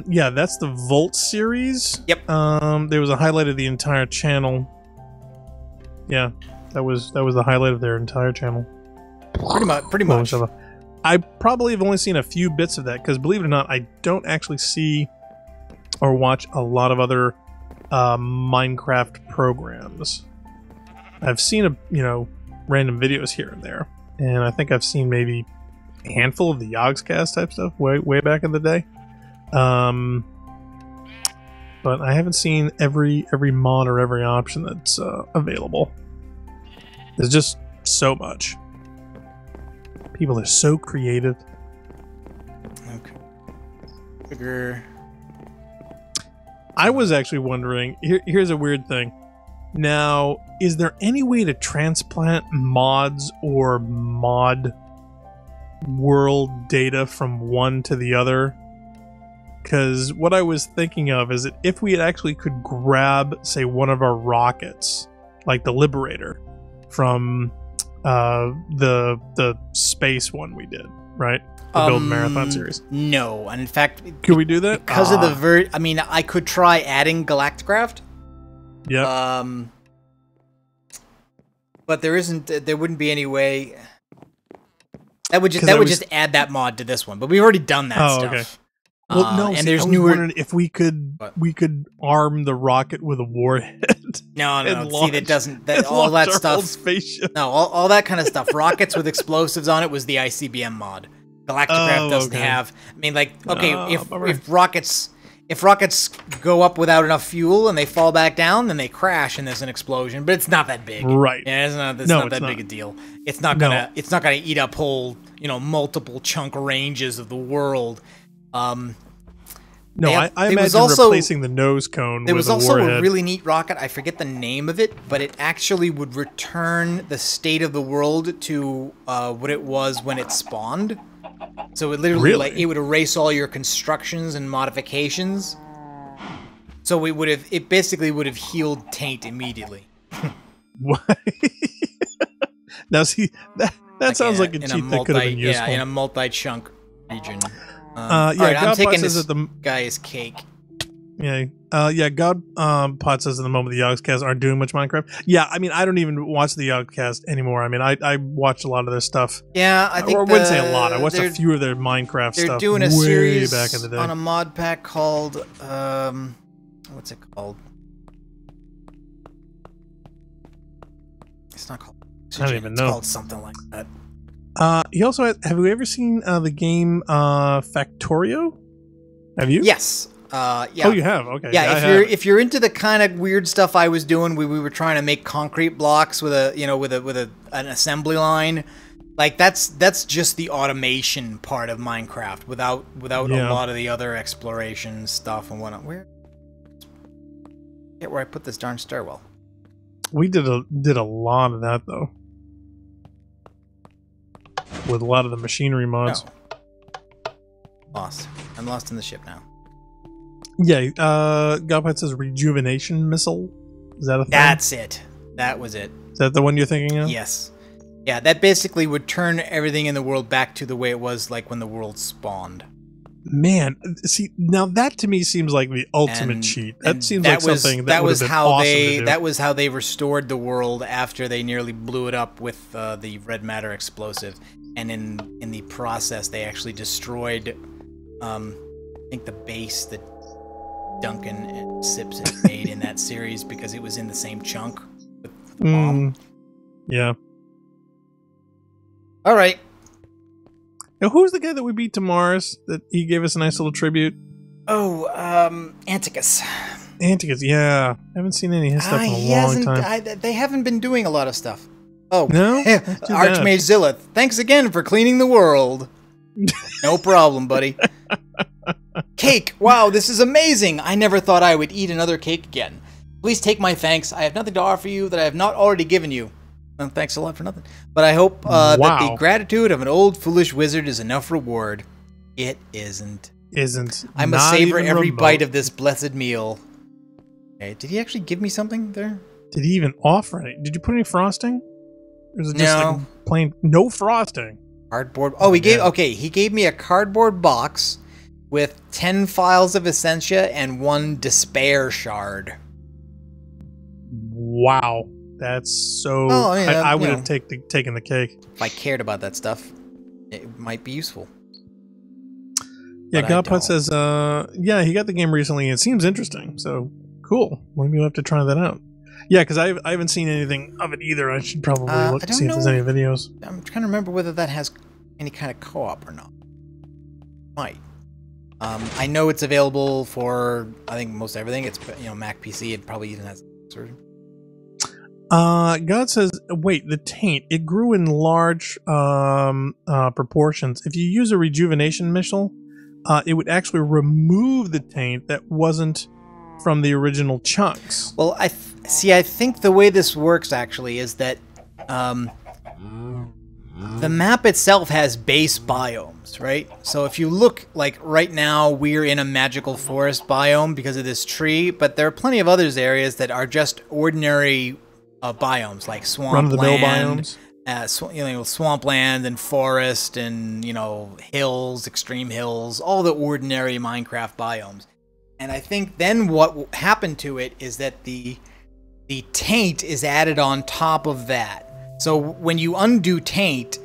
yeah, that's the Volt series. Yep. There was a highlight of the entire channel. Yeah, that was the highlight of their entire channel. Pretty much. I probably have only seen a few bits of that, because believe it or not, I don't actually see or watch a lot of other Minecraft programs. I've seen random videos here and there, and I think I've seen maybe a handful of the Yogscast type stuff way back in the day. But I haven't seen every mod or every option that's available. There's just so much. People are so creative. Okay. Sugar. I was actually wondering, here's a weird thing. Now, is there any way to transplant mods or mod world data from one to the other? Because what I was thinking of is that if we actually could grab, say, one of our rockets, like the Liberator, from the space one we did, right? The Build Marathon series. No, and in fact, could we do that? Because of the I mean, I could try adding Galacticraft. Yeah. But there wouldn't be any way. That would just add that mod to this one. But we've already done that stuff. Okay. Well, no, and there's newer. If we could arm the rocket with a warhead. No. See, that doesn't. All that stuff. No, all that kind of stuff. Rockets with explosives on it was the ICBM mod. Galacticraft doesn't have. I mean, like, okay, if rockets go up without enough fuel and they fall back down, then they crash and there's an explosion. But it's not that big, right? Yeah, it's not that big a deal. It's not gonna eat up whole multiple chunk ranges of the world. I imagine replacing the nose cone with a warhead. There was also a really neat rocket. I forget the name of it, but it actually would return the state of the world to what it was when it spawned. So it literally, it would erase all your constructions and modifications. So it basically would have healed Taint immediately. What? Now see, that sounds like a cheat that could have been useful. Yeah, in a multi-chunk region. I'm taking this guy as cake. God says at the moment the Yogscast aren't doing much Minecraft. Yeah, I mean, I don't even watch the Yogscast anymore. I mean, I watched a lot of their stuff. Yeah, I think I wouldn't say a lot. I watched a few of their Minecraft stuff. They're doing a way series back in the day. on a mod pack called what's it called? It's not called. I don't even know. It's called something like that. He also have you ever seen the game Factorio? Have you? Yes. Yeah. Oh, you have. Okay. Yeah, if you're into the kind of weird stuff I was doing, we were trying to make concrete blocks with an assembly line. Like that's just the automation part of Minecraft without a lot of the other exploration stuff and whatnot. Where I put this darn stairwell. We did a lot of that though. With a lot of the machinery mods. No. Lost. I'm lost in the ship now. Yeah, Godpet says rejuvenation missile. Is that a thing? That's it. That was it. Is that the one you're thinking of? Yes. Yeah, that basically would turn everything in the world back to the way it was like when the world spawned. Man, see, now that to me seems like the ultimate cheat. That seems like something that would have been awesome to do. That was how they restored the world after they nearly blew it up with the red matter explosive. And in the process, they actually destroyed, I think, the base that Duncan and Sips had made in that series because it was in the same chunk with the bomb. Yeah. All right. Now, who's the guy that we beat to Mars that he gave us a nice little tribute? Oh, Anticus. Anticus, yeah. I haven't seen any of his stuff in a long time. They haven't been doing a lot of stuff. Oh, no? Archmage Zilla, thanks again for cleaning the world. No problem, buddy. Cake! Wow, this is amazing! I never thought I would eat another cake again. Please take my thanks. I have nothing to offer you that I have not already given you. Well, thanks a lot for nothing. But I hope that the gratitude of an old foolish wizard is enough reward. It isn't. I must savor every bite of this blessed meal. Okay, did he actually give me something there? Did he even offer it? Did you put any frosting? Or is it just like plain no frosting? Cardboard. Oh, he gave me a cardboard box with 10 files of Essentia and 1 despair shard. Wow. That's so... I would have taken the cake. If I cared about that stuff, it might be useful. Yeah, Godpot says, yeah, he got the game recently. It seems interesting. So, cool. Maybe we'll have to try that out. Yeah, because I haven't seen anything of it either. I should probably look to see if there's any videos. I'm trying to remember whether that has any kind of co-op or not. Might. I know it's available for, I think, most everything. It's, Mac PC. It probably even has a version. God says, wait, the taint, it grew in large proportions. If you use a rejuvenation missile, it would actually remove the taint that wasn't from the original chunks. Well, I think the way this works actually is that the map itself has base biomes, right? So if you look, like right now, we're in a magical forest biome because of this tree, but there are plenty of other areas that are just ordinary biomes, like swampland, swampland and forest and hills, extreme hills, all the ordinary Minecraft biomes. And I think then what happened to it is that the taint is added on top of that. So when you undo taint,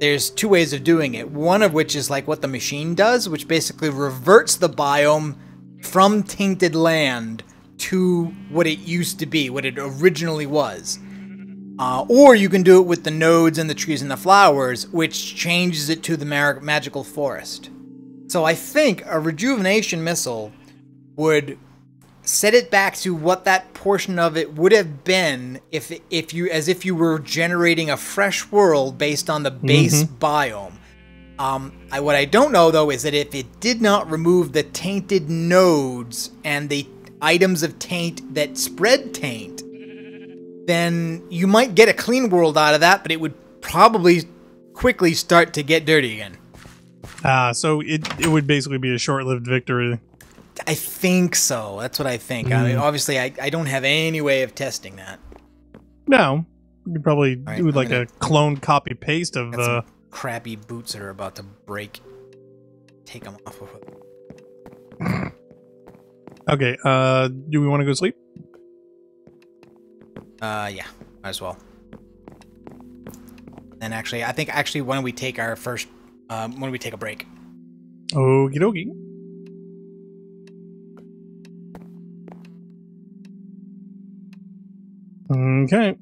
there's 2 ways of doing it. One of which is like what the machine does, which basically reverts the biome from tainted land to what it used to be, what it originally was. Or you can do it with the nodes and the trees and the flowers, which changes it to the magical forest. So I think a rejuvenation missile would set it back to what that portion of it would have been if you were generating a fresh world based on the base biome. What I don't know though is that if it did not remove the tainted nodes and the items of taint that spread taint, then you might get a clean world out of that, but it would probably quickly start to get dirty again. So it would basically be a short-lived victory. I think so. That's what I think. I mean, obviously, I don't have any way of testing that. No. You could probably do like a clone copy-paste of... some crappy boots that are about to break. Take them off of it. Okay, do we want to go sleep? Yeah, might as well. And actually, I think why don't we take our first... why don't we take a break? Okie dokie. Okay.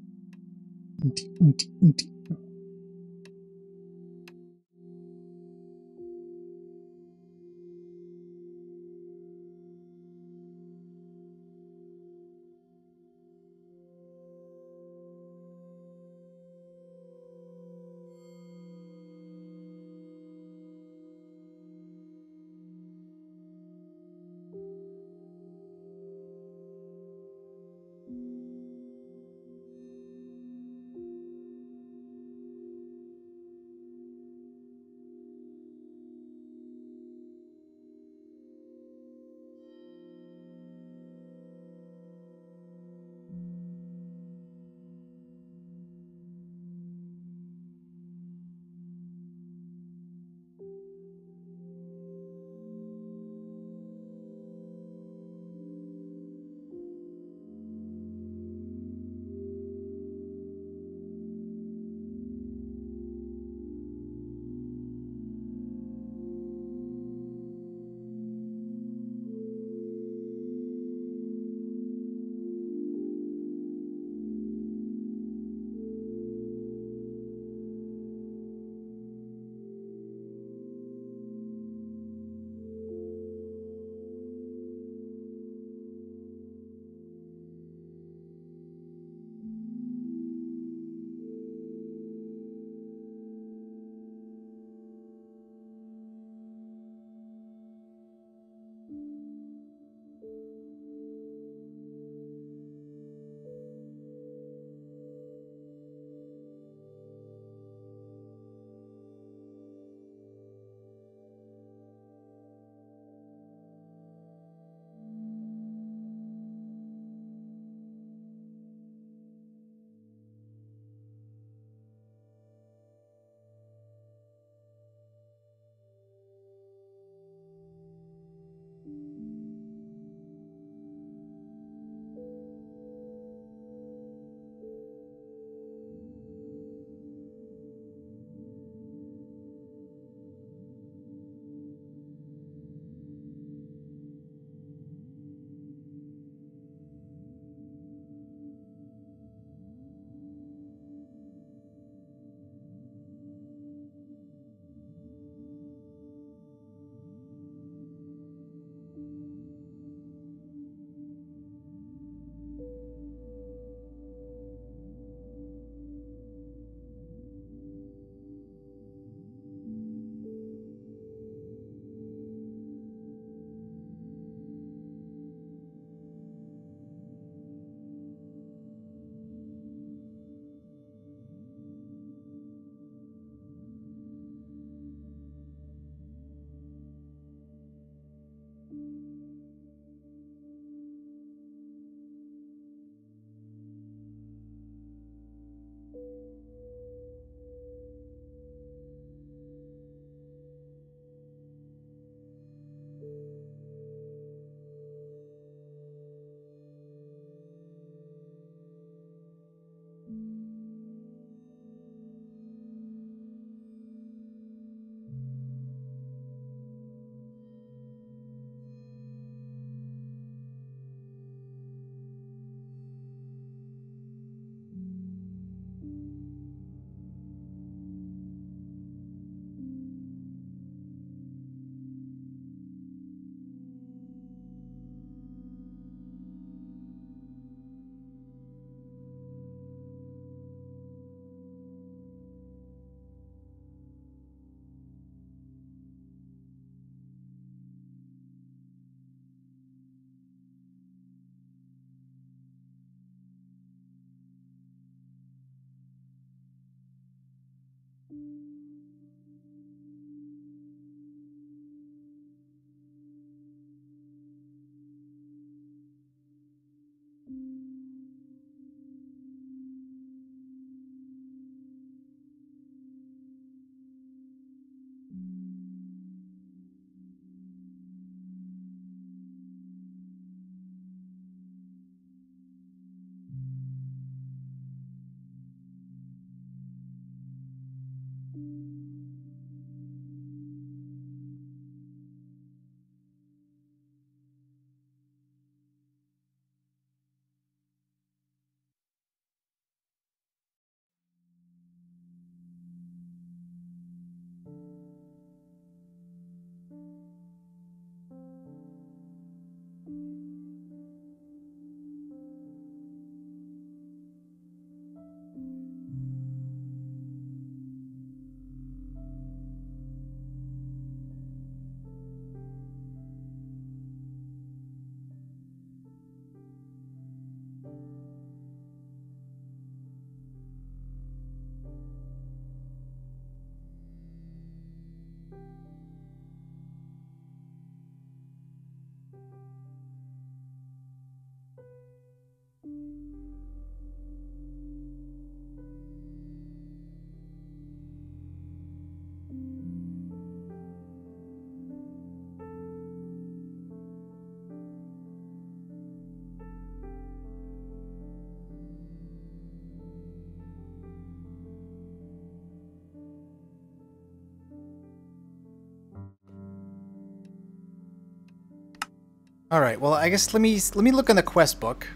All right. Well, I guess let me look in the quest book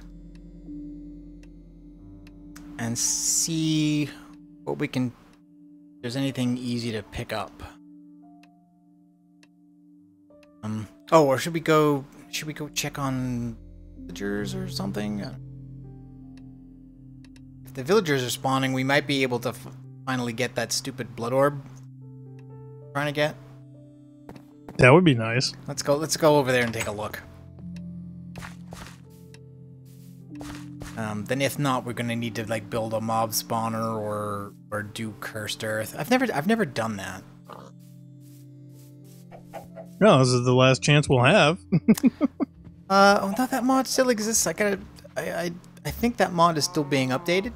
and see what we can. If there's anything easy to pick up. Oh, or should we go? Should we go check on villagers or something? If the villagers are spawning, we might be able to finally get that stupid blood orb. I'm trying to get. That would be nice. Let's go. Let's go over there and take a look. Then if not, we're gonna need to like build a mob spawner or do cursed earth. I've never done that. No, this is the last chance we'll have. Oh no, that mod still exists. I think that mod is still being updated.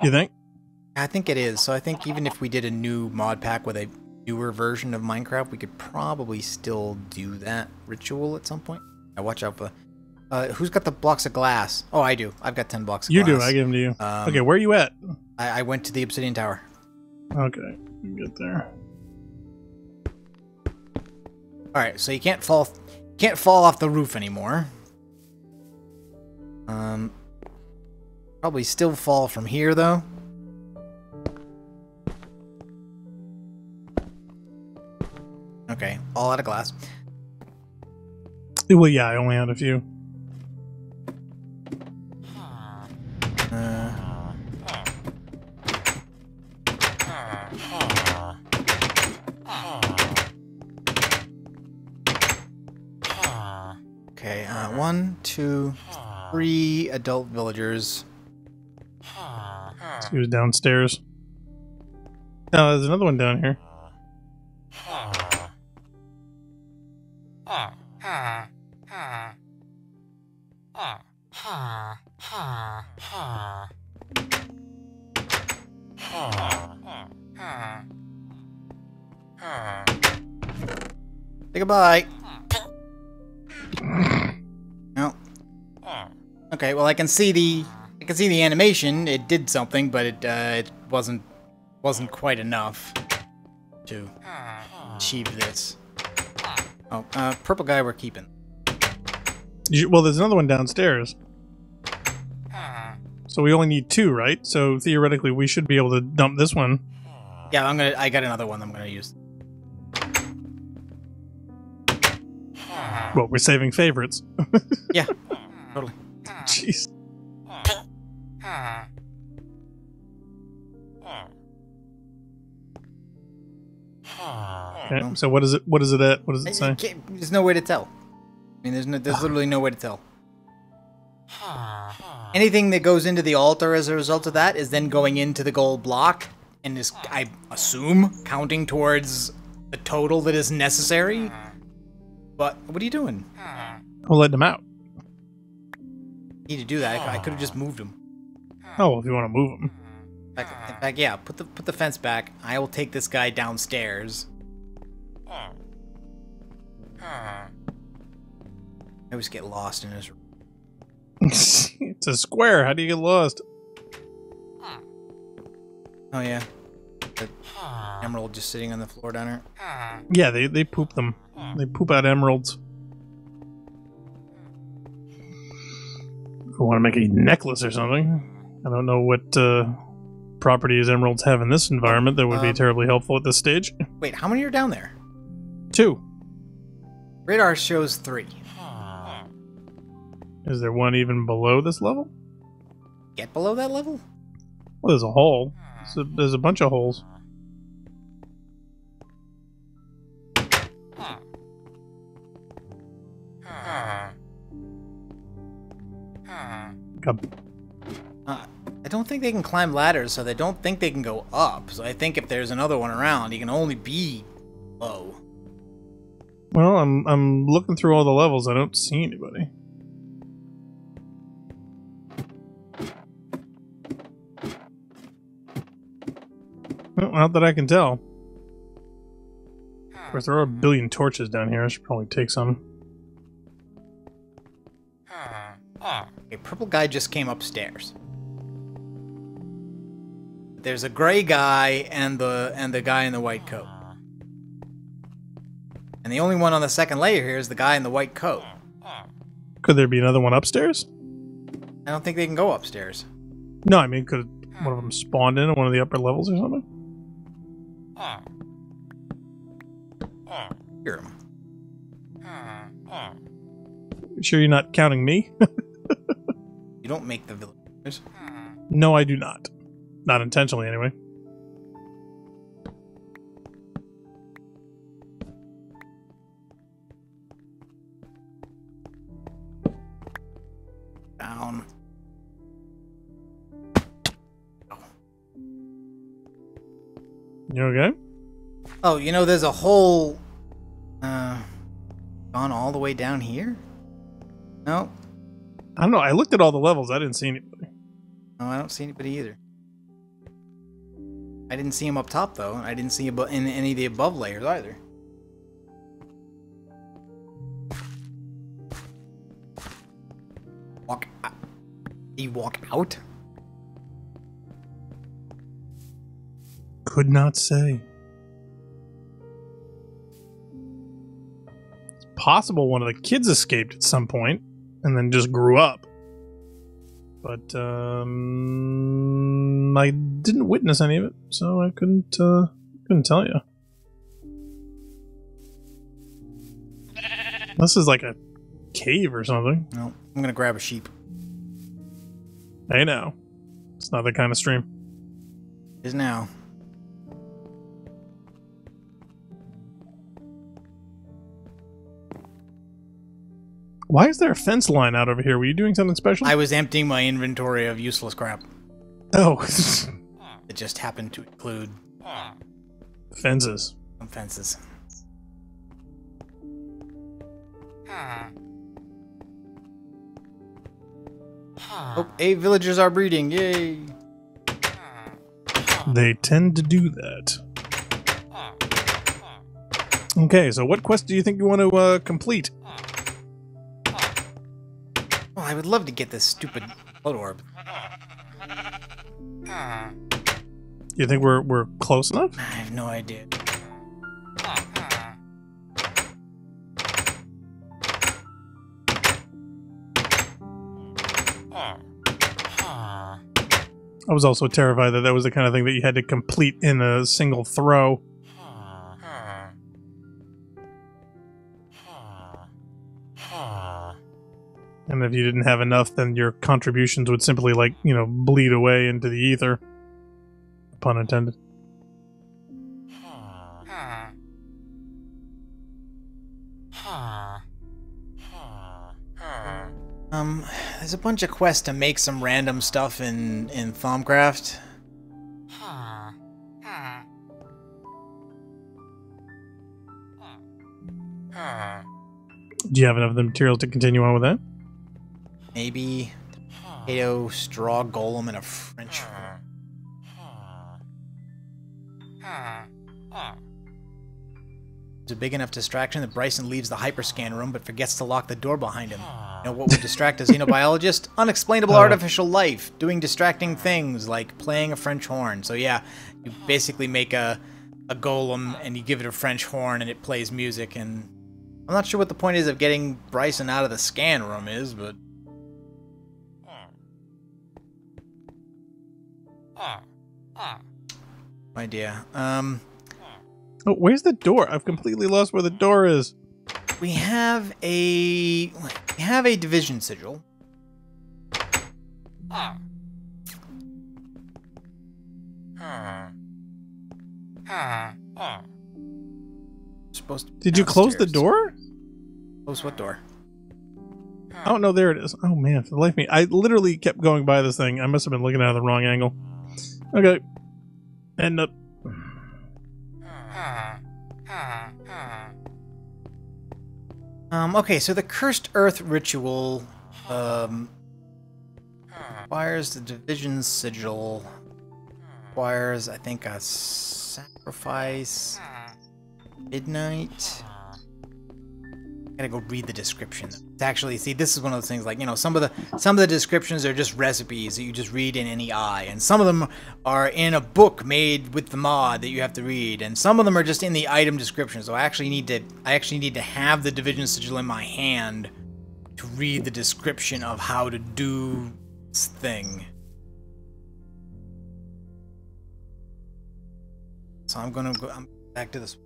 You think? I think it is. So I think even if we did a new mod pack with a newer version of Minecraft, we could probably still do that ritual at some point. Now watch out for. Who's got the blocks of glass? Oh, I do. I've got 10 blocks of glass. You do. I give them to you. Okay, where are you at? I went to the obsidian tower. Okay, get there. All right, so you can't fall off the roof anymore. Probably still fall from here though. Okay, all out of glass. Well, yeah, I only had a few. Okay, 1, 2, 3 adult villagers. So he was downstairs. Oh, there's another one down here. Say goodbye. No. Okay, well I can see the animation. It did something, but it wasn't quite enough to achieve this. Oh, purple guy we're keeping. Well, there's another one downstairs. So we only need 2, right? So theoretically, we should be able to dump this one. Yeah, I got another one I'm gonna use. Well, we're saving favorites. Yeah, totally. Jeez. Okay, so what is it? What is it at? What does it say? There's no way to tell. I mean, there's literally no way to tell. Anything that goes into the altar as a result of that is then going into the gold block, and is, I assume, counting towards the total that is necessary. But what are you doing? We'll let them out. Need to do that. I could have just moved him. Oh, well, if you want to move them. In fact, yeah. Put the fence back. I will take this guy downstairs. I always get lost in his room. It's a square. How do you get lost? Oh yeah. The emerald just sitting on the floor down here. Yeah, they poop them. They poop out emeralds. If we want to make a necklace or something. I don't know what properties emeralds have in this environment that would be terribly helpful at this stage. Wait, how many are down there? 2. Radar shows 3. Is there one even below this level? Get below that level? Well, there's a hole. There's a bunch of holes. I don't think they can climb ladders, so they don't think they can go up. So I think if there's another one around, he can only be low. Well, I'm looking through all the levels. I don't see anybody. Well, not that I can tell. Of course, there are a billion torches down here. I should probably take some. A purple guy just came upstairs. There's a gray guy and the guy in the white coat. And the only one on the second layer here is the guy in the white coat. Could there be another one upstairs? I don't think they can go upstairs. No, I mean, could one of them spawned in at one of the upper levels or something? Hear him. Sure you're not counting me? You don't make the villagers. No, I do not. Not intentionally, anyway. Down. You okay? Oh, you know, there's a hole gone all the way down here? No? I don't know. I looked at all the levels. I didn't see anybody. No, I don't see anybody either. I didn't see him up top, though. I didn't see him in any of the above layers, either. Walk out. Did he walk out? Could not say. It's possible one of the kids escaped at some point and then just grew up. But I didn't witness any of it, so I couldn't tell you. This is like a cave or something. No, I'm gonna grab a sheep. Hey now. It's not that kind of stream. It is now. Why is there a fence line out over here? Were you doing something special? I was emptying my inventory of useless crap. Oh. It just happened to include Fences. some fences. Oh, 8 villagers are breeding. Yay! They tend to do that. Okay, so what quest do you think you want to complete? Well, I would love to get this stupid blood orb. You think we're close enough? I have no idea. I was also terrified that that was the kind of thing that you had to complete in a single throw. And if you didn't have enough, then your contributions would simply, like, you know, bleed away into the ether. Pun intended. There's a bunch of quests to make some random stuff in Thaumcraft. Do you have enough of the materials to continue on with that? Maybe potato, straw golem, and a French horn. It's a big enough distraction that Bryson leaves the hyperscan room but forgets to lock the door behind him. You know what would distract a xenobiologist? Unexplainable artificial life, doing distracting things like playing a French horn. So yeah, you basically make a golem and you give it a French horn and it plays music, and I'm not sure what the point is of getting Bryson out of the scan room is, but... No idea. Oh, where's the door? I've completely lost where the door is. We have a division sigil. Supposed to be Did you close the downstairs. door? Close what door? Oh no, there it is. Oh man, for the life of me, I literally kept going by this thing. I must have been looking at it at the wrong angle. Okay. End up. Okay, so the Cursed Earth ritual requires the division sigil. Requires, I think, a sacrifice. Midnight. Gotta go read the description. It's actually, see, this is one of those things, like, you know, some of the descriptions are just recipes that you just read in any eye, and some of them are in a book made with the mod that you have to read, and some of them are just in the item description. So I actually need to have the division sigil in my hand to read the description of how to do this thing. So I'm back to this.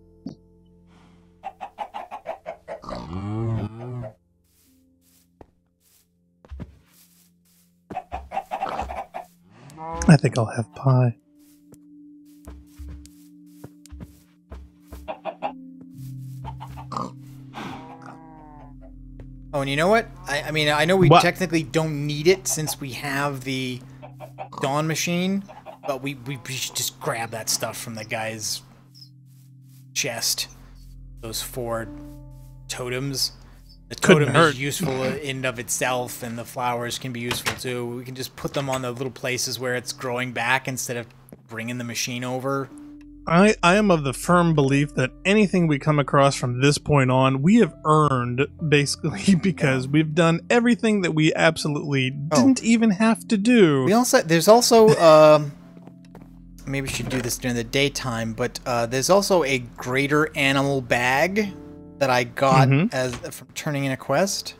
I think I'll have pie. Oh, and you know what? I mean, I know we What? technically don't need it since we have the Dawn machine, but we should just grab that stuff from the guy's chest. Those 4 totems. The Couldn't totem hurt. is useful in and of itself, and the flowers can be useful too. We can just put them on the little places where it's growing back instead of bringing the machine over. I am of the firm belief that anything we come across from this point on, we have earned, basically, because we've done everything that we absolutely didn't even have to do. There's also maybe we should do this during the daytime, but there's also a greater animal bag that I got from turning in a quest.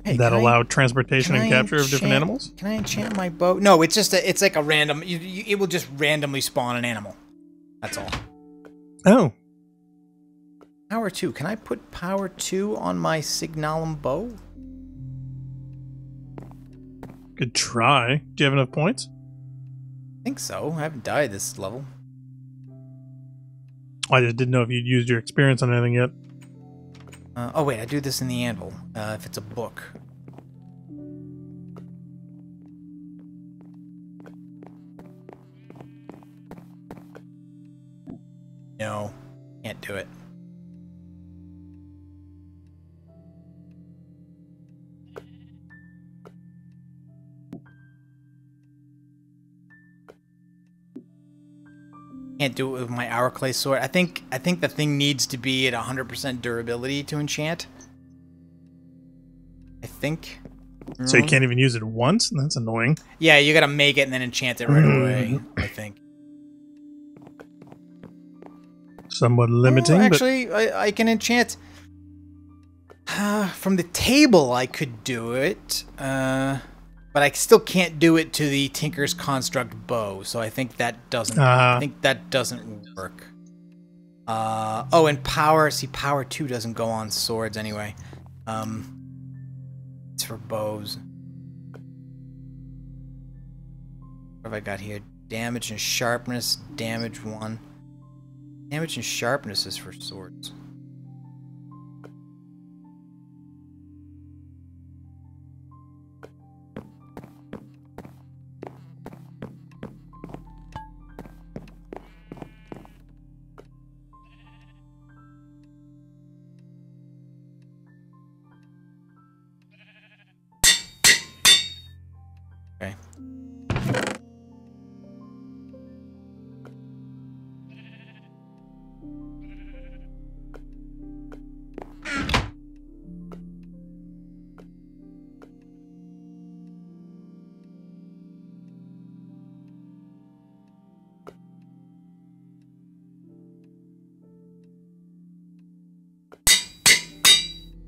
Hey, that allowed transportation and capture of different animals? Can I enchant my bow? No, it's just it's like a random. It will just randomly spawn an animal. That's all. Oh. Power 2. Can I put power 2 on my Signalum bow? Good try. Do you have enough points? I think so. I haven't died this level. I just didn't know if you'd used your experience on anything yet. Oh wait, I do this in the anvil. If it's a book. No, can't do it. Can't do it with my Hourclay sword. I think the thing needs to be at 100% durability to enchant. I think. So you can't even use it once? That's annoying. Yeah, you gotta make it and then enchant it right away, I think. Somewhat limiting, actually, I can enchant... from the table I could do it, but I still can't do it to the Tinker's Construct bow, so I think that doesn't. I think that doesn't work. Oh, and power. See, power 2 doesn't go on swords anyway. It's for bows. What have I got here? Damage and sharpness. Damage 1. Damage and sharpness is for swords.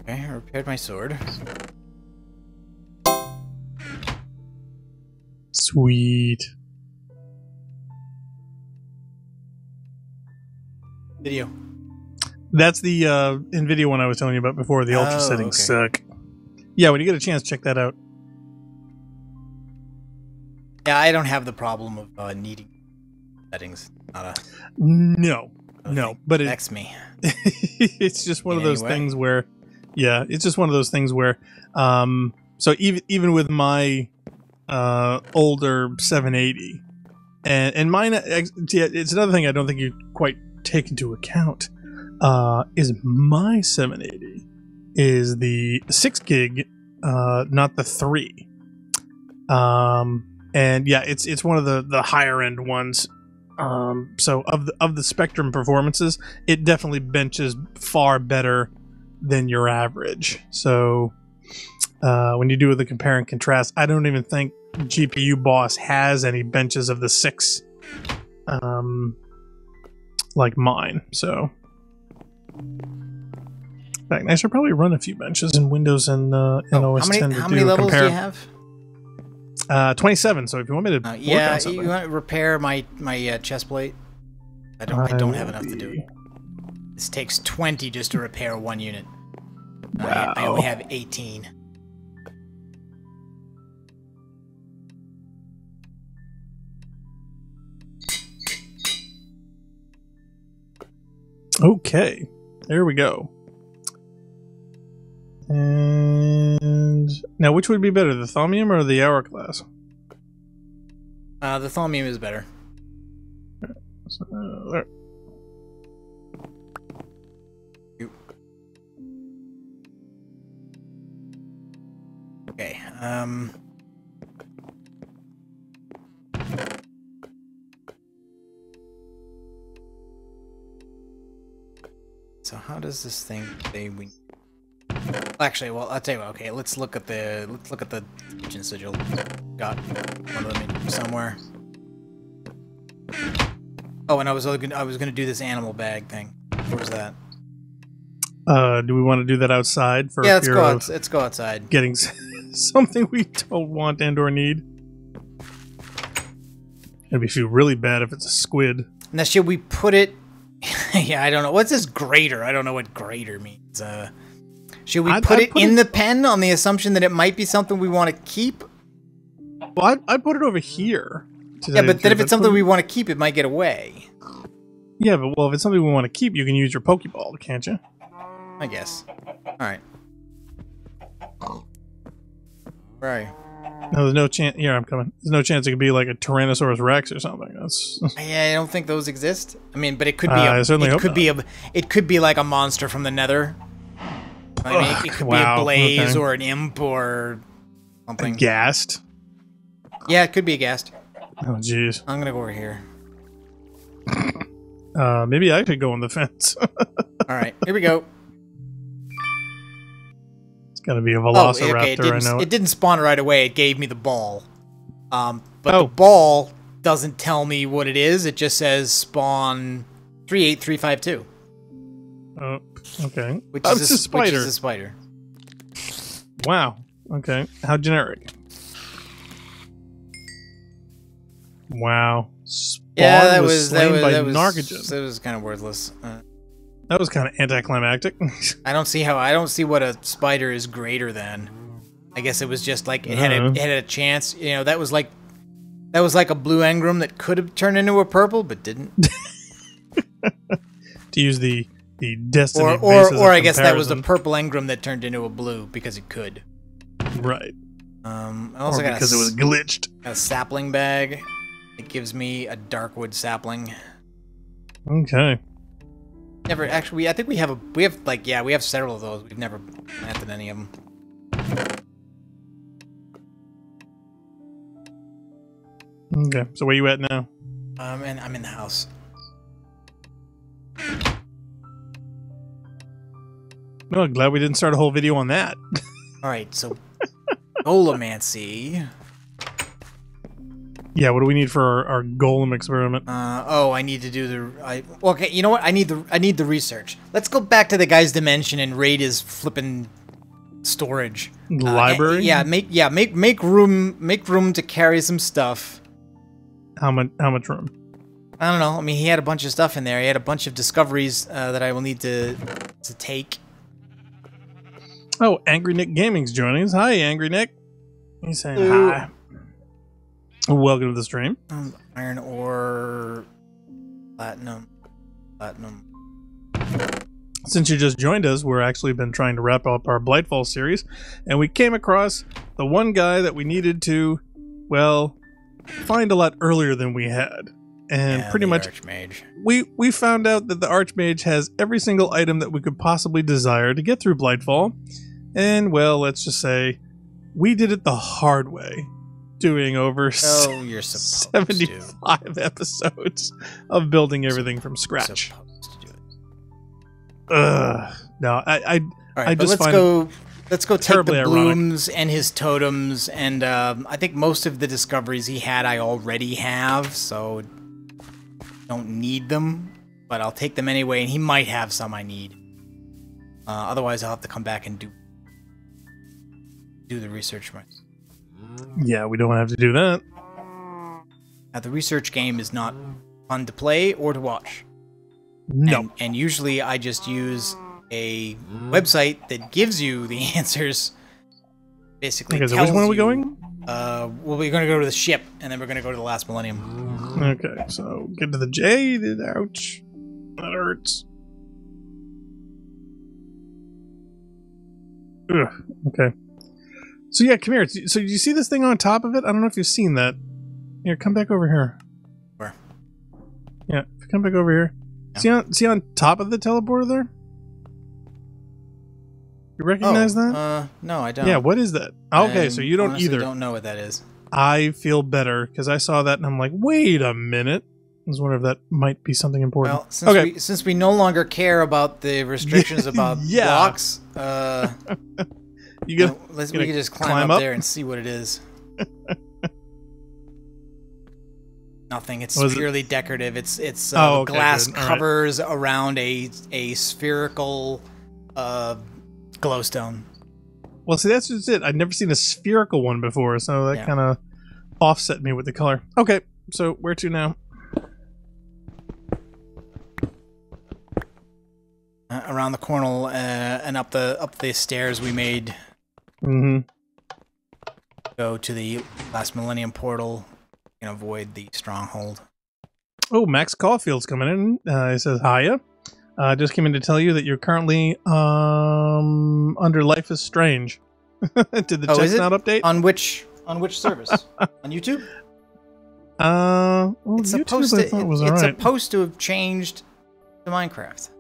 Okay, I repaired my sword. Sweet. Video. That's the NVIDIA one I was telling you about before. The ultra settings suck. Yeah, when you get a chance, check that out. Yeah, I don't have the problem of needing settings. No, but it affects me. It's just one of those things where, yeah, it's just one of those things where, so even with my older 780, and mine, it's another thing I don't think you quite take into account, is my 780 is the 6 gig, not the 3. And yeah, it's one of the higher end ones. So of the Spectrum performances, it definitely benches far better than your average. So when you do the compare and contrast, I don't even think GPU Boss has any benches of the 6 like mine. So in fact, I should probably run a few benches in Windows and OS 10 to do a compare. How many levels do you have? 27. So if you want me to, yeah, you want to repair my chest plate? I don't have enough to do it. This takes 20 just to repair 1 unit. Wow. I only have 18. Okay, there we go. And now, which would be better, the Thaumium or the Hourglass? The Thaumium is better. So, there. Okay. So how does this thing say we? Actually, well, I'll tell you what. Okay, let's look at the kitchen sigil. Got one of them in somewhere. Oh, and I was gonna do this animal bag thing. Where's that? Do we want to do that outside? For yeah, let's go outside. Getting something we don't want and or need. It'd be feel really bad if it's a squid. Now, should we put it? Yeah, I don't know. What's this grater? I don't know what grater means. Should we put it in the pen on the assumption that it might be something we want to keep? Well, I'd put it over here. Yeah, but then if it's something we want to keep, it might get away. Yeah, but well, if it's something we want to keep, you can use your Pokeball, can't you? I guess. All right. Where are you? No, there's no chance. Here, I'm coming. There's no chance it could be like a Tyrannosaurus Rex or something. That's. Yeah, I don't think those exist. I mean, but it could be. I certainly hope not. It could be like a monster from the Nether. I mean, it could be a Blaze or an Imp or something. A Ghast. Yeah, it could be a Ghast. Oh, jeez. I'm gonna go over here. Maybe I could go on the fence. All right, here we go. It's gotta be a Velociraptor. Okay, I know it didn't spawn right away. It gave me the ball. But the ball doesn't tell me what it is. It just says spawn 38352. Oh, okay. Which is a spider. Which is a spider. Wow. Okay. How generic. Wow. Yeah, that was Narcogen. That was kind of worthless. That was kind of anticlimactic. I don't see what a spider is greater than. I guess it was just like it had a chance. You know, that was like a blue engram that could have turned into a purple but didn't. To use the destiny or I guess that was the purple engram that turned into a blue because it could. Right. I also got because it was glitched. A sapling bag. It gives me a darkwood sapling. Okay. Never actually. I think we have several of those. We've never planted any of them. Okay. So where you at now? I'm in the house. Oh, glad we didn't start a whole video on that. All right. So, Golomancy. Yeah, what do we need for our golem experiment? I need to do the. Okay, you know what? I need the research. Let's go back to the guy's dimension and raid his flippin' storage Library. Make room to carry some stuff. How much room? I don't know. I mean, he had a bunch of stuff in there. He had a bunch of discoveries that I will need to take. Oh, Angry Nick Gaming's joining us. Hi, Angry Nick. He's saying hi. Welcome to the stream. Iron ore, platinum. Since you just joined us, we're actually been trying to wrap up our Blightfall series, and we came across the one guy that we needed to, well, find a lot earlier than we had. And pretty much, Archmage. we found out that the Archmage has every single item that we could possibly desire to get through Blightfall. And, well, let's just say, we did it the hard way. Doing over 75 episodes of building everything from scratch. No, I just find let's go take the blooms and his totems, and I think most of the discoveries he had I already have, so don't need them, but I'll take them anyway, and he might have some I need. Otherwise, I'll have to come back and do the research myself. Yeah, we don't have to do that. Now, the research game is not fun to play or to watch. No. And usually I just use a website that gives you the answers. Basically, okay, so which one are we going? Well, we're going to go to the ship, and then we're going to go to the last millennium. Okay, so get to the J. Ouch. That hurts. Ugh, okay. So yeah, come here. So you see this thing on top of it? I don't know if you've seen that. Here, come back over here. Where? Yeah, come back over here. Yeah. See on top of the teleporter there? You recognize that? No, I don't. Yeah, what is that? Okay, so you don't either. I don't know what that is. I feel better because I saw that and I'm like, wait a minute. I was wondering if that might be something important. Well, since we no longer care about the restrictions about blocks, we can just climb up there and see what it is. Nothing. It's purely decorative. It's glass covers around a spherical glowstone. Well, see, that's just it. I'd never seen a spherical one before, so that kind of offset me with the color. Okay, so where to now? Around the corner and up the stairs we made. Mm-hmm. Go to the last millennium portal and avoid the stronghold. Oh, Max Caulfield's coming in. He says, hiya. Just came in to tell you that you're currently under Life is Strange. Did the chestnut update? On which service? On YouTube? Well, it's YouTube supposed to have changed to Minecraft.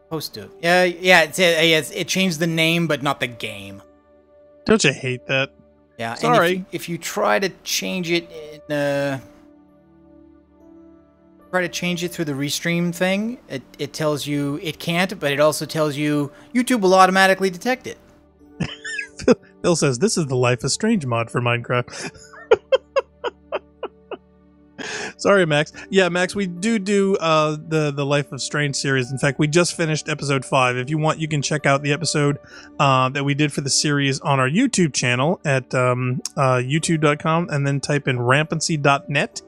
Supposed to. Yeah, it changed the name, but not the game. Don't you hate that? Yeah, sorry. And if you try to change it through the restream thing, it tells you it can't, but it also tells you YouTube will automatically detect it. Phil says this is the Life is Strange mod for Minecraft. Sorry, Max. Yeah, Max, we do the Life of Strange series. In fact, we just finished episode 5. If you want, you can check out the episode that we did for the series on our YouTube channel at youtube.com and then type in rampancy.net.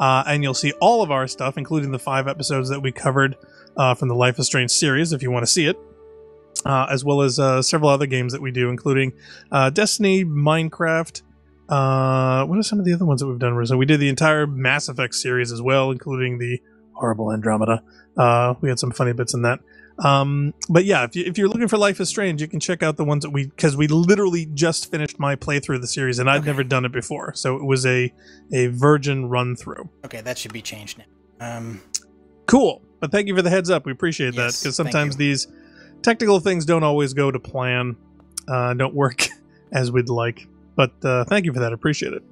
And you'll see all of our stuff, including the 5 episodes that we covered from the Life is Strange series, if you want to see it. As well as several other games that we do, including Destiny, Minecraft. What are some of the other ones that we've done recently? We did the entire Mass Effect series as well, including the horrible Andromeda. We had some funny bits in that. But yeah, if you're looking for Life is Strange, you can check out the ones that because we literally just finished my playthrough of the series, and I'd never done it before, so it was a virgin run through. Okay, that should be changed now. Cool, but thank you for the heads up. We appreciate that, because sometimes these technical things don't always go to plan, don't work as we'd like. But thank you for that. I appreciate it.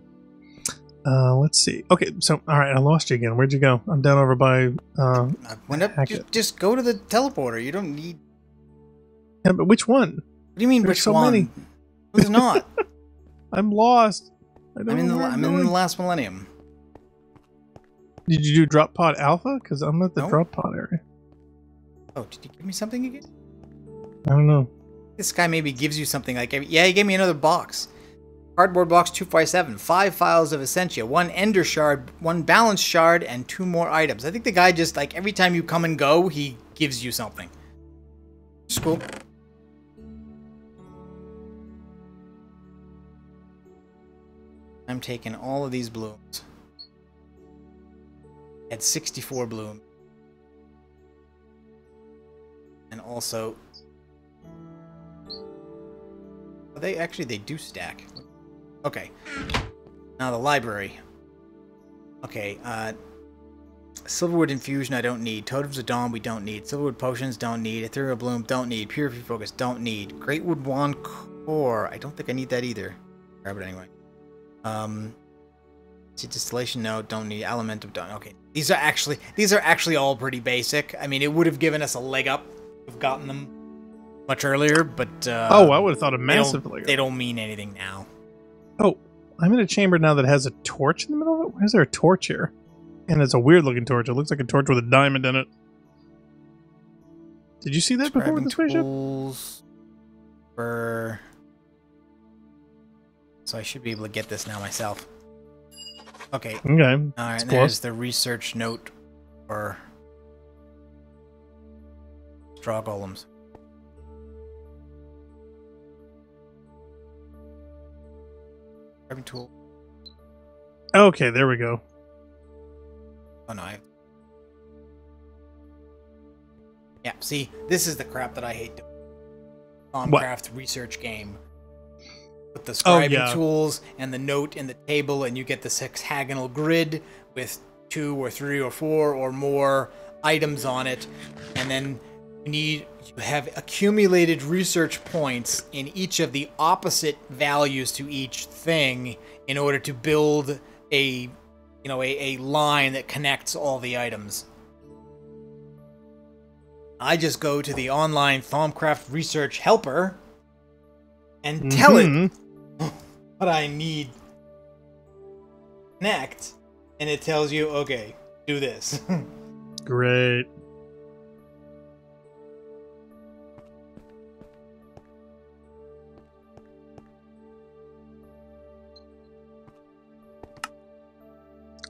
Let's see. Okay, so all right, I lost you again. Where'd you go? I'm down over by. I went up. Just go to the teleporter. You don't need. Yeah, but which one? What do you mean? There's which so one? Many. Who's not? I'm lost. I'm in the last millennium. Did you do drop pod alpha? Because I'm at the drop pod area. Oh, did you give me something again? I don't know. This guy maybe gives you something like, yeah, he gave me another box. Cardboard box 257, 5 files of Essentia, 1 Ender shard, 1 Balance shard, and 2 more items. I think the guy just, like, every time you come and go, he gives you something. It's cool. I'm taking all of these blooms. Had 64 blooms. And also... They do stack. Okay. Now the library. Okay, Silverwood Infusion I don't need. Totems of Dawn we don't need. Silverwood Potions don't need. Ethereal Bloom don't need. Purify Focus don't need. Greatwood Wand Core I don't think I need that either. Grab it anyway. Distillation no, don't need. Elementum don't. Okay. These are actually all pretty basic. I mean, it would have given us a leg up if we've gotten them much earlier, but oh, I would have thought a massive leg up. They don't mean anything now. Oh, I'm in a chamber now that has a torch in the middle of it. Why is there a torch here? And it's a weird looking torch. It looks like a torch with a diamond in it. Did you see that before with the spaceship? So I should be able to get this now myself. Okay. Okay. Alright, there's the research note for straw golems. Grabbing tool. Okay, there we go. Oh no, yeah, see, this is the crap that I hate doing. Thaumcraft research game. With the scribing tools and the note in the table, and you get this hexagonal grid with 2 or 3 or 4 or more items on it, and then you have accumulated research points in each of the opposite values to each thing in order to build a line that connects all the items. I just go to the online Thaumcraft research helper and tell it what I need. Connect, and it tells you, okay, do this. Great.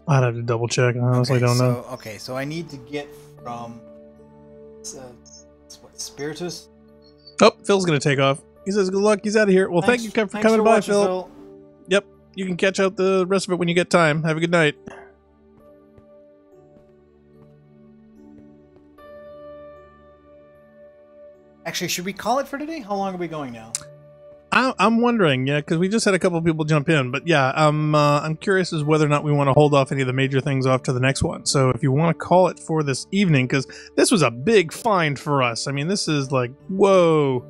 I'd have to double check. I honestly don't know. Okay, so I need to get from Spiritus. Oh, Phil's gonna take off. He says good luck. He's out of here. Well, thank you for coming by, Phil. Yep, you can catch out the rest of it when you get time. Have a good night. Actually, should we call it for today? How long are we going now? I'm wondering, yeah, because we just had a couple of people jump in, but yeah, I'm curious as whether or not we want to hold off any of the major things off to the next one. So if you want to call it for this evening, because this was a big find for us. I mean, this is like, whoa.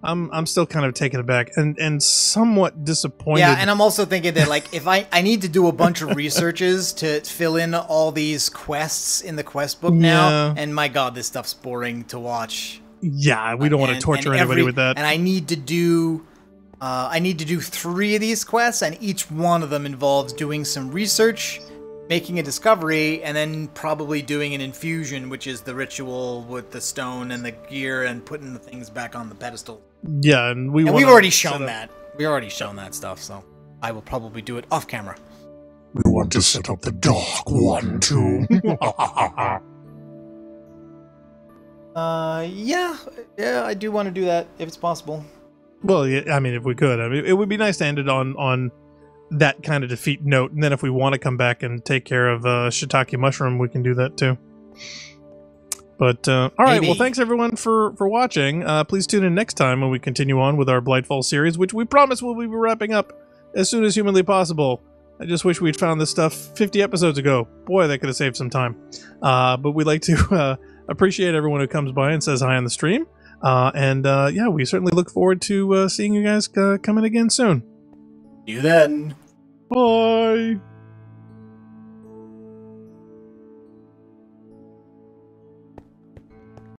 I'm still kind of taken aback and somewhat disappointed. Yeah, and I'm also thinking that like if I need to do a bunch of researches to fill in all these quests in the quest book now, and my god, this stuff's boring to watch. Yeah, we don't want to torture anybody with that. And I need to do 3 of these quests, and each one of them involves doing some research, making a discovery, and then probably doing an infusion, which is the ritual with the stone and the gear and putting the things back on the pedestal. Yeah, and we've already shown that. We already shown that stuff, so I will probably do it off camera. We want to set up the dark one too. Yeah, I do want to do that if it's possible. Well, yeah, I mean, if we could, I mean, it would be nice to end it on that kind of defeat note, and then if we want to come back and take care of shiitake mushroom, we can do that too. But all right, well, thanks everyone for watching. Please tune in next time when we continue on with our Blightfall series, which we promise we'll be wrapping up as soon as humanly possible. I just wish we'd found this stuff 50 episodes ago. Boy, that could have saved some time. But we'd like to appreciate everyone who comes by and says hi on the stream. Yeah, we certainly look forward to seeing you guys come in again soon. See you then. Bye.